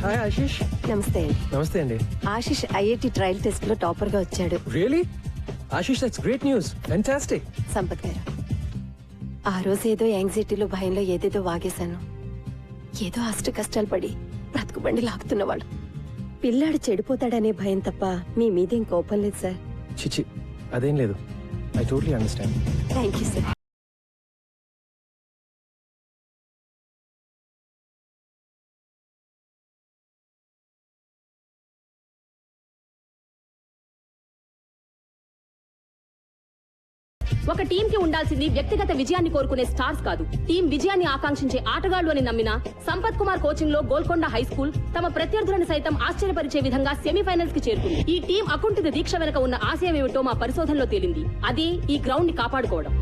హాయ్ ఆశీష్. నమస్తే అండి. నమస్తే అండి. ఆశిష్ ఐఐటి ట్రయల్ టెస్ట్ లో టాపర్ గా వచ్చాడు. Really? Ashish, that's great news. Fantastic. Sampath గారు, ఆ రోజు ఏదో యాంగ్జైటీలో భయంలో ఏదేదో వాగేశాను. ఏదో అష్ట కష్టాలు పడి బ్రతుకుబండి లాగుతున్నవాడు. పిల్లాడు చెడిపోతాడనే భయం తప్ప మీ మీదేం కోపం లేదు సార్. చిచి, అదేం లేదు. I totally understand. Thank you sir. ఒక టీం కి ఉండాల్సింది వ్యక్తిగత విజయాన్ని కోరుకునే స్టార్స్ కాదు, టీం విజయాన్ని ఆకాంక్షించే ఆటగాళ్లు అని నమ్మిన సంపత్ కుమార్ కోచింగ్ లో గోల్కొండ హై స్కూల్ తమ ప్రత్యర్థులను సైతం ఆశ్చర్యపరిచే విధంగా సెమీఫైనల్స్ కి చేరుకుంది. ఈ టీం అకుంఠిత దీక్ష వెనుక ఉన్న ఆశయం ఏమిటో మా పరిశోధనలో తేలింది. అదే ఈ గ్రౌండ్ ని కాపాడుకోవడం.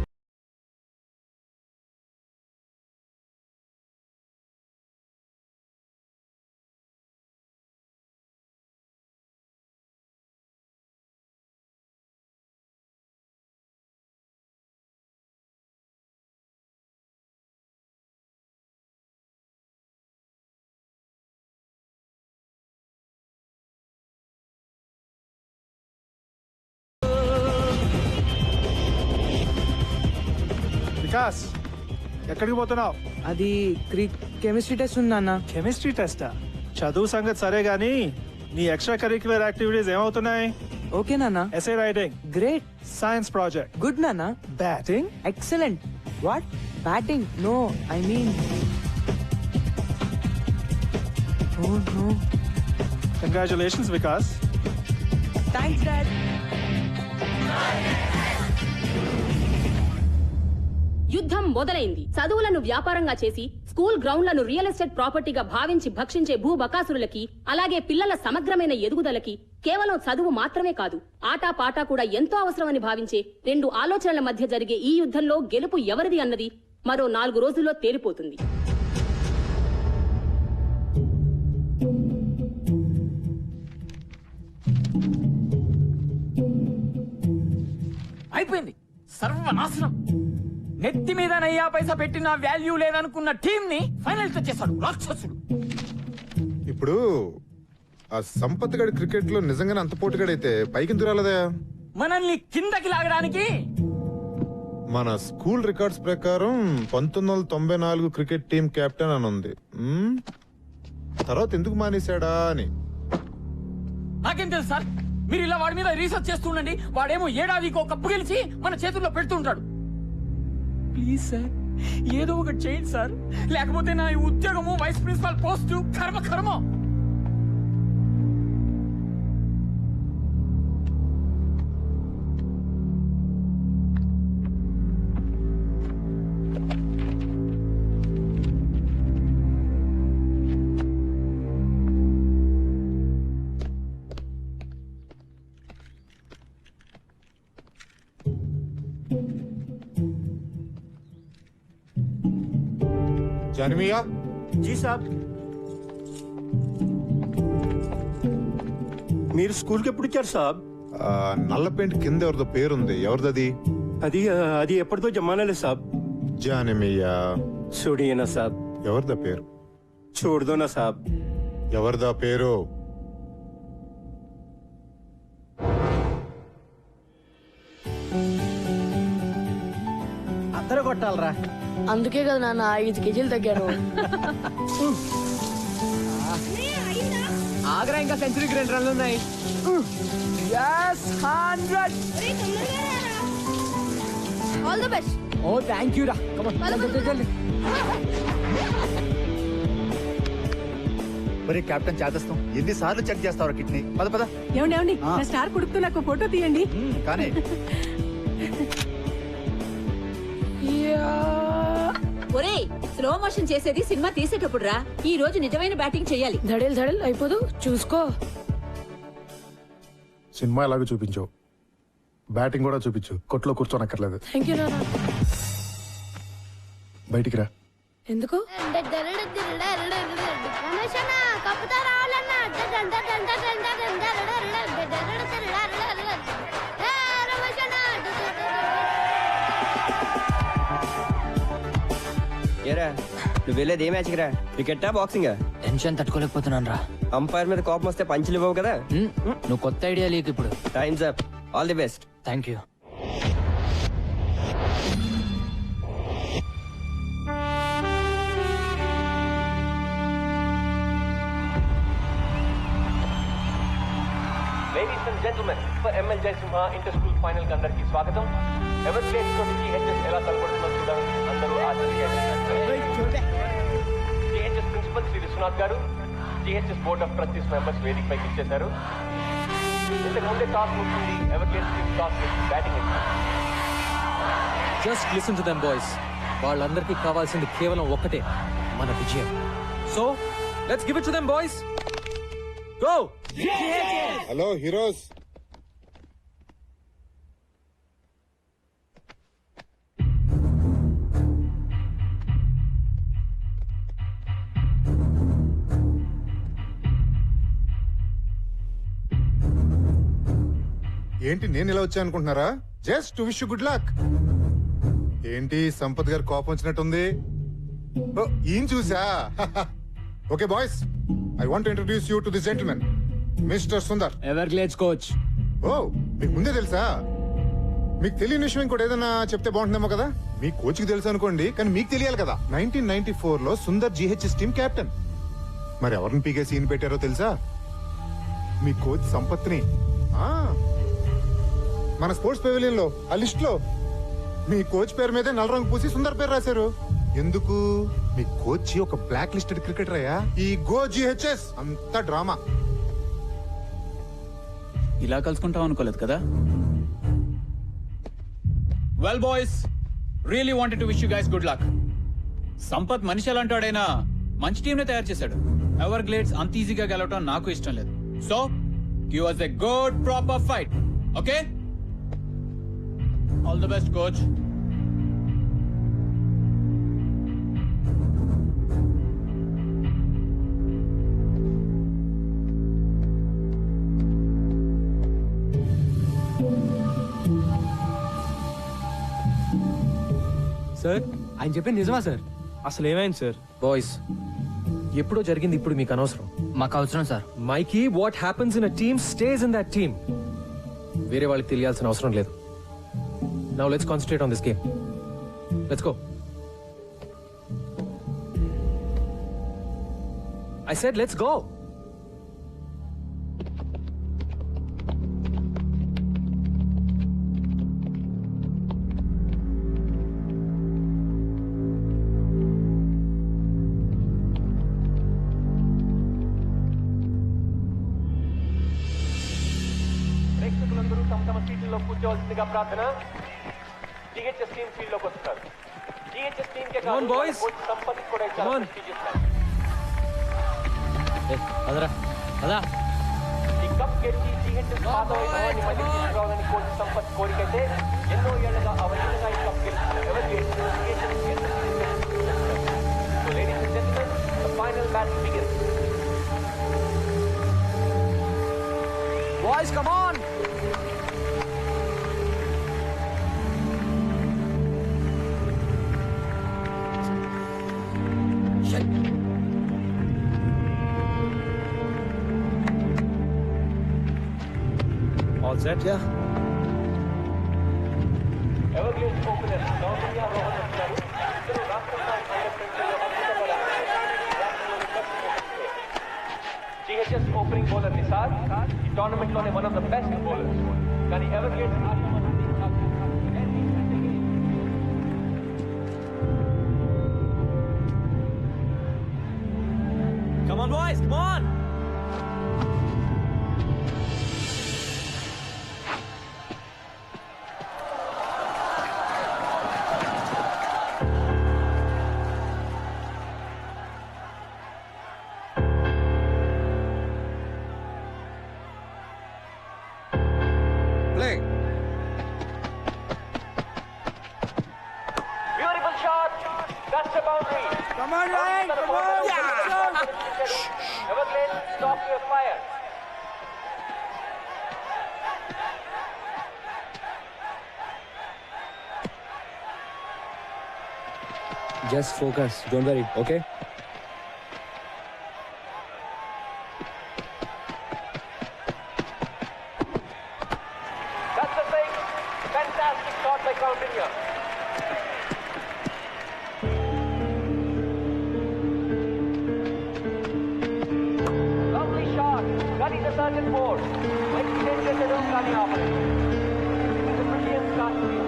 వికాస్, ఎక్కడికి పోతున్నావు? అది కెమిస్ట్రీ టెస్ట్ ఉంది నాన్న. కెమిస్ట్రీ టెస్టా? చదువు సంగతి సరే గానీ నీ ఎక్స్ట్రా కరిక్యులర్ యాక్టివిటీస్ ఏమవుతున్నాయి? ఓకే నాన్న. Essay writing great. Science project good నాన్న. Batting excellent. What? Batting? No, I mean oh no. Congratulations Vikas. Thanks dad. యుద్ధం మొదలైంది. చదువులను వ్యాపారంగా చేసి స్కూల్ గ్రౌండ్లను రియల్ ఎస్టేట్ ప్రాపర్టీగా భావించి భక్షించే భూబకాసురులకి, అలాగే పిల్లల సమగ్రమైన ఎదుగుదలకి కేవలం చదువు మాత్రమే కాదు, ఆటా పాటా కూడా ఎంతో అవసరమని భావించే రెండు ఆలోచనల మధ్య జరిగే ఈ యుద్ధంలో గెలుపు ఎవరిది అన్నది మరో 4 రోజుల్లో తేలిపోతుంది. అయిపోయింది, సర్వనాశనం. నెత్తి మీద నయ్యా పైసా పెట్టిన వాల్యూ లేదనుకున్న టీం ని ఫైనల్ తెచ్చేశాడు రాక్షసుడు. ఇప్పుడు ఆ సంపత్ గడి క్రికెట్ లో నిజంగానే అంత పోటీగాడైతే పైకి రాలేదా? మనల్ని కిందకి లాగడానికి మన స్కూల్ రికార్డ్స్ ప్రకారం 1994 క్రికెట్ టీం కెప్టెన్ అని ఉంది. తర్వాత ఎందుకు మానేశాడా అని. నాకేం తెలుసు సార్, మీరు ఇలా వాడి మీద రీసెర్చ్ చేస్తుండండి. వాడేమో ఏడాదికి ఒక కప్పు గెలిచి మన చేతుల్లో పెడుతుంటాడు. ప్లీజ్ సార్, ఏదో ఒకటి చేయండి సార్, లేకపోతే నా ఈ ఉద్యోగము వైస్ ప్రిన్సిపాల్ పోస్టు కర్మ కర్మ. జానమియా. జీ సాబ్. మీరు స్కూల్కి ఎప్పుడు వచ్చారు సాబ్? నల్ల పెయింట్ కింద ఎవరిదో పేరుంది, ఎవరిదది? అది ఎప్పటిదో జమానాలే సాబ్. జానమియా. చూడియనా సాబ్. ఎవరిదా పేరు? చూడదోనా సాబ్. ఎవరిదా పేరు? అందరూ కొట్టాలరా. అందుకే కదా నాన్న 5 కేజీలు తగ్గాను. ఆగ్రా ఇంకా సెంచరీకి 2 రన్లు ఉన్నాయి. Yes, 100. All the best. Oh thank you రా. మరి కెప్టెన్ చేదస్తాం ఎన్నిసార్లు చెక్ చేస్తావు కిడ్నీ? పద పద. ఏమండి నా స్టార్ కొడుకుతో నాకు ఫోటో తీయండి. కానీ ఒరే, స్లో మోషన్ చేసేది సినిమా తీసేటప్పుడు రా. ఈ రోజు నిజమైన బ్యాటింగ్ చెయ్యాలి. ధడేల్ ధడేల్ అయిపోదు, చూసుకో. సినిమా ఎలాగో చూపించావు, బ్యాటింగ్ కూడా చూపించు. కొట్లో కూర్చోనక్కర్లేదు. థ్యాంక్ యూ నాన్న. బయటికి రా. ఎందుకు? ఏరా, నువ్వు వెళ్ళేది ఏ మ్యాచ్కి రా? క్రికెటా బాక్సింగా? టెన్షన్ తట్టుకోలేకపోతున్నాను రా. అంపైర్ మీద కోపం వస్తే పంచులు ఇవ్వవు కదా. నువ్వు కొత్త ఐడియా లేకు ఇప్పుడు. Times up. All the best. Thank you. Ladies and gentlemen, for ML Jaisimha inter-school final కి అందరికీ స్వాగతం. ఎవర్ ప్లేస్ తోటి GHS ఎలా తలపడుతుందో చూడండి. అందరూ GHS principal Shri Viswanath garu, GHS board of trustees members వేదిక పైకి ఇచ్చేశారు. ఇంతకు ముందే టాస్ ముగిసింది. Ever plays team toss batting just listen to them boys. వాళ్ళందరికీ కావాల్సింది కేవలం ఒక్కటే, మన విజయం. So let's give it to them boys. Go. Hello heroes. ఏంటి నేను ఇలా వచ్చా అనుకుంటున్నారా? Just to wish you good luck. ఏంటి సంపత్ గారు కోపం వచ్చినట్టుంది? ఈయన చూసా. Okay boys, I want introduce you to this gentlemen, mister Sundar. Everglades coach. Oh, మీకు ముందే తెలుసా? మీకు తెలియని విషయం ఇంకోటి ఏదైనా చెప్తే బాగుంటుందేమో కదా. మీ కోచ్ కి తెలుసు అనుకోండి, కానీ మీకు తెలియాలి కదా. 1994 లో సుందర్ GHS టీమ్ కెప్టెన్. మరి ఎవరిని పీకే సీన్ పెట్టారో తెలుసా? మీ కోచ్ సంపత్ని. మన స్పోర్ట్స్ పెవిలియన్ లో ఆ లిస్ట్ లో మీ కోచ్ పేరు మీదే నల్ల రంగు పూసి సుందర్ పేరు రాశారు. ఎందుకు? మీ కోచ్ ఒక బ్లాక్ లిస్టెడ్ క్రికెటర్ అయ్యా. ఈ గో GHS అంతా డ్రామా. ఇలా కలుసుకుంటాం అనుకోలేదు కదా. Well boys, really wanted to wish you guys good luck. Sampath మనిషి అలాంటాడైనా మంచి టీం ని తయారు చేశాడు. ఎవర్ గ్లేడ్స్ అంత ఈజీగా గెలవటం నాకు ఇష్టం లేదు. So give us a good proper fight. Okay? All the best, coach. Sir, ఆయన చెప్పింది నిజమా సార్? అసలు ఏమైంది సార్? బాయ్స్, ఎప్పుడో జరిగింది ఇప్పుడు మీకు అనవసరం. మాకు అవసరం sir. Mikey, what happens in a team stays in that team. వేరే వాళ్ళకి తెలియాల్సిన అవసరం లేదు. Now let's concentrate on this game. Let's go. I said let's go. ప్రేక్షకులందరూ తమ తమ సీట్లలో కూర్చోవలసిందిగా ప్రార్థన. GHS టీమ్ ఫీల్డ్ లోకి వస్తున్నారు. GHS team K Come on, boys. Coach Sampath కూడా Come on. అదరా అదా. ఈ కప్ గెలిచి GHS పాత వైభవాన్ని మళ్ళీ తీసుకురావాలని కోచ్ సంపత్ కోరికైతే ఎన్నో ఏళ్లుగా అవలీలగా ఈ కప్ గెలుస్తున్నారు. ఎవరు ladies and gentlemen, the final match begins. Boys come on. All set? Yeah. Everglades opener గౌతమ్య రోహన్ వచ్చారు. ఇద్దరు రాష్ట్ర స్థాయి GHS ఓపెనింగ్ బౌలర్ నిసార్ ఈ టోర్నమెంట్ లోనే one of the best bowlers. కానీ Everglades Come on, boys, come on! Play. Beautiful shot. That's a boundary. Come on, Ryan, come on. Everglades, stop your fire. Just focus. Don't worry, okay? count in here. Lovely shot. Gunny the third and fourth. Next change the room, Gunny off. It's a brilliant start to you.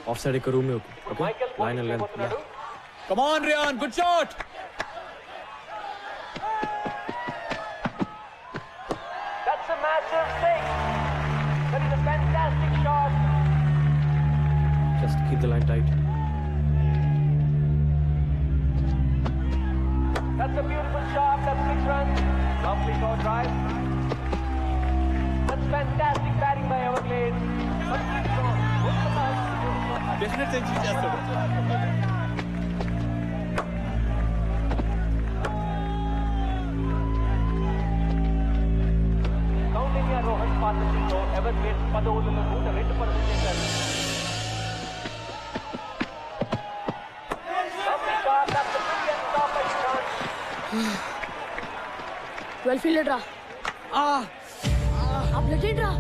Of side एक रूम में okay line and length Come on, Ryan, good shot. That's a massive six. That is a fantastic shot. Just keep the line tight That's a beautiful shot. That's 6 runs. Lovely short drive. That's fantastic batting by Everglades. Definite century చేస్తాడు. Counting your Rohan partnership లో Everglades 10 ఓవర్లలో 102 పరుగులు చేశారు. Lovely shot. That's a brilliant stop by Ishan. Well fielded రా అప్లెటెడ్ రా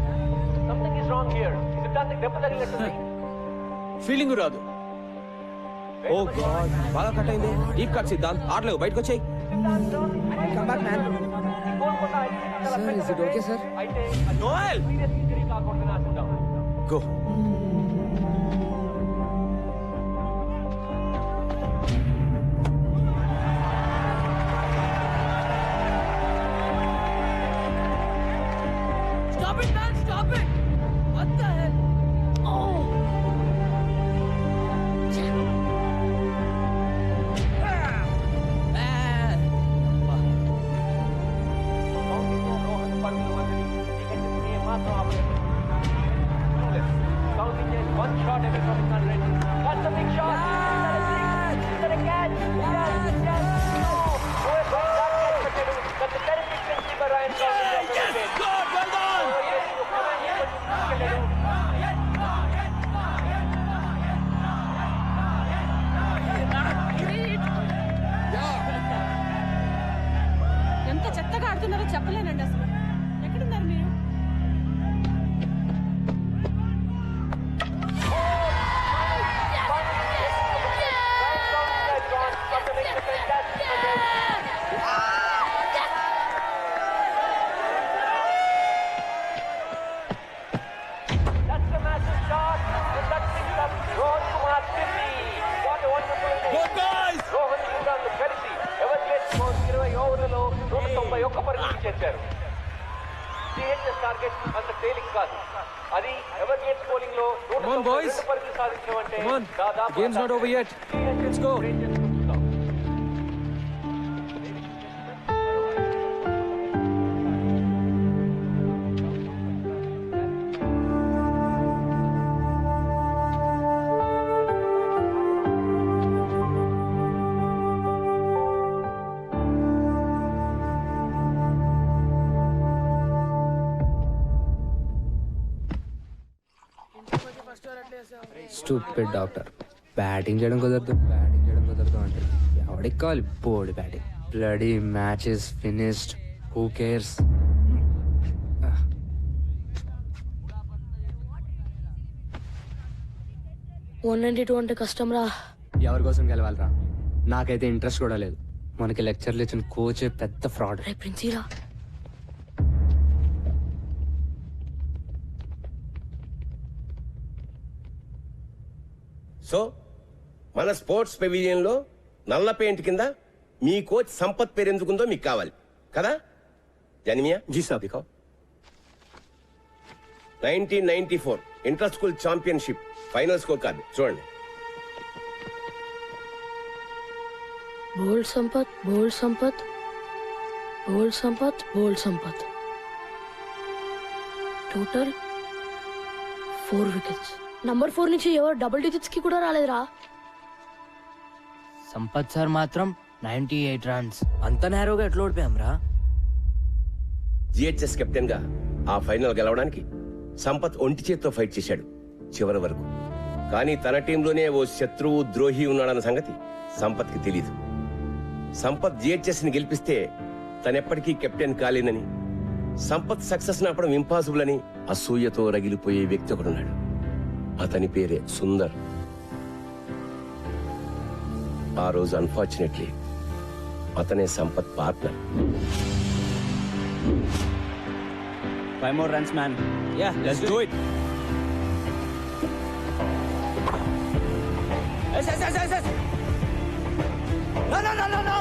Something is wrong here. Is it nothing depth తగిలినట్టుంది? ఫీలింగ్ రాదు. ఓ గాడ్ బాగా కట్ అయింది. డీప్ కట్ సిద్ధాంత్ ఆడలేవు బయటకు వచ్చాయి. Come back man sir is it okay sir Noel go Stop it, man! Stop it! What the hell? Oh! One shot away from his 100. That's a big shot. Is that a catch? Yes, yes. No. Oh, a big shot catch పెట్టాడు. That's a terrific century by Ryan Johnson. Yes, good, well done. ఎంత చెత్తగా ఆడుతున్నారో చెప్పలేనండి అసలు. ఎక్కడున్నారు మీరు? That's a massive shot. And that picks up Rohan Kumar Tippy. What a wonderful inning. Good guys. Rohan Kumar the Chelsea. Everglades scores 20 ఓవర్లలో 191 పరుగులు చేశారు. CHS టార్గెట్ అంత తేలిక కాదు. అది ఎవరిగేట్స్ బౌలింగ్ లో 192 పరుగులు సాధించడం అంటే దాదాపు games not over yet. Let's go. Stupid doctor batting చేయడం కుదరదు అంటే ఎవడికి కావాలి board batting bloody matches finished who cares 192 అంటే కష్టం రా ఎవరి కోసం గెలవాలరా నాకైతే ఇంట్రెస్ట్ కూడా లేదు మనకి లెక్చర్లు ఇచ్చిన కోచే పెద్ద ఫ్రాడ్ రే ప్రిన్సీరా సో మన స్పోర్ట్స్ పెవిలియన్ లో నల్ల పెయింట్ కింద మీ కోచ్ సంపత్ పేరు ఎందుకుందో మీకు కావాలి కదా జనిమియా జీ సాబ్ 1994 inter school championship final score card చూడండి. బోల్డ్ సంపత్ బోల్డ్ సంపత్ బోల్డ్ సంపత్ బోల్డ్ సంపత్ టోటల్ 4 వికెట్స్ నంబర్ 4 నుంచి ఎవరు డబుల్ డిజిట్స్ కి కూడా రాలేదురా. సంపత్ సార్ మాత్రం 98 రన్స్. అంత నేరోగా ఎట్లా ఓడిపోయాం రా? జిహెచ్ఎస్ కెప్టెన్ గా ఆ ఫైనల్ గెలవడానికి సంపత్ ఒంటి చేత్తో ఫైట్ చేశాడు చివరి వరకు. కానీ తన టీంలోనే ఓ శత్రువు ద్రోహి ఉన్నాడన్న సంగతి సంపత్ కి తెలీదు. సంపత్ జిహెచ్ఎస్ ని గెలిపిస్తే తనెప్పటికీ కెప్టెన్ కాలేనని, సంపత్ సక్సెస్ నాపడం ఇంపాసిబుల్ అని అసూయతో రగిలిపోయే వ్యక్తి ఒకడున్నాడు. అతని పేరే సుందర్. ఆ రోజు అన్ఫార్చునేట్లీ అతనే Sampath partner. 5 more runs, man. Yeah, let's do it. Yes. No.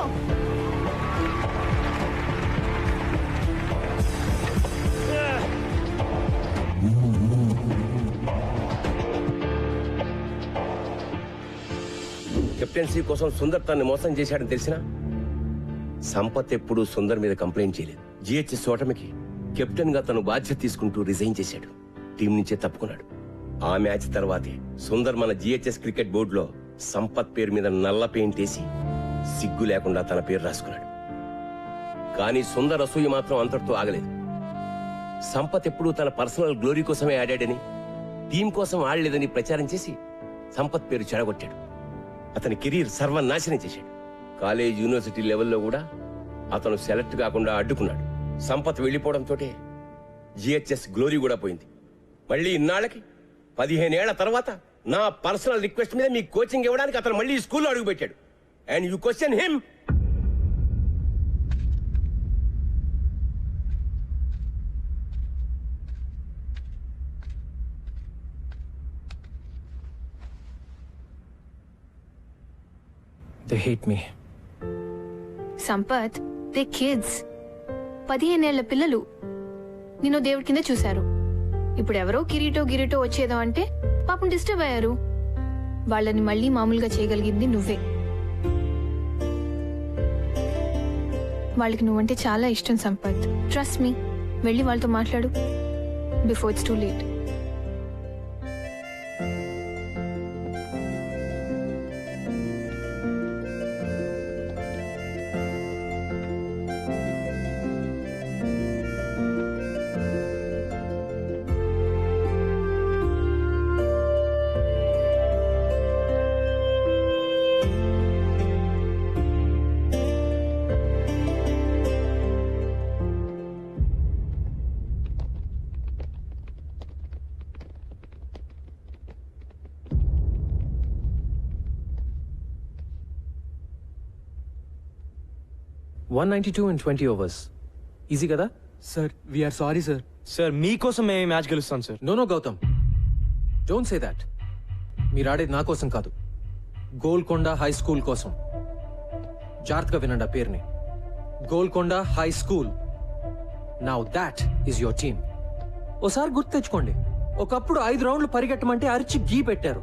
Captaincy కోసం సుందర్ తనని మోసం చేశాడని తెలిసినా సంపత్ ఎప్పుడూ సుందర్ మీద కంప్లైంట్ చేయలేదు. జిహెచ్ఎస్ ఓటమికి కెప్టెన్ గా తను బాధ్యత తీసుకుంటూ రిజైన్ చేశాడు. టీం నుంచే తప్పుకున్నాడు. ఆ మ్యాచ్ తర్వాతే సుందర్ మన జిహెచ్ఎస్ క్రికెట్ బోర్డులో సంపత్ పేరు మీద నల్ల పెయింట్ వేసి సిగ్గు లేకుండా తన పేరు రాసుకున్నాడు. కానీ సుందర్ అసూయ మాత్రం అంతటితో ఆగలేదు. సంపత్ ఎప్పుడూ తన పర్సనల్ గ్లోరీ కోసమే ఆడాడని, టీం కోసం ఆడలేదని ప్రచారం చేసి సంపత్ పేరు చెడగొట్టాడు. అతని కెరీర్ సర్వనాశనం చేశాడు. కాలేజ్, యూనివర్సిటీ లెవెల్లో కూడా అతను సెలెక్ట్ కాకుండా అడ్డుకున్నాడు. సంపత్ వెళ్లిపోవడంతో జిహెచ్ఎస్ గ్లోరీ కూడా పోయింది. మళ్ళీ ఇన్నాళ్ళకి 15 ఏళ్ల తర్వాత నా పర్సనల్ రిక్వెస్ట్ మీద మీ కోచింగ్ ఇవ్వడానికి అతను మళ్ళీ స్కూల్లో అడుగుపెట్టాడు. And you question him. They hate me. Sampath, they kids. 15 ఏళ్ల పిల్లలు నిన్ను దేవుడి కింద చూశారు. ఇప్పుడు ఎవరో కిరీటో వచ్చేదో అంటే పాపం డిస్టర్బ్ అయ్యారు. వాళ్ళని మళ్ళీ మామూలుగా చేయగలిగింది నువ్వే. వాళ్ళకి నువ్వంటే చాలా ఇష్టం సంపత్. Trust me. వెళ్ళి వాళ్ళతో మాట్లాడు before it's too late. $192 in 20 overs. Easy కదా? Sir we're sorry sir. Sir మీకోసం మేము మ్యాచ్ గెలుస్తాం sir. No Gautam, don't say that. మీరు ఆడేది నా కోసం కాదు, గోల్కొండ హై స్కూల్ కోసం. జాగ్రత్తగా వినండి ఆ పేరుని, Golconda high school. Now that is your team. ఓసారి గుర్తు తెచ్చుకోండి, ఒకప్పుడు 5 రౌండ్లు పరిగెట్టమంటే అరిచి గీ పెట్టారు.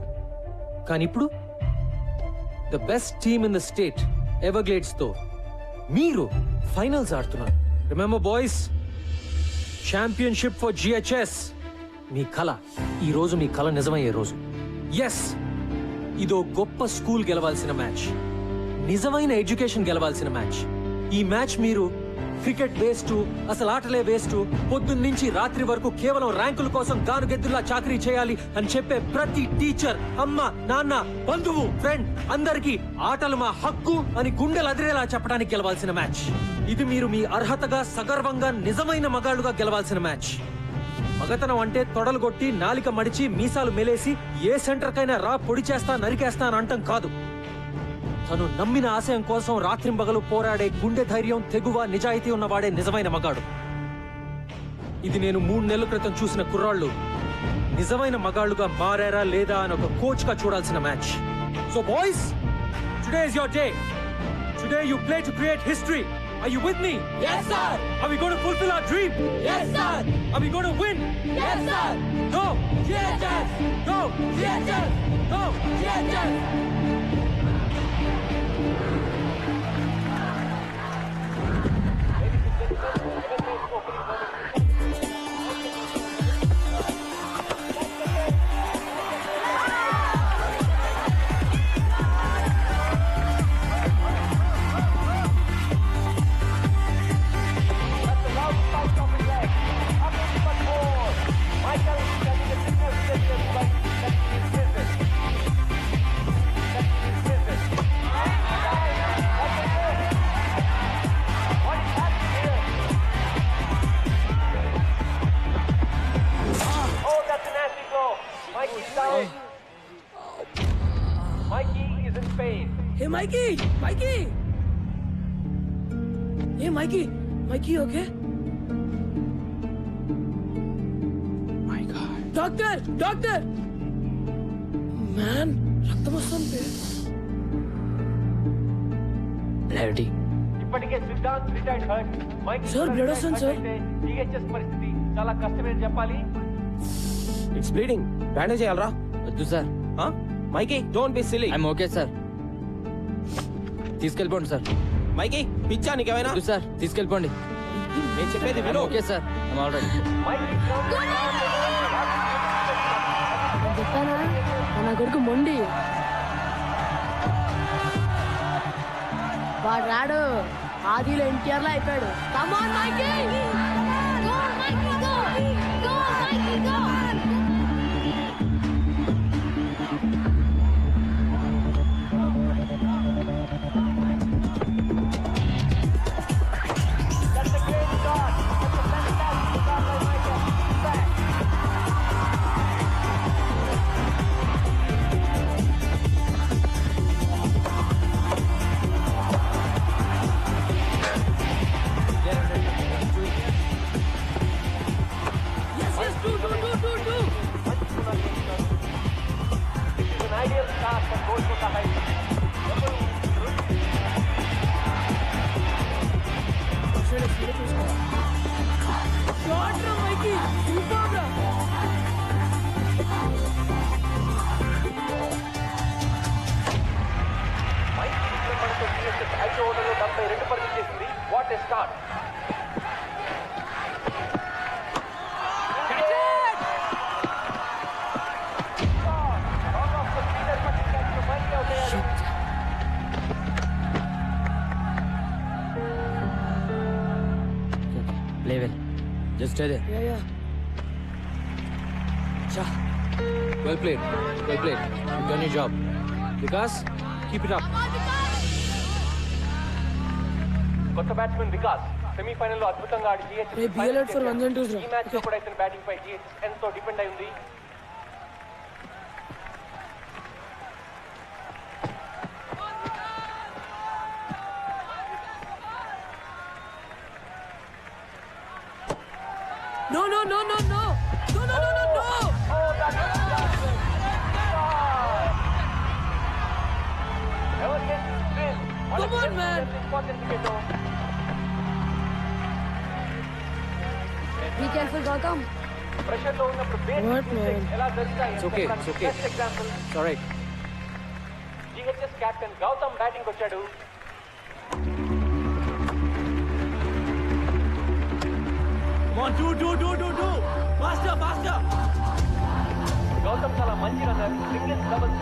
కానీ ఇప్పుడు the best team in the state Everglades తో మీరు ఫైనల్స్ ఆడుతున్నారు. Remember boys, championship for GHS. మీ కళ ఈ రోజు మీ కళ నిజమయ్యే రోజు. ఎస్, ఇదో గొప్ప స్కూల్ గెలవాల్సిన మ్యాచ్, నిజమైన ఎడ్యుకేషన్ గెలవాల్సిన మ్యాచ్. ఈ మ్యాచ్ మీరు క్రికెట్ వేస్ట్, అసలు ఆటలే వేస్ట్, పొద్దున్న నుంచి రాత్రి వరకు కేవలం ర్యాంకుల కోసం గానుగెద్దులా చాకరీ చేయాలి అని చెప్పే ప్రతి టీచర్, అమ్మ, నాన్న, బంధువు, ఫ్రెండ్ అందరికీ ఆటలు మా హక్కు అని గుండెలు అదిరేలా చెప్పడానికి గెలవాల్సిన మ్యాచ్. ఇది మీరు మీ అర్హతగా సగర్వంగా నిజమైన మగాళ్ళుగా గెలవాల్సిన మ్యాచ్. మగతనం అంటే తొడలు కొట్టి, నాలిక మడిచి, మీసాలు మెలేసి ఏ సెంటర్ కైనా రా పొడి చేస్తా, నరికేస్తా అని అంటం కాదు. తను నమ్మిన ఆశయం కోసం రాత్రింబగలు పోరాడే గుండె ధైర్యం, తెగువ, నిజాయితీ ఉన్నవాడే నిజమైన మగాడు. ఇది నేను 3 నెలల క్రితం చూసిన కుర్రాళ్ళు నిజమైన మగాళ్ళుగా మారారా లేదా అని ఒక కోచ్ గా చూడాల్సిన match. So boys, today is your day. Today you play to create history. Are you with me? Yes, sir. Are we going to fulfill our dream? Yes, sir. Are we going to win? Yes, sir. Go! GHS. Go! GHS. Go! GHS. Mikey Mikey ఏ Mikey Mikey okay doctor doctor man రక్తం వస్తుంది బ్లడీ ఇప్పటికే Siddhant retired hurt Mike sir blood వస్తుంది సార్ టీహెచ్ఎస్ పరిస్థితి చాలా కష్టమని చెప్పాలి. ఇట్స్ బ్లీడింగ్ బ్యాండేజ్ చేయాలరా వద్దు sir Mikey don't be silly I'm okay sir తీసుకెళ్ళిపోండి సార్ మైకీ పిచ్చా నీకేమైనా వద్దు సార్ తీసుకెళ్ళిపోండి నేను చెప్పేది విను okay sir I'm all right చెప్పానా నా కొడుకు మొండి వాడు రాడు ఆదిలో ఎన్టీఆర్ లో అయిపోయాడు come on Mikey go Mikey go go Mikey go what a start. Play well. Just stay there. Yeah. Cha. Well played. Well played. You've done your job. Vikas, keep it up. కొత్త బ్యాట్స్మెన్ వికాస్ సెమీఫైనల్ లో అద్భుతంగా ఆడి Hey, be alert for 1 and 2s. ఈ మ్యాచ్ లో కూడా ఇతని బ్యాటింగ్ పై జిహెచ్ ఎంతో డిపెండ్ అయి ఉంది. No, no, no, no, no. No, no, no, no, no. Come on, man. Be careful, Gautam. Pressure లో ఉన్నప్పుడు What, man? ఎలా జరుగుతాయి It's okay, it's okay. Example It's all right. GHS captain Gautam batting వచ్చాడు. గౌతమ్ చాలా మంచి రన్నర్. సింగిల్స్ డబుల్స్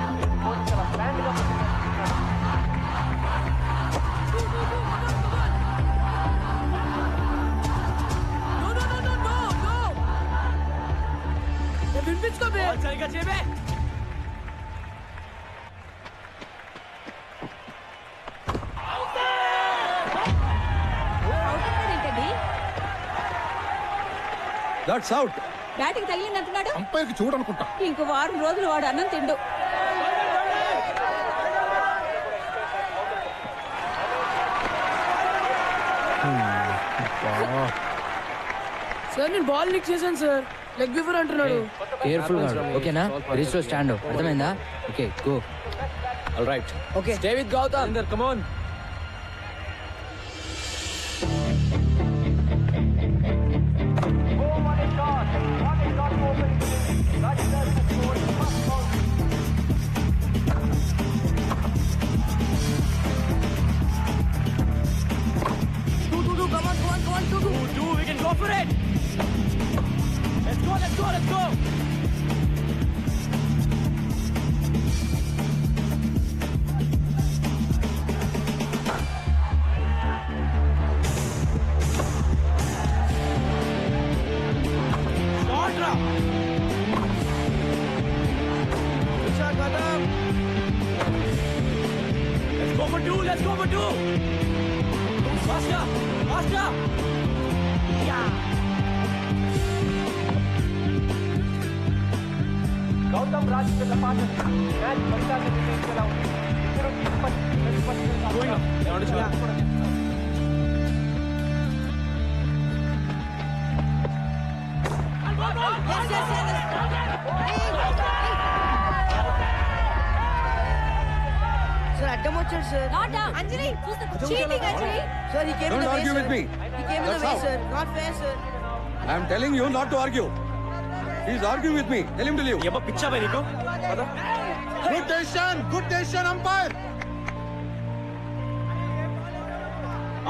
చాలా ప్లాన్ గా వినిపించుకోబే సరిగా చేయబే దట్స్ అవుట్. బ్యాటింగ్ తగిలిందంటున్నాడు. అంపైర్కి చూడనుకుంటా. ఇంకో వారం రోజులు వాడు అన్నం తిండు. సార్ నేను బాల్ లిక్ చేశాను సార్. లెగ్ బిఫోర్ అంటున్నాడు. కేర్ఫుల్ గా ఓకేనా? రిజిస్టర్ స్టాండ్ అర్థమైందా? Okay go. All right. Okay stay with Gautam. Come on. Let's go for two. Faster, faster. Gautam Raj పిల్ల పాట మ్యాచ్ ఫలితాన్ని నిర్ణయించేలా ఉంది. ఇద్దరు సార్ అడ్డం వచ్చాడు సార్. అంజలి సార్ ఈ came Don't argue with me. ఈ came That's how. Sir not fair sir. I am telling you not to argue. He is arguing with me. Tell him to leave. ఏమో పిచ్చా బై నీకు గుడ్ డెసిషన్ అంపైర్.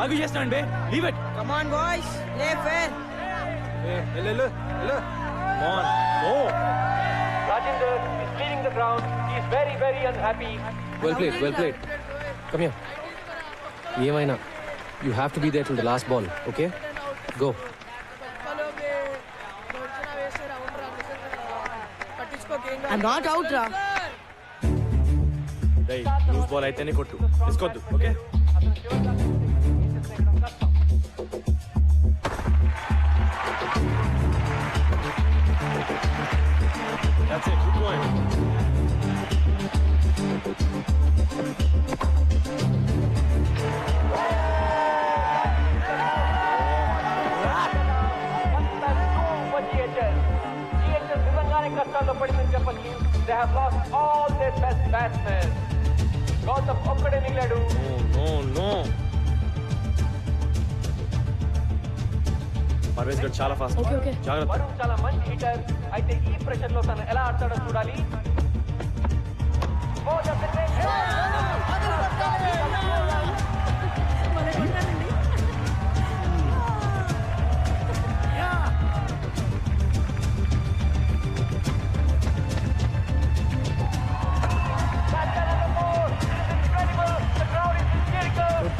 ఆగు చేస్తాను బే leave it come on boys play fair. Rajinder is leaving the ground. He is very, very unhappy. Well played come here ఏమైనా you have to be there till the last ball okay go I not out రా. లూజ్ బాల్ అయితేనే కొట్టు తీసుకోవద్దు okay That's it. Keep going. నిజంగానే కష్టాల్లో పడిందని చెప్పచ్చు. They have lost all their best batsmen. Gautam ఒక్కడే మిగిలాడు. No. పర్వేజ్ గడ్ చాలా ఫాస్ట్ జాగ్రత్త వరుణ్ చాలా మంచి హిటర్. అయితే ఈ ప్రెషర్ లో తను ఎలా ఆడతాడో చూడాలి.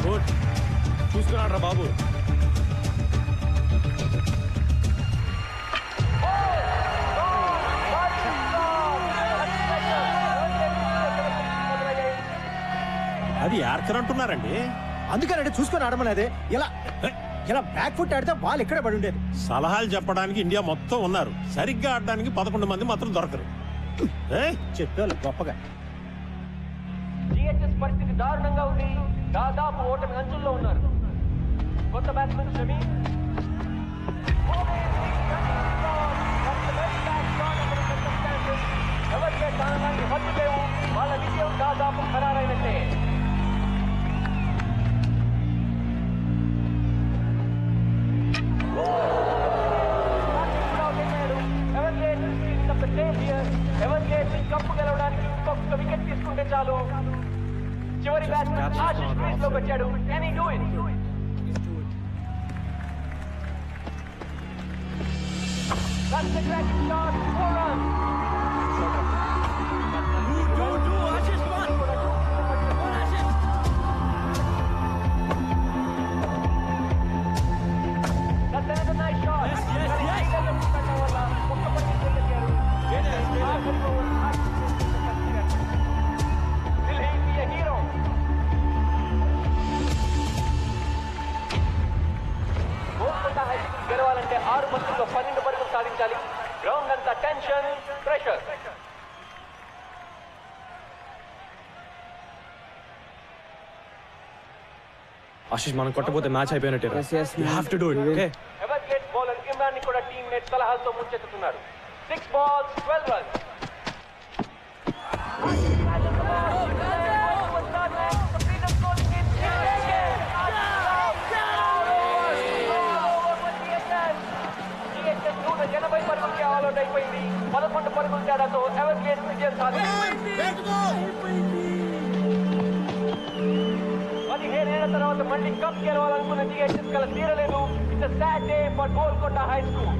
గుడ్ చూసుకున్నాడు రా బాబు అది యార్కర్ అంటున్నారండి. అందుకనంటే చూసుకొని ఆడమనేది. ఇలా బ్యాక్ ఫుట్ ఆడితే బాల్ ఇక్కడే పడి ఉండేది. సలహాలు చెప్పడానికి ఇండియా మొత్తం ఉన్నారు, సరిగ్గా ఆడడానికి 11 మంది మాత్రం దొరకరు. చెప్పారు గొప్పగా. GHS పరిస్థితి దారుణంగా ఉంది. దాదాపు ఓటమి అంచుల్లో ఉన్నారు. కొత్త బ్యాట్స్మెన్ షమి ఎవరికే స్థానాన్ని హద్దు లేవు. వాళ్ళ విజయం దాదాపు ఖరారైనట్టే. కప్పు గెలవడానికి ఇంకొక వికెట్ తీసుకుంటే చాలు. చివరి బ్యాట్స్మెన్ ఆశిష్ క్రీజ్ లోకి వచ్చాడు. Can he do it? That's the cracking shot. 4 runs. That's another nice shot. Will he be a hero? Golconda high school గెలవాలంటే 6 బంతుల్లో 12 పరుగులు సాధించాలి. గ్రౌండ్ అంతా టెన్షన్, ప్రెషర్. ఆశిష్ మనం కొట్టపోతే మ్యాచ్ అయిపోయినట్టే you have to do it okay ever bowler Imran ని కూడా టీమ్మేట్ సలహాలతో ముంచెత్తుతున్నారు. 6 balls 12 runs. ఎనభై పరుగులకి ఆల్అౌట్ అయిపోయింది. 11 పరుగుల తేడాతో ఎవర్ గేట్ విజయం సాధించింది. 17 ఏళ్ల తర్వాత మళ్ళీ కప్ గెలవాలనుకున్న GHS కల తీరలేదు. It's a sad day for Golconda high school.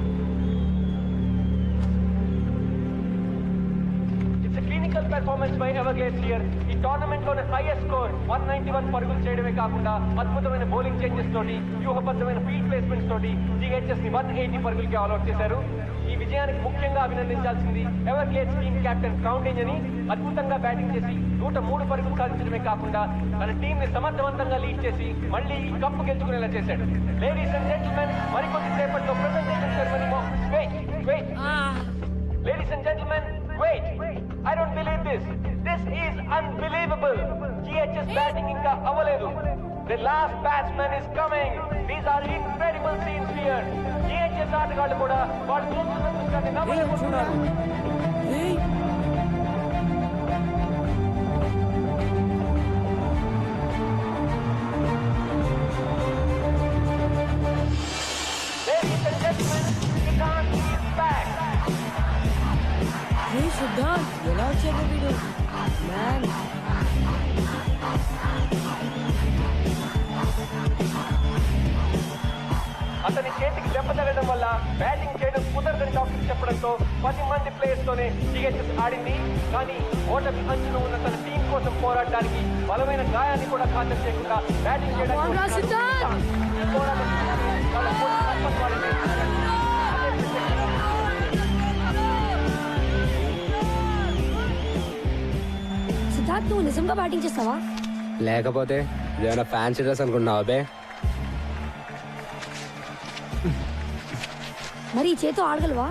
Clinical performance by Everglades here. ఈ టోర్నమెంట్ లోనే హైయెస్ట్ స్కోర్ 191 పరుగులు చేయడమే కాకుండా అద్భుతమైన బౌలింగ్ చేంజెస్ తోటి, వ్యూహబద్ధమైన ఫీల్డ్ ప్లేస్మెంట్స్ తోటి GHS ని 180 పరుగులకి ఆల్అౌట్ చేశారు. ఈ విజయానికి ముఖ్యంగా అభినందించాల్సింది ఎవర్గ్లేడ్స్ టీమ్ కెప్టెన్ క్రౌండేజ్ అని. అద్భుతంగా బ్యాటింగ్ చేసి 103 పరుగులు సాధించడమే కాకుండా తన టీం ని సమర్థవంతంగా లీడ్ చేసి మళ్ళీ ఈ కప్పు గెలుచుకునేలా చేశాడు. లేడీస్ అండ్ జెంటిల్మెన్, మరికొద్ది సేపట్లో presentation ceremony. Ladies and gentlemen, wait. I don't believe this. This is unbelievable. GHS The last batsman is coming. These are incredible scenes here. GHS ఆటగాళ్ళు కూడా వాళ్ళు చూస్తున్న దృశ్యాన్ని నమ్మలేకపోతున్నారు. Ladies and gentlemen, Siddharth is back. Hey, Siddharth, ఎలా వచ్చాడు వీడు? Man. అతని చేతికి దెబ్బ తగలడం వల్ల బ్యాటింగ్ చేయడం కుదరదని డాక్టర్ చెప్పడంతో 10 మంది ప్లేయర్స్ తోనే జిహెచ్ఎస్ ఆడింది. కానీ ఓటమి అంచున ఉన్న తన టీం కోసం పోరాడడానికి బలమైన గాయాన్ని కూడా ఖాతరు చేయకుండా బ్యాటింగ్ చేయడానికి సిద్ధార్థ్, నువ్వు నిజంగా బ్యాటింగ్ చేస్తావా? లేకపోతే ఇదేమైనా ఫ్యాన్సీ డ్రెస్ అనుకున్నావా బే? మరి ఈ చేతో ఆడగలవా?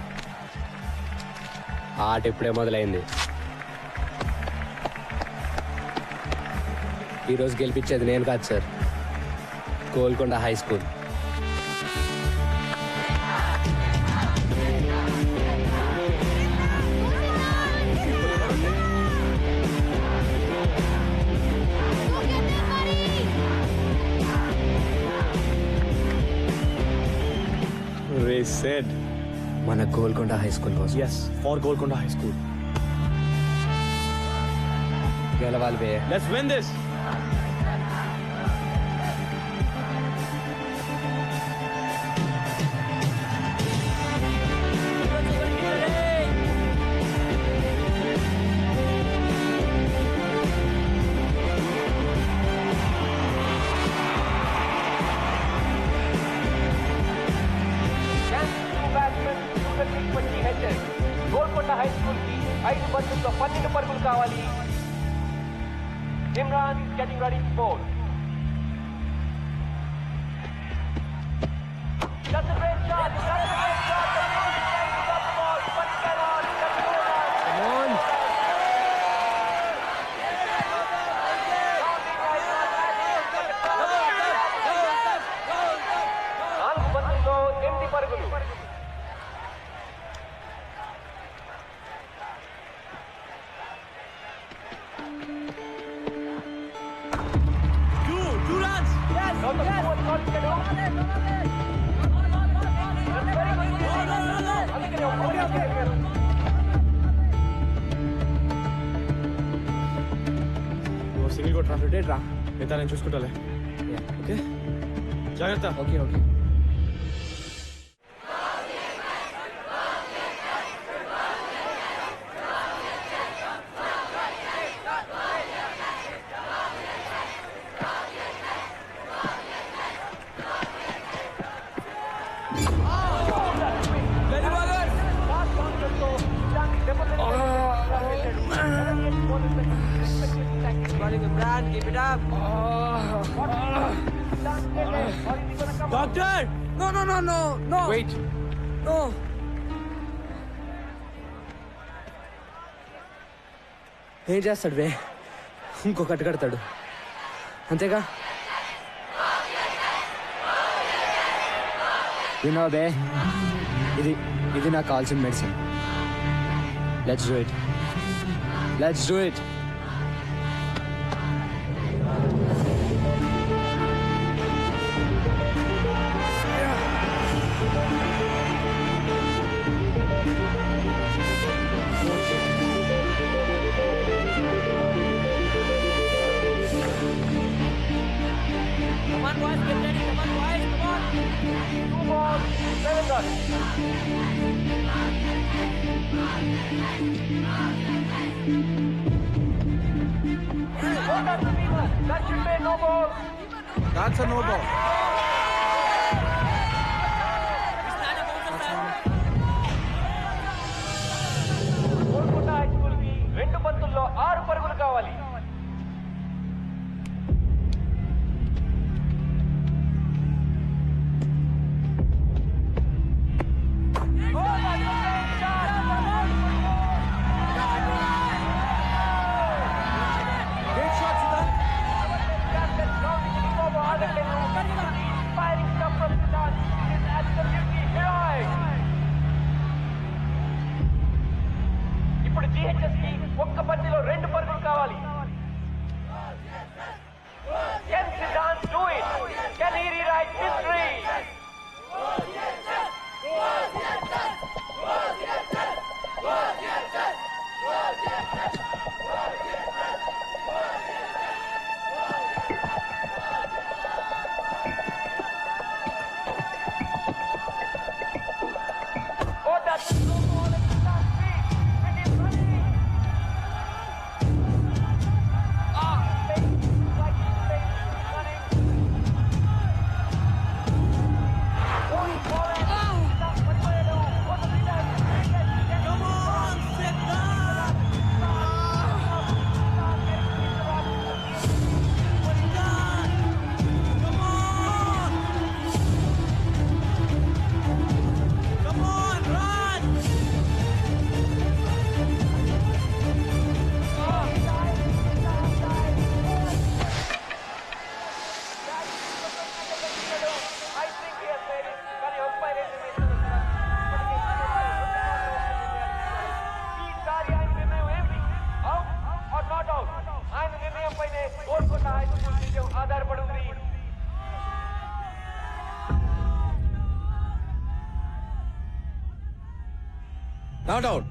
ఆట ఇప్పుడే మొదలైంది. ఈరోజు గెలిపించేది నేను కాదు sir, Golconda high school. Said మన గోల్కొండ హై స్కూల్ కోసం. yes for Golconda High School. గెలవాలి బే. Let's win this. Golconda high school కి 5 బంతుల్లో 12 పరుగులు కావాలి. Imran is getting ready to bowl. That's a great shot. That's a great shot. He got the ball, but he cannot. Come on. నాలుగు బంతుల్లో 8 పరుగులు. Two runs. Yes. నువ్వు సింగిల్ కొట్రా. రా మిగతా నేను చూసుకుంటాలే. ఓకే జాగ్రత్త. Okay okay. Keep it up. Doctor! No! Wait. No! ఏం చేస్తాడు బే? ఇంకో కట్టు కడతాడు అంతేగా. విన్నావా బే? ఇది నాకు కావాల్సిన medicine. Let's do it. Come on, boys, get ready. Come on, boys, come on. 2 balls, 7 runs. That should be no ball. That's a no ball. Golconda high school కి 2 బంతుల్లో 6 పరుగులు కావాలి. Great shot, Siddharth. Not out